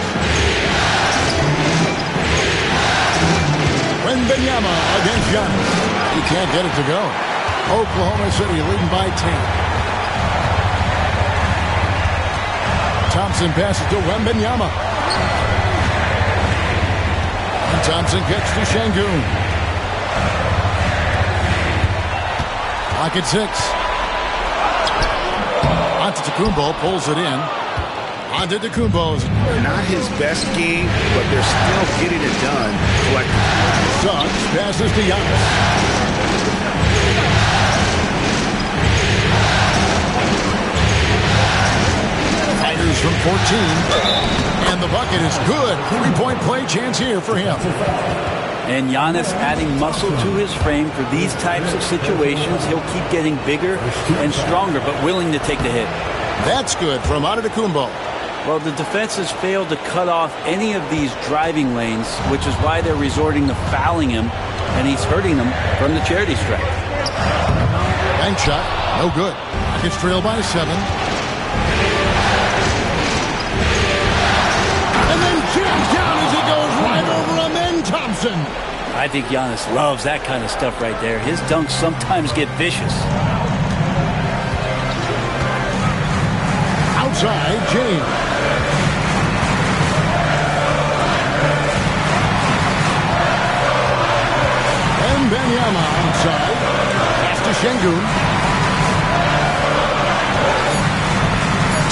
Wembanyama against Giannis. He can't get it to go. Oklahoma City leading by 10. Thompson passes to Wembanyama. And Thompson gets to Şengün. Lock at 6. Antetokounmpo pulls it in. Antetokounmpo's not his best game, but they're still getting it done collectively. Suggs passes to Giannis. Fighters from 14. And the bucket is good. 3-point play chance here for him. And Giannis adding muscle to his frame for these types of situations. He'll keep getting bigger and stronger, but willing to take the hit. That's good from Antetokounmpo. Well, the defense has failed to cut off any of these driving lanes, which is why they're resorting to fouling him, and he's hurting them from the charity stripe. Bank shot, no good. Rockets trail by 7. And then jams down as it goes right over him, and Thompson. I think Giannis loves that kind of stuff right there. His dunks sometimes get vicious. Outside, James. Wembanyama outside. Pass to Şengün.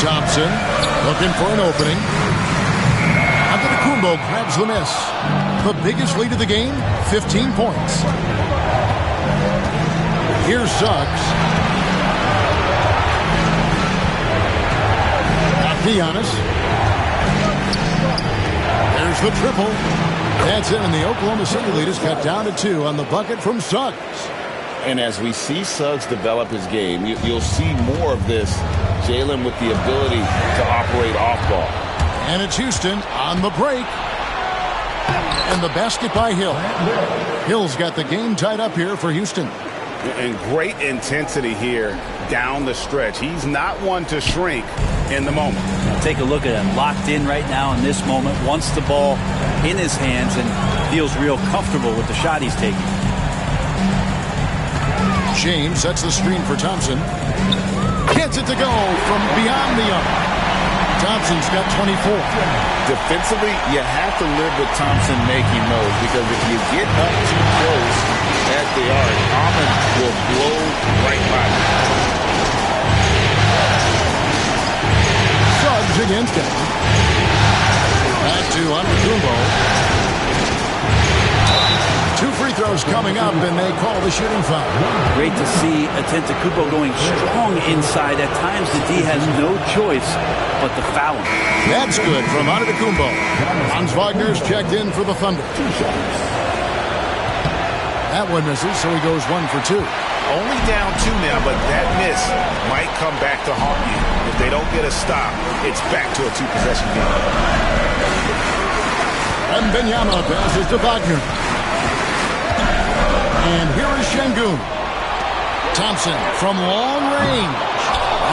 Thompson looking for an opening. Antetokounmpo grabs the miss. The biggest lead of the game, 15 points. Here's Suggs. Back to Giannis. There's the triple. That's it, and the Oklahoma City lead is cut down to 2 on the bucket from Suggs. And as we see Suggs develop his game, you'll see more of this. Jalen with the ability to operate off ball. And it's Houston on the break. And the basket by Hill. Hill's got the game tied up here for Houston. And great intensity here down the stretch. He's not one to shrink in the moment. Take a look at him. Locked in right now in this moment. Wants the ball in his hands and feels real comfortable with the shot he's taking. James sets the screen for Thompson. Gets it to go from beyond the arc. Thompson's got 24. Defensively, you have to live with Thompson making those, because if you get up too close at the arc, Almond will blow right by you. Suggs against him. Back to Antetokounmpo. 2 free throws coming up, and they call the shooting foul. Great to see Antetokounmpo going strong inside. At times, the D has no choice but to foul him. That's good from Antetokounmpo. Franz Wagner's checked in for the Thunder. That one misses, so he goes 1 for 2. Only down 2 now, but that miss might come back to haunt you. If they don't get a stop, it's back to a 2-possession game. Wembanyama passes to Wagner. And here is Şengün. Thompson from long range.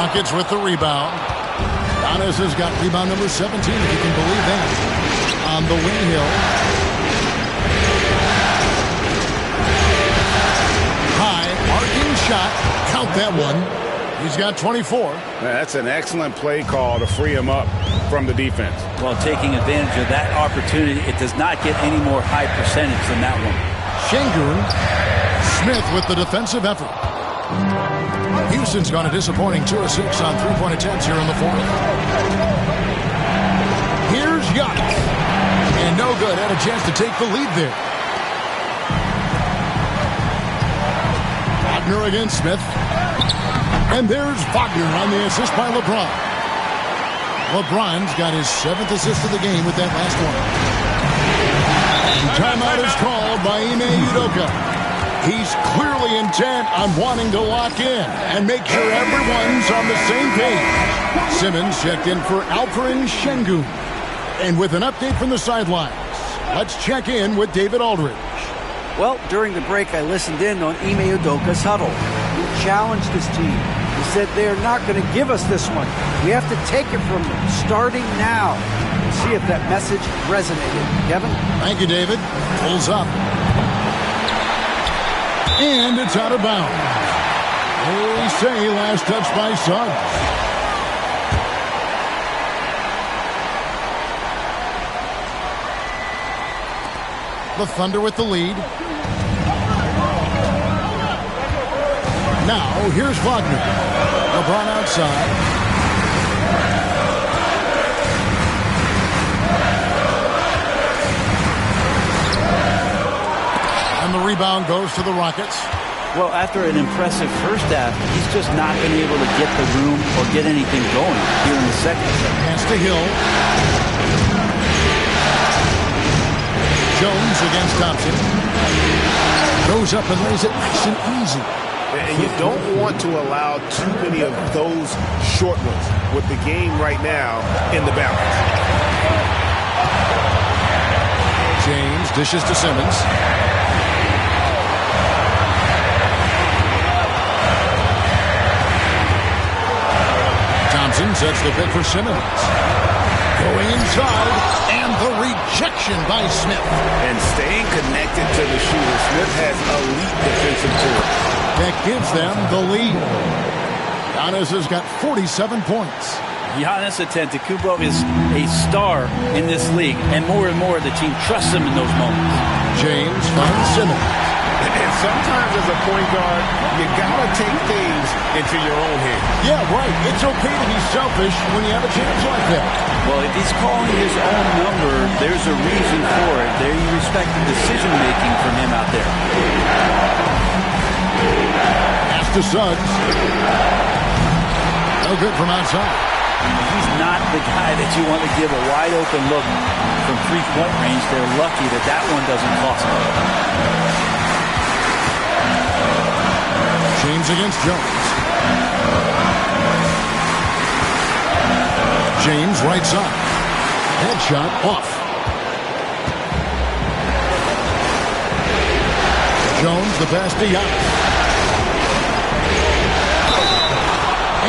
Rockets with the rebound. Giannis has got rebound number 17, if you can believe that. On the wing hill. High, arcing shot. Count that one. He's got 24. That's an excellent play call to free him up from the defense. Well, taking advantage of that opportunity, it does not get any more high percentage than that one. Şengün. Smith with the defensive effort. Houston's gone a disappointing 2 of 6 on 3-point attempts here in the 4th. Here's Giannis. And no good. Had a chance to take the lead there. Wagner against Smith. And there's Wagner on the assist by LeBron. LeBron's got his 7th assist of the game with that last one. Timeout is called by Ime Udoka. He's clearly intent on wanting to lock in and make sure everyone's on the same page. Simmons checked in for Alperen Şengün. And with an update from the sidelines, let's check in with David Aldridge. Well, during the break, I listened in on Ime Udoka's huddle. He challenged his team. He said they're not going to give us this one. We have to take it from them, starting now. We'll see if that message resonated. Kevin? Thank you, David. Pulls up. And it's out of bounds. They say last touch by Suggs. The Thunder with the lead. Now, here's Wagner. LeBron outside. And the rebound goes to the Rockets. Well, after an impressive first half, he's just not been able to get the room or get anything going here in the second. Pass to Hill. Jones against Thompson. Goes up and lays it nice and easy. And you don't want to allow too many of those short ones with the game right now in the balance. James dishes to Simmons. Thompson sets the pick for Simmons. Going inside, and the rejection by Smith. And staying connected to the shooter. Smith has elite defensive tools. That gives them the lead. Giannis has got 47 points. Giannis Antetokounmpo is a star in this league, and more the team trusts him in those moments. James finds Simmons. And sometimes as a point guard, you gotta take things into your own hands. Yeah, right. It's okay to be selfish when you have a chance like that. Well, if he's calling his own number, there's a reason for it. There you respect the decision-making from him out there. Pass to Suggs. No good from outside. He's not the guy that you want to give a wide-open look from three-point range. They're lucky that that one doesn't cost them. James against Jones. James right side. Headshot off. Jones the pass to Giannis.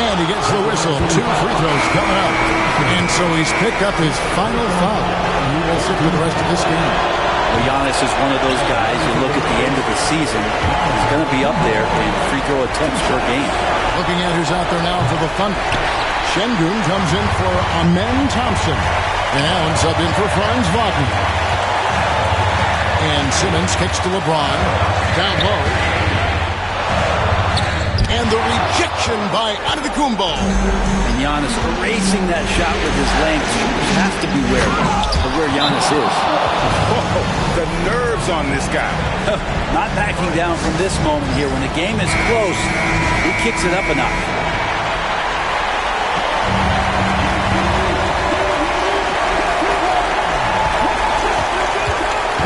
And he gets the whistle. 2 free throws coming up. And so he's picked up his final foul. He will sit for the rest of this game. Well, Giannis is one of those guys, you look at the end of the season, he's going to be up there in free throw attempts per game. Looking at who's out there now for the Thunder. Şengün comes in for Amen Thompson. And Allen subbed in for Franz Wagner. And Simmons kicks to LeBron. Down low. And the rejection by Antetokounmpo. And Giannis erasing that shot with his length. You have to beware of where Giannis is. Whoa, the nerves on this guy. Not backing down from this moment here. When the game is close, he kicks it up a notch.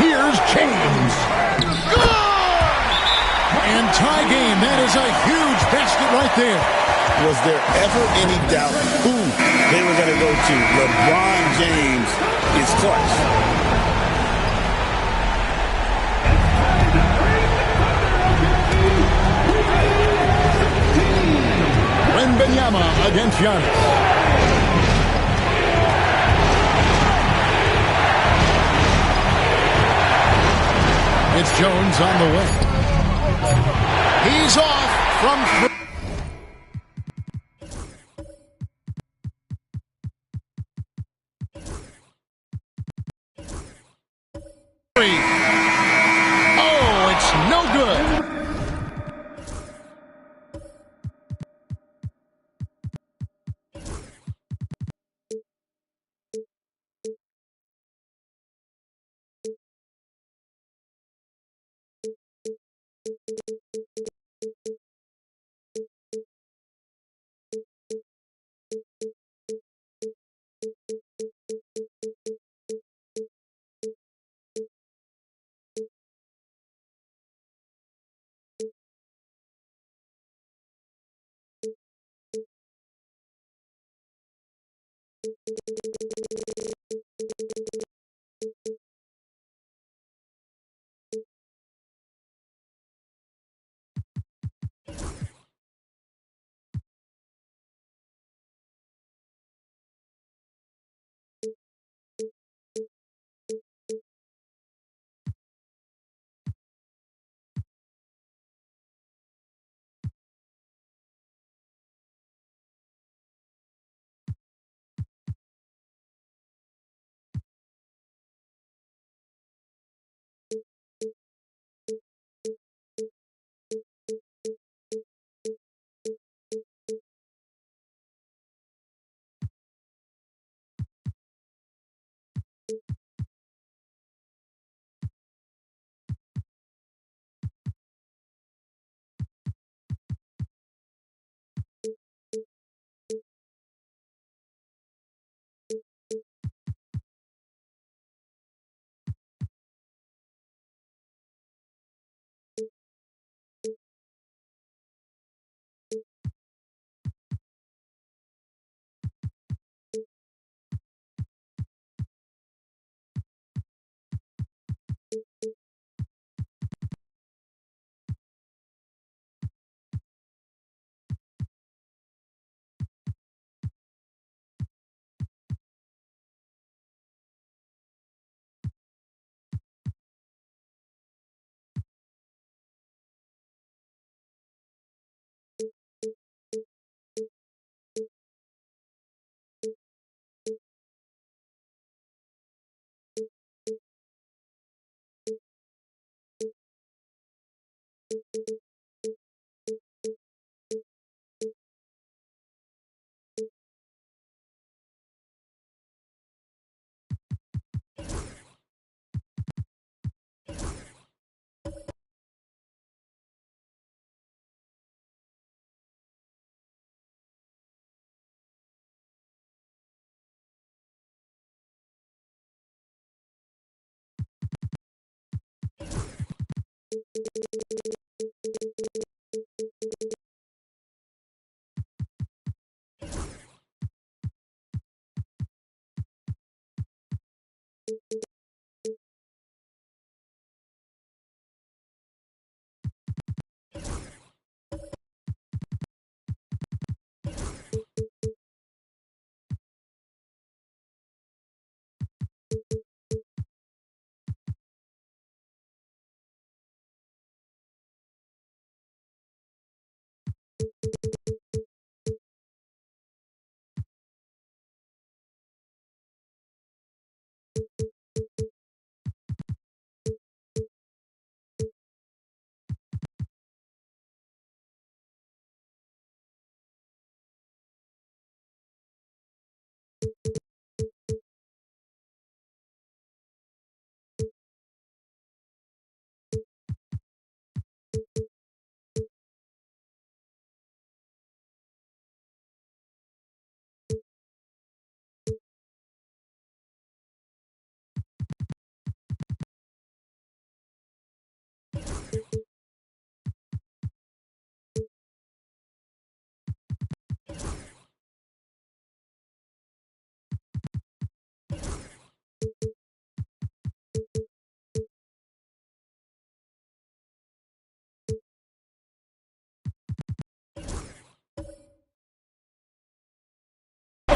Here's James. Good! And tie game. That is a huge basket right there. Was there ever any doubt who they were going to go to? LeBron James is clutch. Wembanyama against Giannis. It's Jones on the way. He's off from three. Oh, it's no good.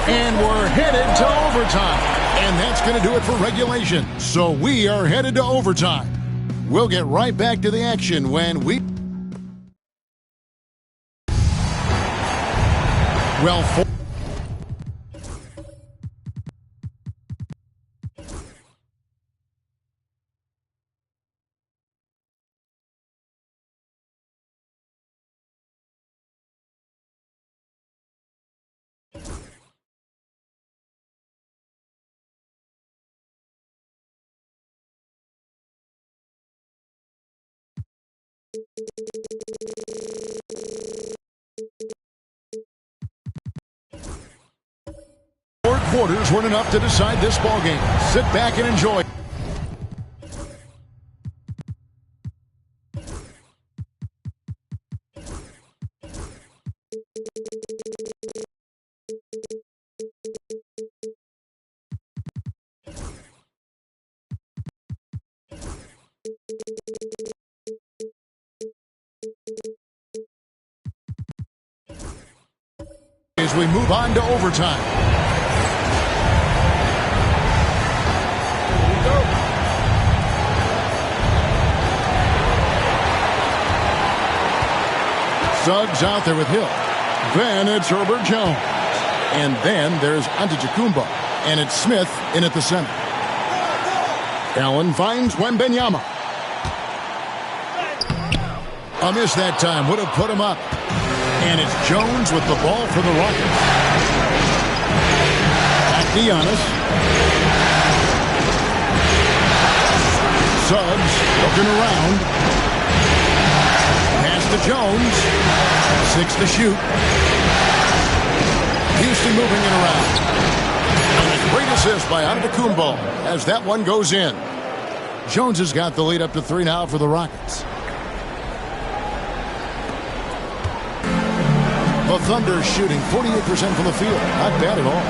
And we're headed to overtime. And that's going to do it for regulation. So we are headed to overtime. We'll get right back to the action when we... Well, four quarters weren't enough to decide this ballgame. Sit back and enjoy. As we move on to overtime. Suggs out there with Hill. Then it's Herbert Jones. And then there's Antetokounmpo. And it's Smith in at the center. Allen finds Wembanyama. A miss that time. Would have put him up. And it's Jones with the ball for the Rockets. Back to Giannis. Suggs looking around. Pass to Jones. 6 to shoot. Houston moving it around. And a great assist by Antetokounmpo as that one goes in. Jones has got the lead up to 3 now for the Rockets. The Thunder shooting 48% from the field. Not bad at all.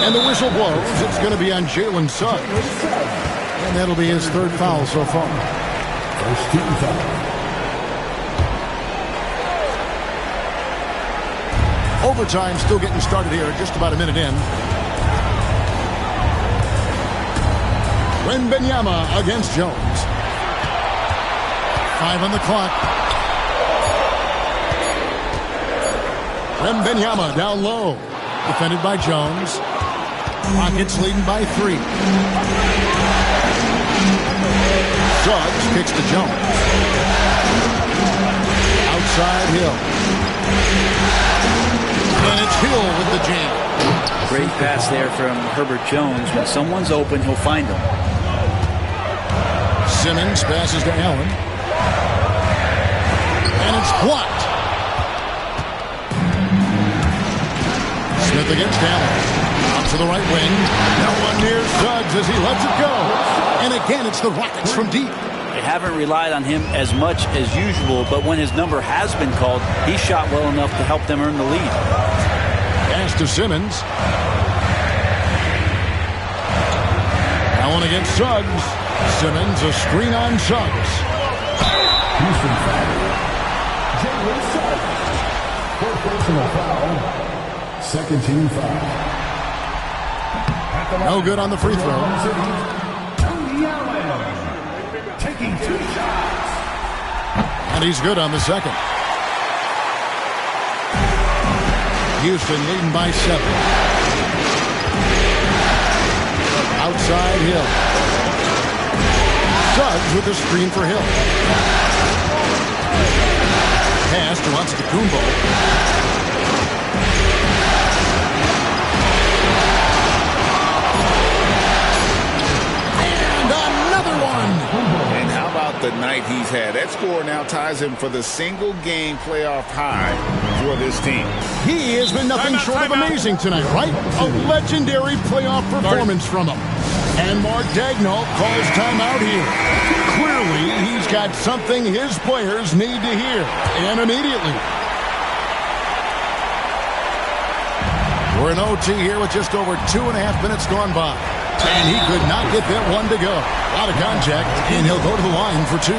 And the whistle blows. It's going to be on Jalen Suggs. And that'll be his 3rd foul so far. First team foul. Overtime still getting started here. Just about a minute in. Wembanyama against Jones. 5 on the clock. Wembanyama down low. Defended by Jones. Rockets leading by 3. Suggs kicks to Jones. Outside Hill. And it's Hill with the jam. Great pass there from Herbert Jones. When someone's open, he'll find them. Simmons passes to Allen. And it's blocked. Smith against Allen. Out to the right wing. No one near Suggs as he lets it go. And again, it's the Rockets from deep. They haven't relied on him as much as usual, but when his number has been called, he shot well enough to help them earn the lead. Pass to Simmons. Allen against Suggs. Simmons, a screen on Suggs. Houston foul. Jalen Suggs. For personal foul. Second team foul. No good on the free throw. Tony Allen. Taking 2 shots. And he's good on the second. Houston leading by 7. Outside Hill. Suggs with the screen for Hill. Pass to Antetokounmpo. And how about the night he's had? That score now ties him for the single-game playoff high for this team. He has been nothing short of amazing tonight, right? A legendary playoff performance from him. And Mark Daigneault calls timeout here. Clearly, he's got something his players need to hear, and immediately. We're in OT here with just over 2.5 minutes gone by. And he could not get that one to go. A lot of contact, and he'll go to the line for 2.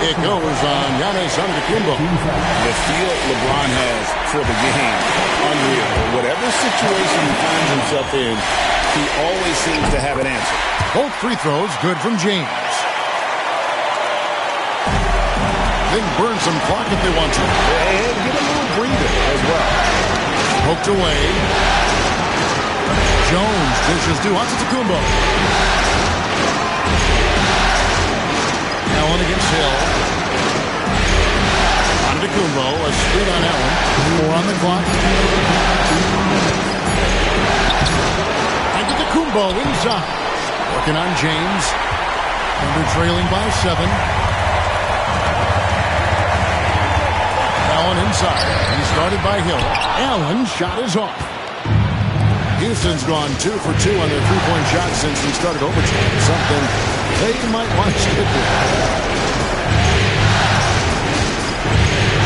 It goes on Giannis Antetokounmpo. The feel LeBron has for the game, unreal. Whatever situation he finds himself in, he always seems to have an answer. Both free throws good from James. They can burn some clock if they want to. And get a little breather as well. Poked away. Jones dishes to Antetokounmpo. Allen against Hill. Antetokounmpo, a screen on Allen. 4 on the clock. Antetokounmpo inside. Working on James. Thunder trailing by 7. Allen inside. He started by Hill. Allen's shot is off. Houston's gone 2 for 2 on their 3-point shots since we started overtime. Something they might want to stick with.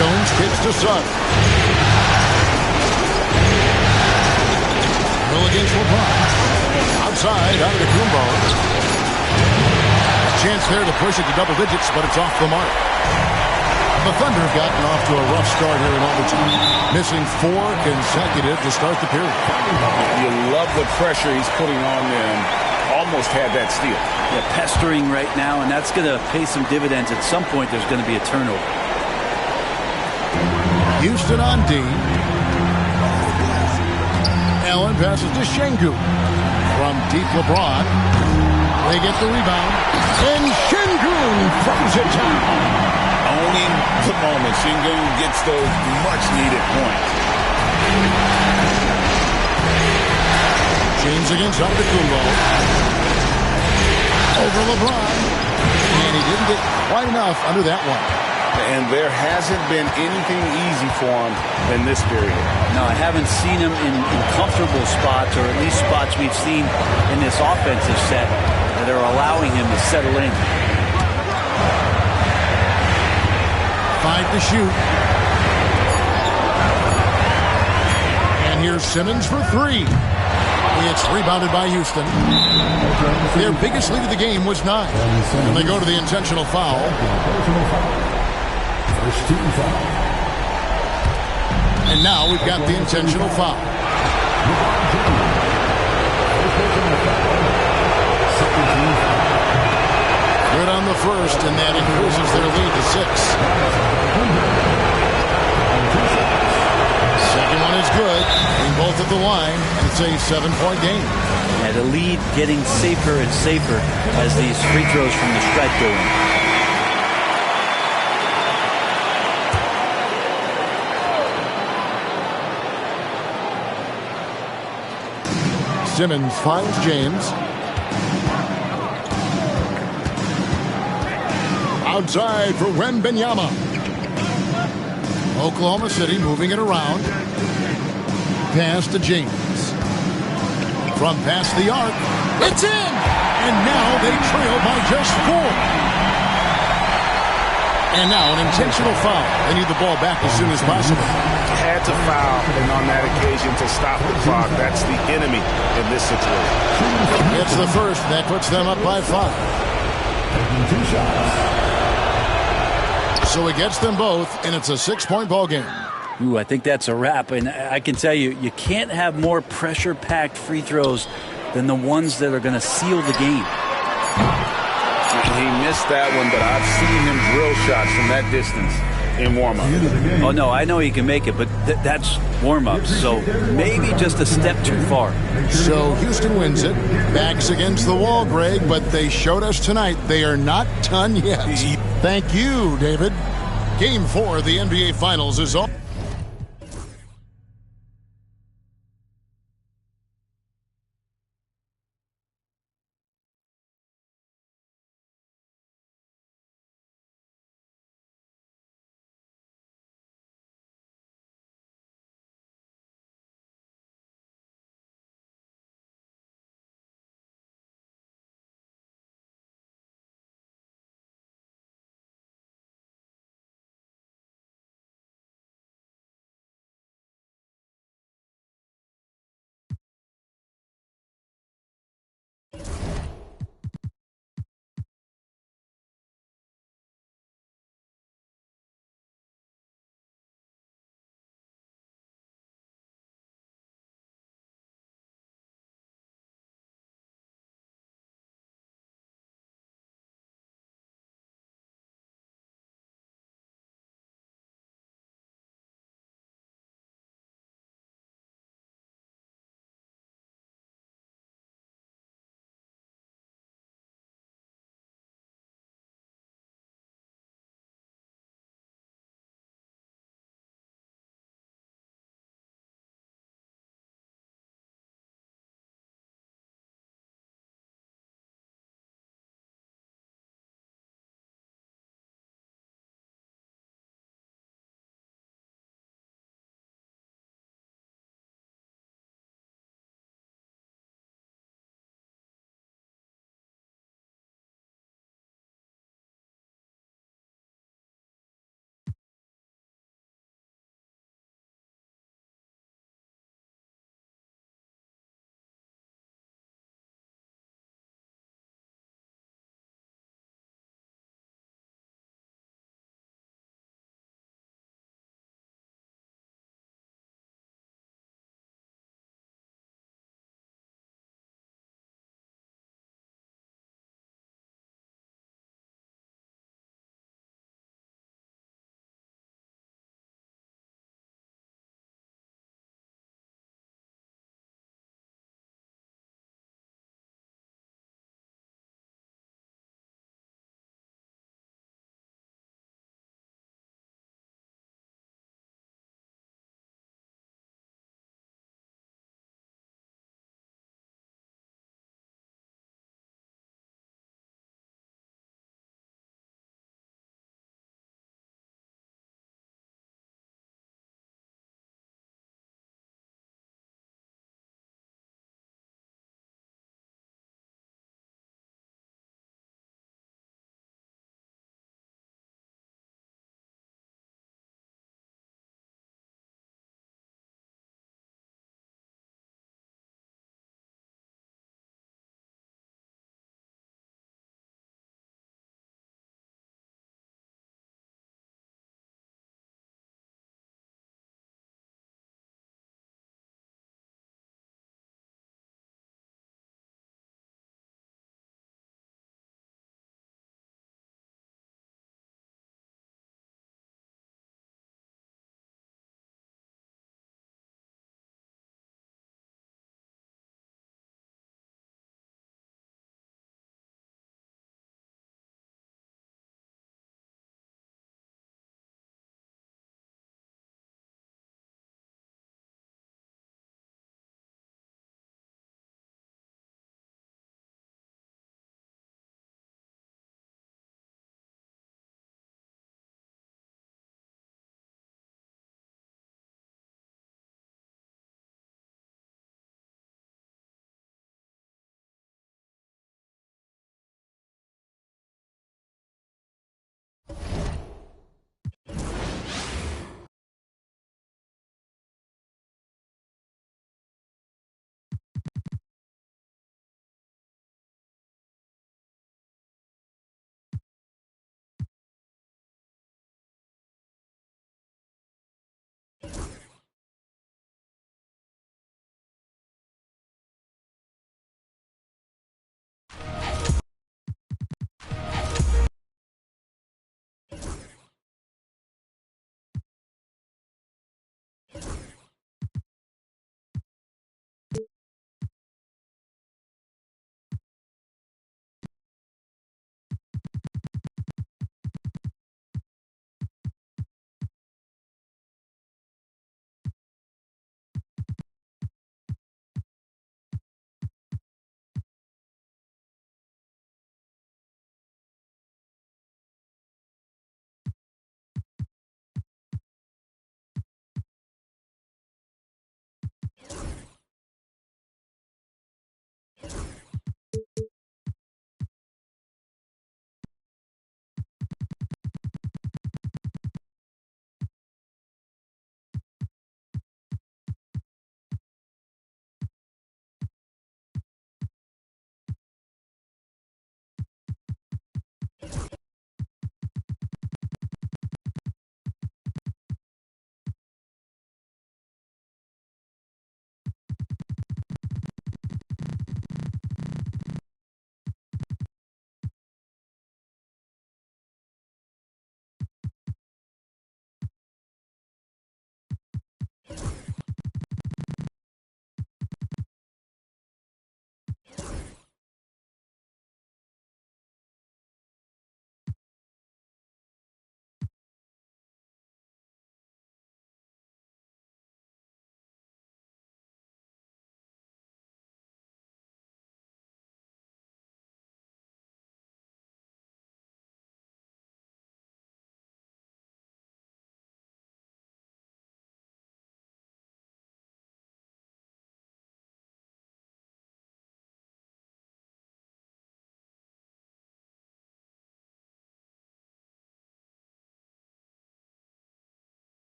Jones kicks to Suggs. Hill against LeBron. Outside, Antetokounmpo. chance there to push it to double digits, but it's off the mark. The Thunder have gotten off to a rough start here in overtime, missing 4 consecutive to start the period. You love the pressure he's putting on them. Almost had that steal. Yeah, pestering right now, and that's going to pay some dividends. At some point, there's going to be a turnover. Houston on D. Allen passes to Şengün. From deep LeBron. They get the rebound. And Şengün throws it down. Owning the moment. Şengün gets those much-needed points. James against Antetokounmpo. Over LeBron. And he didn't get quite enough under that one. And there hasn't been anything easy for him in this period. No, I haven't seen him in comfortable spots, or at least spots we've seen in this offensive set that are allowing him to settle in. 5 to shoot. And here's Simmons for 3. It's rebounded by Houston. Their biggest lead of the game was 9. And they go to the intentional foul. And now we've got the intentional foul. Good on the first, and that increases their lead to 6. Second one is good. Being both at the line, and it's a 7-point game. And the lead getting safer and safer as these free throws from the stretch go in. Simmons finds James. Outside for Wembanyama. Oklahoma City moving it around. Pass to James. From past the arc. It's in! And now they trail by just 4. And now an intentional foul. They need the ball back as soon as possible. Had to foul, and on that occasion to stop the clock. That's the enemy in this situation. It's the first. That puts them up by 5. So it gets them both, and it's a 6-point ball game. Ooh, I think that's a wrap. And I can tell you, you can't have more pressure-packed free throws than the ones that are going to seal the game. He missed that one, but I've seen him drill shots from that distance in warm-up. Oh, no, I know he can make it, but that's warm-up. So maybe just a step too far. So Houston wins it. Backs against the wall, Greg, but they showed us tonight they are not done yet. Thank you, David. Game 4 of the NBA Finals is on.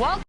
Well,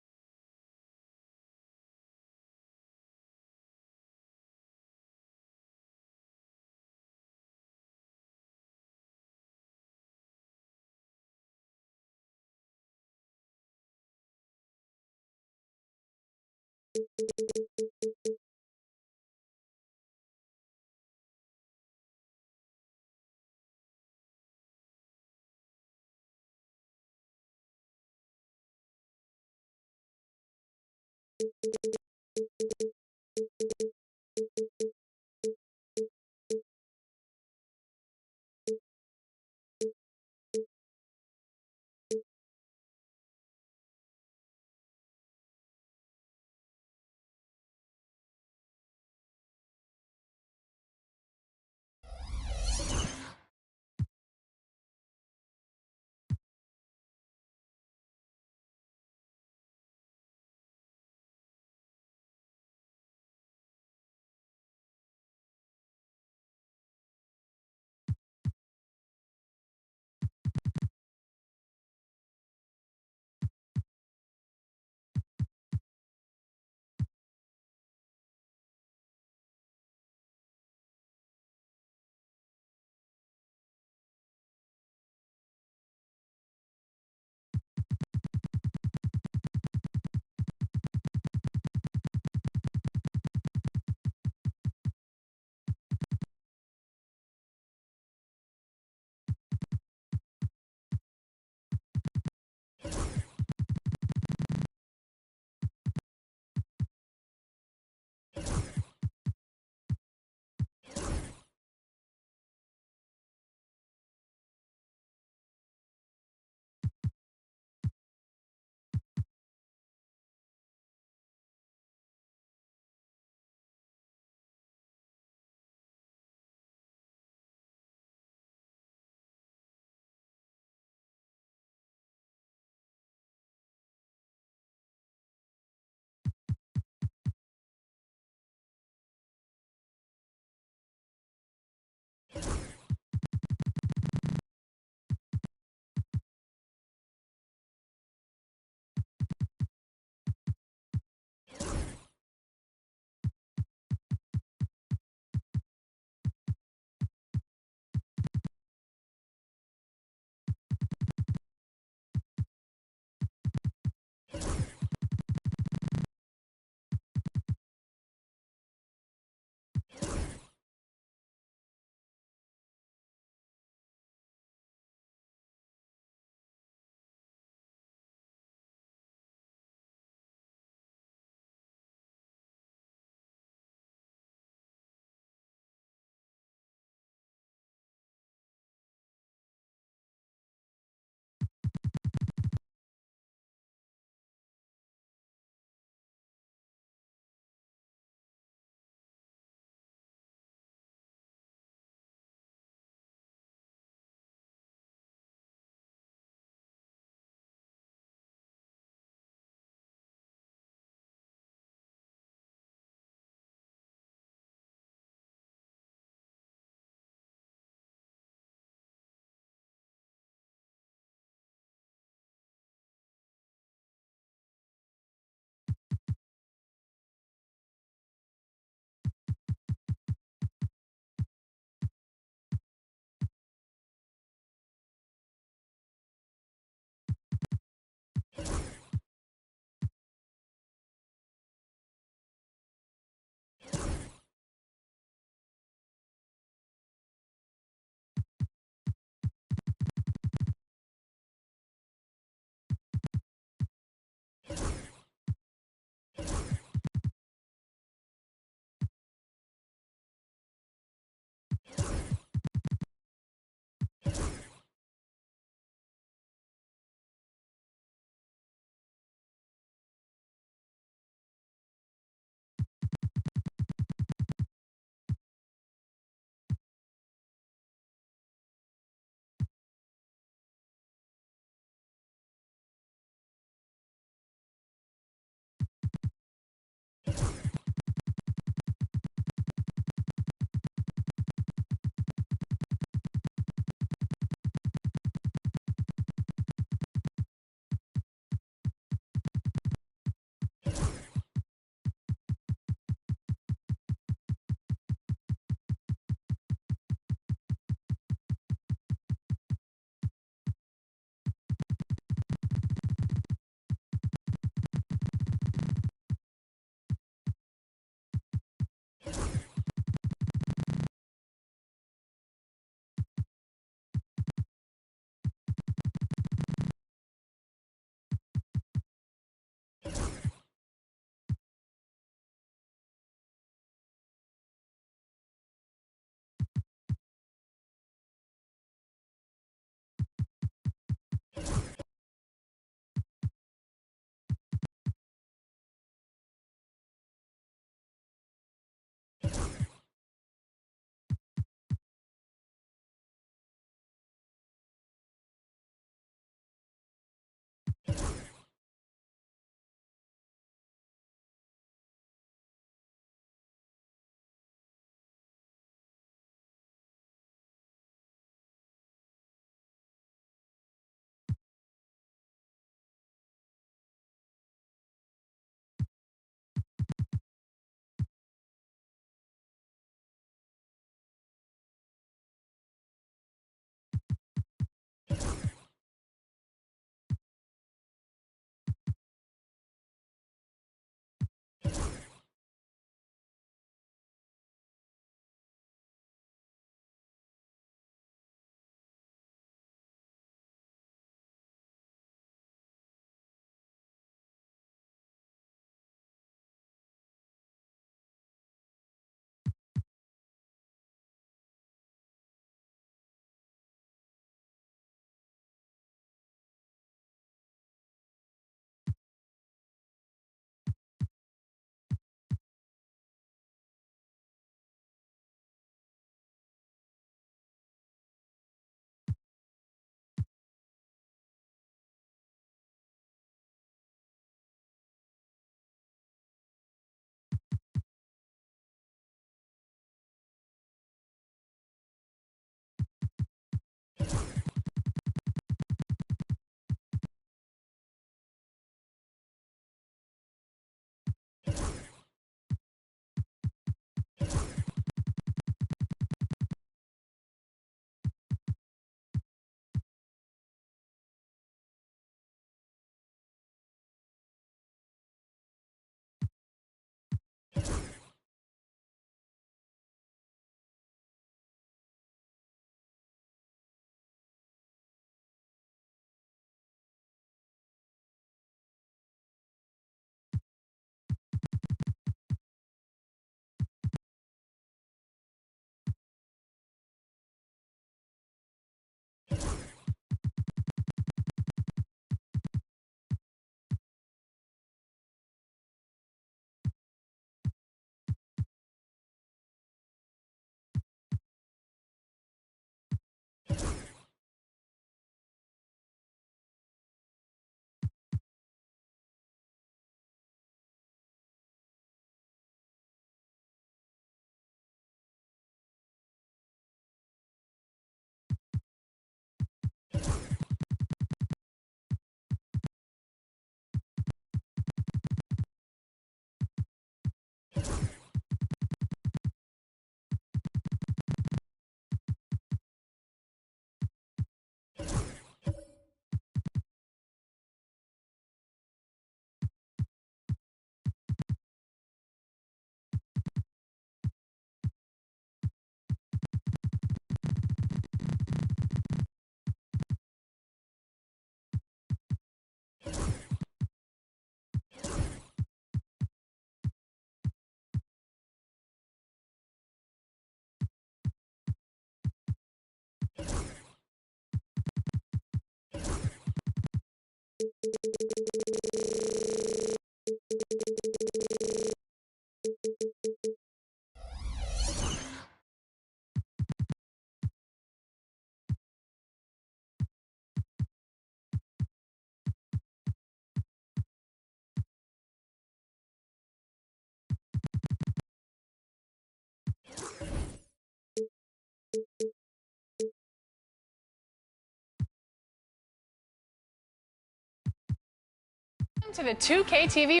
To the 2K TV.